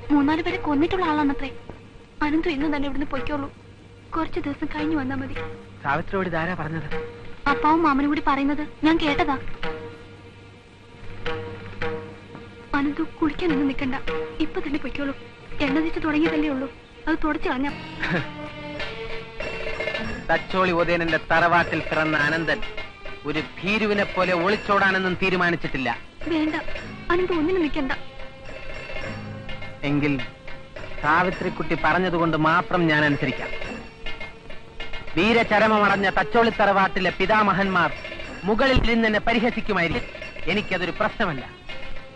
3-4 പേരെ കൊന്നിട്ടുള്ള ആളാണത്രേ. അനന്തു ഇന്ന് തന്നെ ഇവിടുന്ന് പൊയ്ക്കോളൂ. കുറച്ച് ദിവസം കഴിഞ്ഞു വന്നാ മതി. സാവിത്രിയോട് ഇതാരാ പറഞ്ഞത്? അപ്പാവും മാമനും കൂടി പറയുന്നത് ഞാൻ കേട്ടതാ. അനന്തു കുളിക്കാനൊന്നും നിൽക്കണ്ട, ഇപ്പൊ തന്നെ പൊയ്ക്കോളൂ. എണ്ണ തിച്ച് തുടങ്ങിയതല്ലേ ഉള്ളൂ, അത് തുടച്ചു കളഞ്ഞ. തച്ചോളി ഉദയനന്റെ തറവാട്ടിൽ പിറന്ന അനന്തൻ ഒരു ഭീരുവിനെ പോലെ ഒളിച്ചോടാനൊന്നും തീരുമാനിച്ചിട്ടില്ല. വേണ്ട, അനന്തു ഒന്നിനും നിൽക്കണ്ട. എങ്കിൽ സാവിത്രിക്കുട്ടി പറഞ്ഞതുകൊണ്ട് മാത്രം ഞാൻ അനുസരിക്കാം. വീരചരമമടഞ്ഞ തച്ചോളി തറവാട്ടിലെ പിതാമഹന്മാർ മുകളിൽ ഇരുന്നെന്നെ പരിഹസിക്കുമായിരിക്കും. എനിക്കതൊരു പ്രശ്നമല്ല.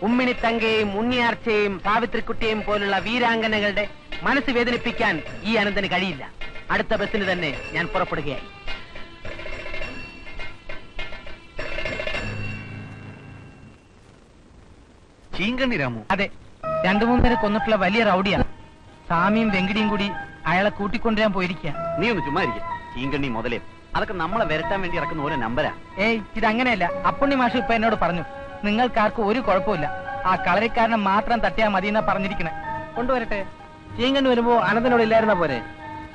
ഉമ്മിണിത്തങ്കയെയും ഉണ്ണിയാർച്ചയെയും സാവിത്രിക്കുട്ടിയെയും പോലുള്ള വീരാംഗനകളുടെ മനസ്സ് വേദനിപ്പിക്കാൻ ഈ അനന്തന് കഴിയില്ല. അടുത്ത ബസ്സിന് തന്നെ ഞാൻ പുറപ്പെടുകയായി. ചീങ്കണ്ണി രാമു? അതെ, 2-3 പേരെ കൊന്നിട്ടുള്ള വലിയ റൗഡിയാണ്. സാമിയും വെങ്കിടിയും കൂടി അയാളെ കൂട്ടിക്കൊണ്ടുവരാൻ പോയിരിക്കുക. നീ ഒന്ന് ചുമ്മാ ഇരിക്കും. ചീങ്കണ്ണി മുതലേ അതൊക്കെ നമ്മളെ വരട്ടാൻ വേണ്ടി ഇറക്കുന്ന ഓരോ നമ്പരാ. ഏയ്, ഇതങ്ങനെയല്ല. അപ്പുണ്ണി മാഷ് ഇപ്പൊ എന്നോട് പറഞ്ഞു, നിങ്ങൾക്കാർക്കും ഒരു കുഴപ്പമില്ല, ആ കളരിക്കാരനെ മാത്രം തട്ടിയാ മതി എന്നാ പറഞ്ഞിരിക്കണേ. കൊണ്ടുവരട്ടെ. ചീങ്കണ്ണി വരുമ്പോ അനന്തനോട് ഇല്ലായിരുന്ന പോരെ?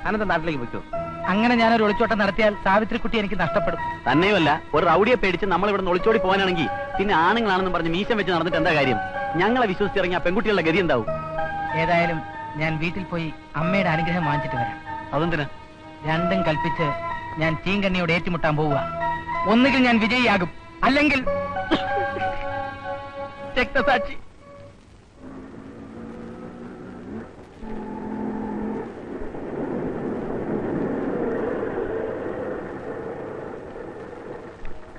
അനന്തൻ നാട്ടിലേക്ക് പോയിക്കോ. അങ്ങനെ ഞാനൊരു ഒളിച്ചോട്ടം നടത്തിയാൽ സാവിത്രിക്കുട്ടി എനിക്ക് നഷ്ടപ്പെടും. തന്നെയുമല്ല, ഒരു റൗഡിയെ പേടിച്ച് നമ്മൾ ഇവിടെ ഒളിച്ചോടി പോകാനാണെങ്കിൽ പിന്നെ ആണുങ്ങളാണെന്ന് പറഞ്ഞ് മീശം വെച്ച് നടന്നിട്ട് എന്താ കാര്യം? ഞങ്ങളെ വിശ്വസിച്ചിറങ്ങിയ പെൺകുട്ടികളുടെ ഗതി എന്താവും? ഏതായാലും ഞാൻ വീട്ടിൽ പോയി അമ്മയുടെ അനുഗ്രഹം വാങ്ങിച്ചിട്ട് വരാം. അതെന്തിനാ? രണ്ടും കൽപ്പിച്ച് ഞാൻ ചീങ്കണ്ണിയോട് ഏറ്റുമുട്ടാൻ പോവുക. ഒന്നുകിൽ ഞാൻ വിജയിയാകും, അല്ലെങ്കിൽ രക്തസാക്ഷി.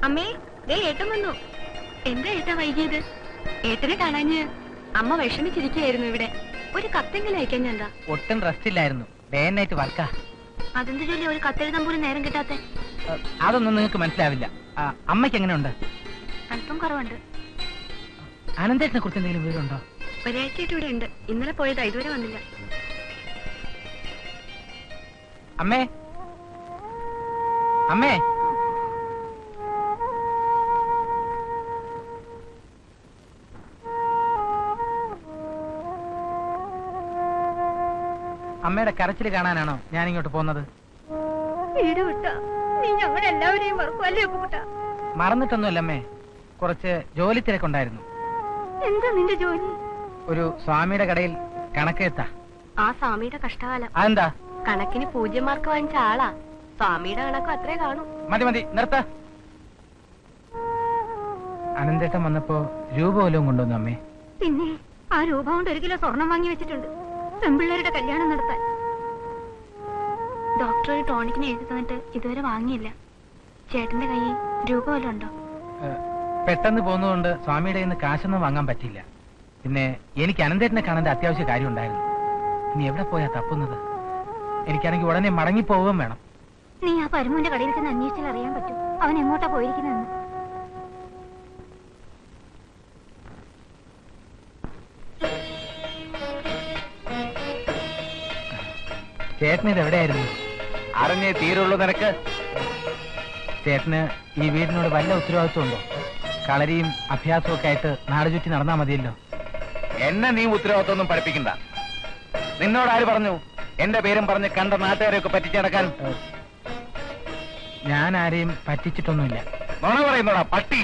അമ്മേ, ദേ ഏട്ടൻ വന്നു. എന്താ ഏട്ടാ വൈകിയത്? ഏട്ടനെ കാണാഞ്ഞ് അമ്മ വിഷമിച്ചിരിക്കുകയായിരുന്നു. ഇവിടെ ഒരു കത്തെങ്കിലും അയക്കാൻ ഞാൻ എന്താ? ഒട്ടും റെസ്റ്റ് ഇല്ലായിരുന്നു. ഡേ ആൻഡ് നൈറ്റ് വർക്കാ. അതെന്ത് ജോലി ഒരു കത്തെഴുതാൻ പോലും നേരം കിട്ടാത്തെ? അതൊന്നും നിങ്ങൾക്ക് മനസ്സിലാവില്ല. അമ്മയ്ക്ക് എങ്ങനെയുണ്ട്? അല്പം കുറവുണ്ട്. അനന്തേട്ടനെ കുറിച്ച് എന്തെങ്കിലും വിവരമുണ്ടോ? ഒരാഴ്ചയായിട്ട് ഇവിടെ ഉണ്ട്. ഇന്നലെ പോയതാ, ഇതുവരെ വന്നില്ല. അമ്മേ, അമ്മേ, അമ്മയുടെ കരച്ചിൽ കാണാനാണോ ഞാൻ ഇങ്ങോട്ട് പോകുന്നത്? വീട് വിട്ടാ നീ ഞങ്ങളെല്ലാവരെയും മറക്കുമല്ലേ കൂട്ടാ? മറന്നിട്ടൊന്നുമല്ല അമ്മേ, കുറച്ച് ജോലി തിരക്കുണ്ടായിരുന്നു. എന്താ നിന്റെ ജോലി? ഒരു സ്വാമിയുടെ കടയിൽ കണക്കെത്താ. ആ സ്വാമിയുടെ കഷ്ടകാലം. അതെന്താ? കണക്കിന് 0 മാർക്ക് വാങ്ങിച്ച ആളാ. സ്വാമിയുടെ കണക്കും അത്രേ കാണൂ. മതി മതി, നിർത്ത. അനന്തേട്ടൻ വന്നപ്പോ രൂപ വല്ലതും കൊണ്ടുവന്നു അമ്മേ? പിന്നെ ആ രൂപ കൊണ്ട് 1 കിലോ സ്വർണം വാങ്ങി വെച്ചിട്ടുണ്ട്, പെൺപിള്ളേരുടെ കല്യാണം നടത്താൻ. ഡോക്ടർ ഒരു ടോണിക്കിന് എഴുതി തന്നിട്ട് ഇതുവരെ വാങ്ങിയില്ല. ചേട്ടന്റെ കയ്യിൽ രൂപ വല്ലതും ഉണ്ടോ? പെട്ടെന്ന് പോകുന്നതുകൊണ്ട് സ്വാമിയുടെ കയ്യിൽ നിന്ന് കാശൊന്നും വാങ്ങാൻ പറ്റില്ല. പിന്നെ എനിക്ക് അനന്തേട്ടനെ കാണേണ്ട അത്യാവശ്യ കാര്യം ഉണ്ടായിരുന്നു. ഇനി എവിടെ പോയാ തപ്പുന്നത്? എനിക്കാണെങ്കിൽ ഉടനെ മടങ്ങിപ്പോവുകയും വേണം. നീ ആ പരമുവിന്റെ കടയിൽ ചെന്ന് അന്വേഷിച്ചാൽ അറിയാൻ പറ്റും അവൻ എങ്ങോട്ടാ പോയിരിക്കുന്നതെന്ന്. ചേട്ടന് ഇത് എവിടെയായിരുന്നു? അറിഞ്ഞേ തീരുള്ളൂ നിനക്ക്. ചേട്ടന് ഈ വീടിനോട് വല്ല ഉത്തരവാദിത്വം ഉണ്ടോ? കളരിയും അഭ്യാസവും ഒക്കെ ആയിട്ട് നാട് ചുറ്റി നടന്നാ മതിയല്ലോ. എന്നെ നീ ഉത്തരവാദിത്വം ഒന്നും പഠിപ്പിക്കണ്ട. നിന്നോട് ആര് പറഞ്ഞു എന്റെ പേരും പറഞ്ഞ് കണ്ട നാട്ടുകാരെയൊക്കെ പറ്റിച്ചടക്കാൻ? ഞാൻ ആരെയും പറ്റിച്ചിട്ടൊന്നുമില്ല. നുണ പറയുന്നോടാ പട്ടി.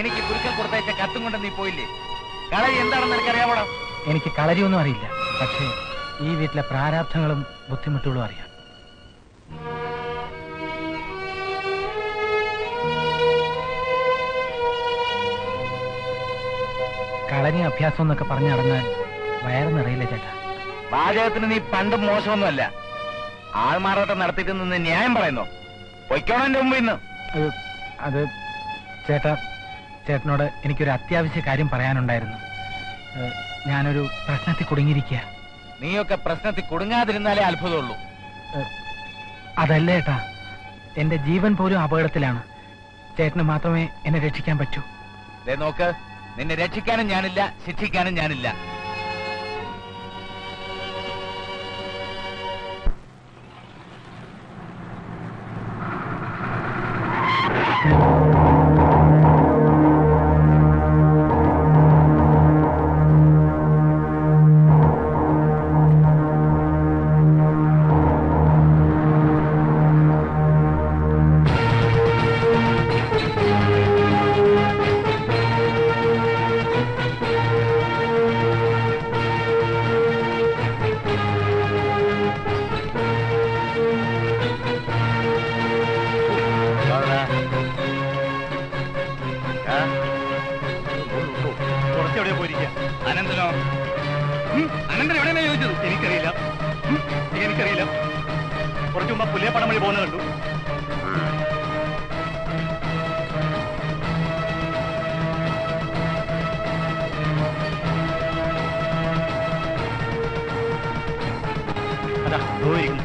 എനിക്ക് കുരുക്കൾ കൊടുത്തയച്ച കത്തും കൊണ്ട് നീ പോയില്ലേ? കളരി എന്താണെന്ന് എനിക്കറിയാമോടാ? എനിക്ക് കളരിയൊന്നും അറിയില്ല. പക്ഷേ ഈ വീട്ടിലെ പ്രാരാബ്ധങ്ങളും ബുദ്ധിമുട്ടുകളും അറിയാം. കളരി അഭ്യാസം എന്നൊക്കെ പറഞ്ഞു നടന്നാൽ വയറ് നിറയില്ല ചേട്ടാ. പാചകത്തിന് നീ പണ്ടും മോശമൊന്നുമല്ല. ആൾമാറാട്ടം നടത്തിയിട്ട് നിന്ന് ന്യായം പറയുന്നോ? പൊയ്ക്കോണം എന്റെ മുമ്പിൽ നിന്ന്. അത് ചേട്ടാ, ചേട്ടനോട് എനിക്കൊരു അത്യാവശ്യ കാര്യം പറയാനുണ്ടായിരുന്നു. ഞാനൊരു പ്രശ്നത്തിൽ കുടുങ്ങിയിരിക്കുക. നീയൊക്കെ പ്രശ്നത്തിൽ കുടുങ്ങാതിരുന്നാലേ അത്ഭുതമുള്ളൂ. അതല്ല ചേട്ടാ, എന്റെ ജീവൻ പോലും അപകടത്തിലാണ്. ചേട്ടന് മാത്രമേ എന്നെ രക്ഷിക്കാൻ പറ്റൂ. നോക്ക്, നിന്നെ രക്ഷിക്കാനും ഞാനില്ല, ശിക്ഷിക്കാനും ഞാനില്ല. അനന്തനോ? അനന്തൻ എവിടെയാണ് ചോദിച്ചത്? എനിക്കറിയില്ല. കുറച്ചു മുമ്പ് പുല്ലേപ്പടം വഴി പോകുന്ന കണ്ടു. അതാ പോയിരിക്കുന്നു.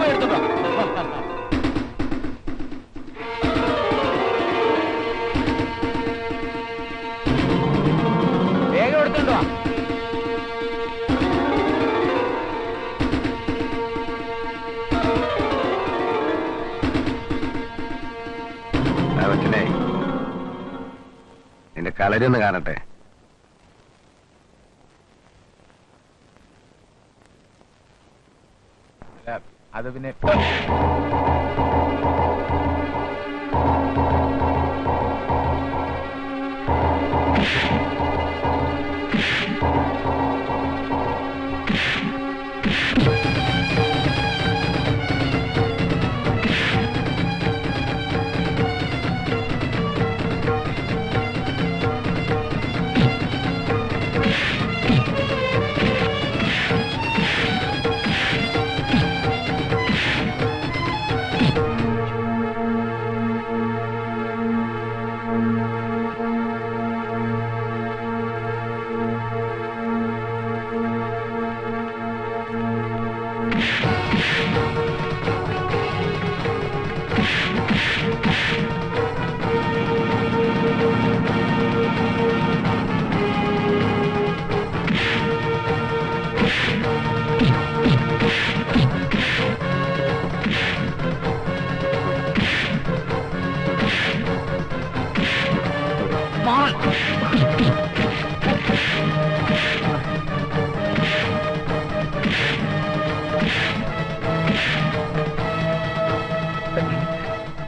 എടുത്തോട്ടോ. വേഗം എടുത്തോട്ടോ. നിന്റെ കളരി ഒന്ന് കാണട്ടെ. അത് പിന്നെ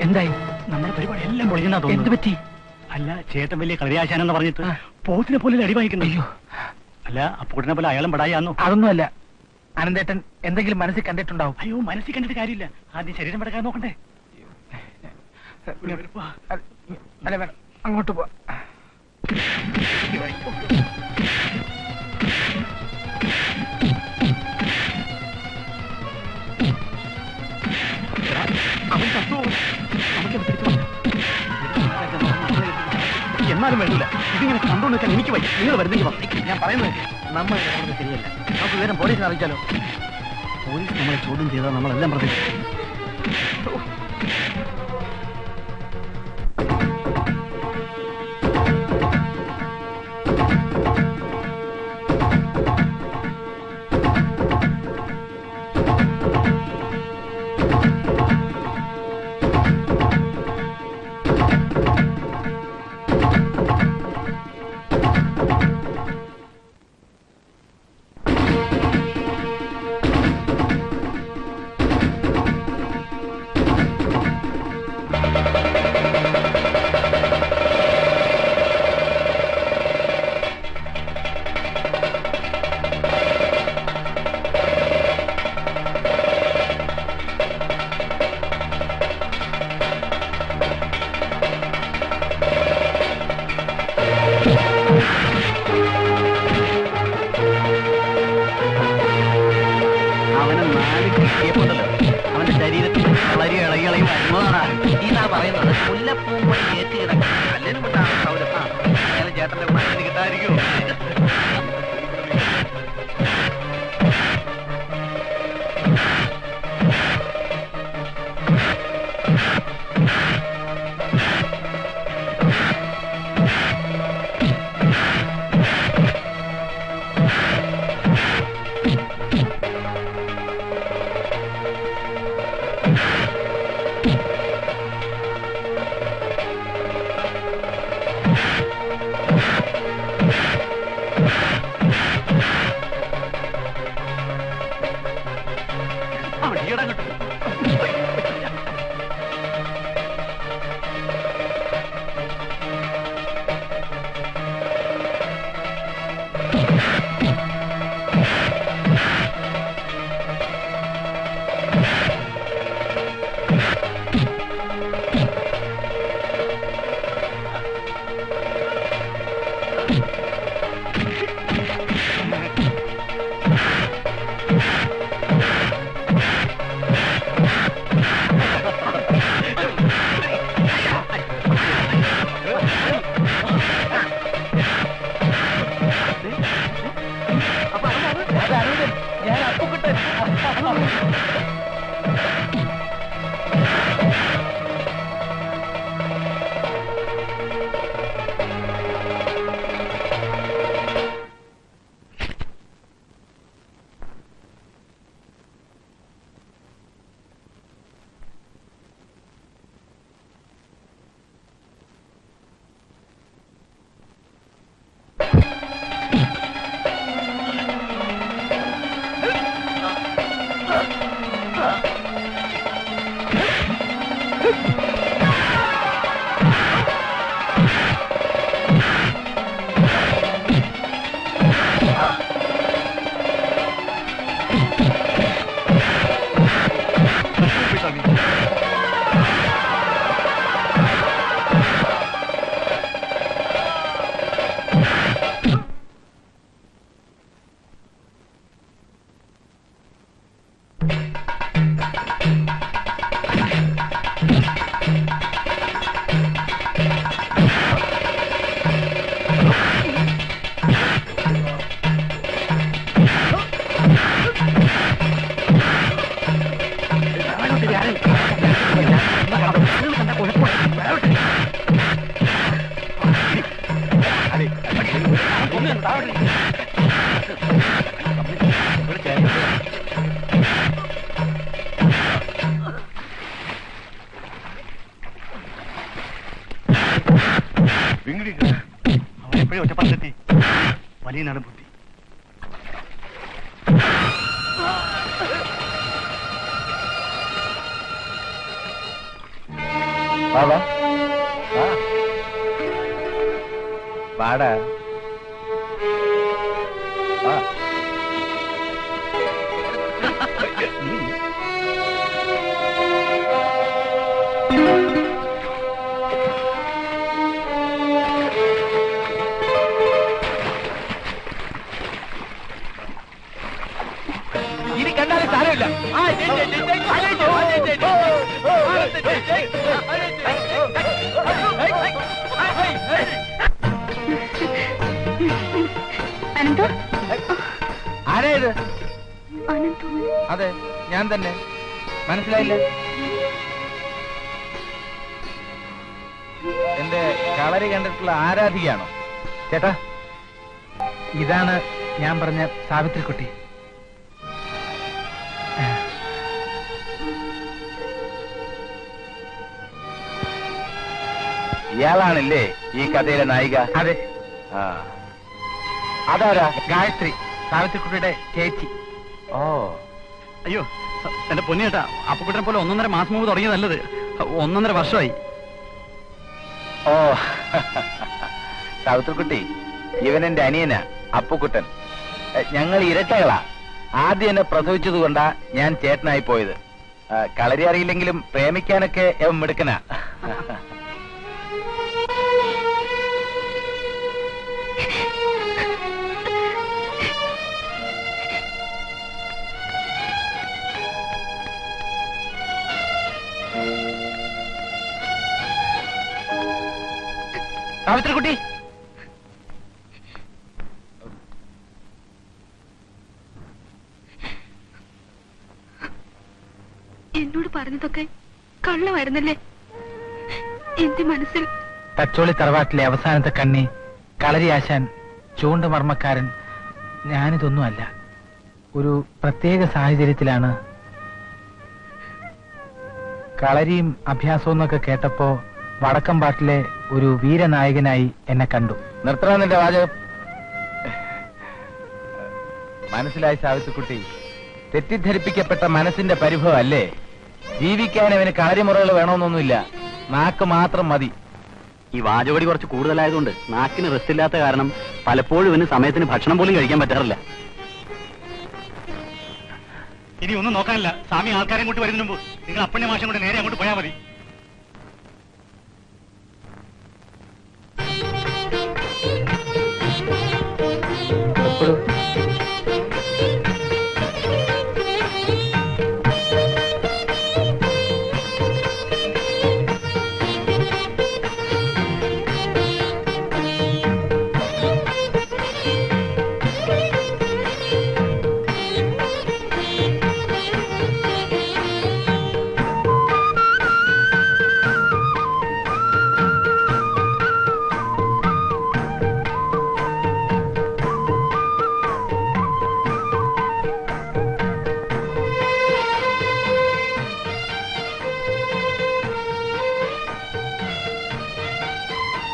എന്തായി? നമ്മുടെ പരിപാടി എല്ലാം പൊളിഞ്ഞാ തോന്നുന്നു. എന്ത് പറ്റി? അല്ല, ചേട്ടൻ വലിയ കളിയാശാനെന്ന് പറഞ്ഞിട്ട് പോത്തിനെ പോലെ അടി വാങ്ങിക്കുന്നു. അയ്യോ, അല്ല, അപ്പൂട്ടിനെ പോലെ അയാളും പടായാന്നോ? അതൊന്നുമല്ല. അനന്തേട്ടൻ എന്തെങ്കിലും മനസ്സിൽ കണ്ടിട്ടുണ്ടാവും. അയ്യോ, മനസ്സിൽ കണ്ടിട്ട് കാര്യമില്ല. ആദ്യം ശരീരം പടക്കാൻ നോക്കണ്ടേ? അല്ല, വേണം, അങ്ങോട്ട് പോ. അവൻ തത്വ എന്നാലും വേണ്ടില്ല. ഇതിങ്ങനെ കണ്ടു നിൽക്കാൻ എനിക്ക് വയ്യ. നിങ്ങൾ വരുന്നെങ്കിൽ ഞാൻ പറയുന്നത് നമ്മൾ ശരിയല്ല. നമുക്ക് വിവരം പോലീസിനെ അറിയിച്ചാലോ? പോലീസ് നമ്മളെ ചോദ്യം ചെയ്താൽ നമ്മളെല്ലാം പ്രതീക്ഷിക്കും. മുല്ലപ്പൂമ്പൊടി ഏറ്റ് കിടക്കും അല്ലേനും വിട്ടാണ് സൗരഭ ചേട്ടന്റെ മനസ്സിന് കിട്ടാതിരിക്കുമോ? അവനെപ്പോഴും ഒറ്റപ്പാടെത്തി വലിയ നടമ്പുത്തി. വാടാ ഇനി കണ്ടാലും സാരമില്ല. അനന്തു, ആരാ ഇത്? അനന്തു. അതെ, ഞാൻ തന്നെ. മനസ്സിലായില്ല? എന്റെ കളരി കണ്ടിട്ടുള്ള ആരാധികയാണോ? ചേട്ടാ, ഇതാണ് ഞാൻ പറഞ്ഞ സാവിത്രിക്കുട്ടി. ഇയാളാണല്ലേ ഈ കഥയിലെ നായിക? അതെ. അതാരാ? ഗായത്രി, സാവിത്രിക്കുട്ടിയുടെ ചേച്ചി. ഓ, അയ്യോ എന്റെ പൊന്നേട്ടാ, അപ്പുക്കുട്ടനെ പോലെ 1.5 മാസം മുമ്പ് തുടങ്ങിയ നല്ലത് 1.5 വർഷമായി. ഓ, സാവിത്രിക്കുട്ടി, ഇവൻ എന്റെ അനിയനാ അപ്പുക്കുട്ടൻ. ഞങ്ങൾ ഇരട്ടകളാ. ആദ്യം എന്നെ പ്രസവിച്ചത് കൊണ്ടാ ഞാൻ ചേട്ടനായി പോയത്. കളരി അറിയില്ലെങ്കിലും പ്രേമിക്കാനൊക്കെ അവൻ മിടുക്കനാ. സാവിത്രിക്കുട്ടി, എന്നോട് പറഞ്ഞതൊക്കെ കള്ളമായിരുന്നല്ലേ? എന്റെ മനസ്സിൽ തച്ചോളി തറവാട്ടിലെ അവസാനത്തെ കണ്ണി, കളരിയാശാൻ, ചൂണ്ടുമർമ്മക്കാരൻ, ഞാനിതൊന്നുമല്ല. ഒരു പ്രത്യേക സാഹചര്യത്തിലാണ് കളരിയും അഭ്യാസവും എന്നൊക്കെ കേട്ടപ്പോ വടക്കമ്പാട്ടിലെ ഒരു വീരനായകനായി എന്നെ കണ്ടു. നിർത്തണം നിന്റെ വാചകം. മനസ്സിലായി സാവിത്രിക്കുട്ടി, തെറ്റിദ്ധരിപ്പിക്കപ്പെട്ട മനസ്സിന്റെ പരിഭവം അല്ലേ? ജീവിക്കാൻ അവന് കളരിമുറകൾ വേണമെന്നൊന്നുമില്ല, നാക്ക് മാത്രം മതി. ഈ വാചകടി കുറച്ച് കൂടുതലായതുകൊണ്ട് നാക്കിന് റെസ്റ്റ് ഇല്ലാത്ത കാരണം പലപ്പോഴും ഇവന് സമയത്തിന് ഭക്ഷണം പോലും കഴിക്കാൻ പറ്റാറില്ല. ഇനി ഒന്നും നോക്കാനില്ല. സ്വാമി ആൾക്കാരെ കൊണ്ട് വരുന്നതിന് മുമ്പ് നിങ്ങൾ അപ്പണ്യ മാഷം കൊണ്ട് നേരെ അങ്ങോട്ട് പോയാൽ മതി.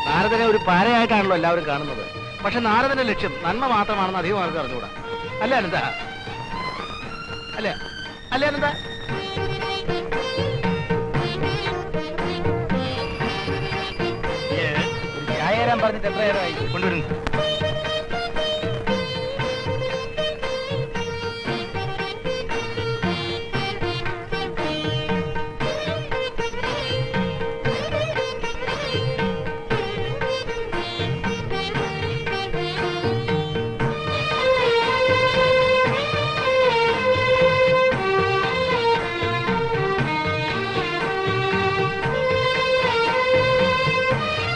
നാരദനെ ഒരു പാരയായിട്ടാണല്ലോ എല്ലാവരും കാണുന്നത്. പക്ഷെ നാരദന്റെ ലക്ഷ്യം നന്മ മാത്രമാണെന്ന് അധികം ആൾക്ക് അറിഞ്ഞുകൂടാ. അല്ലേ അനന്ത? അല്ലേ അനന്ത? ചായ തരാൻ പറഞ്ഞിട്ട് എത്ര നേരമായി? കൊണ്ടുവരുന്നു.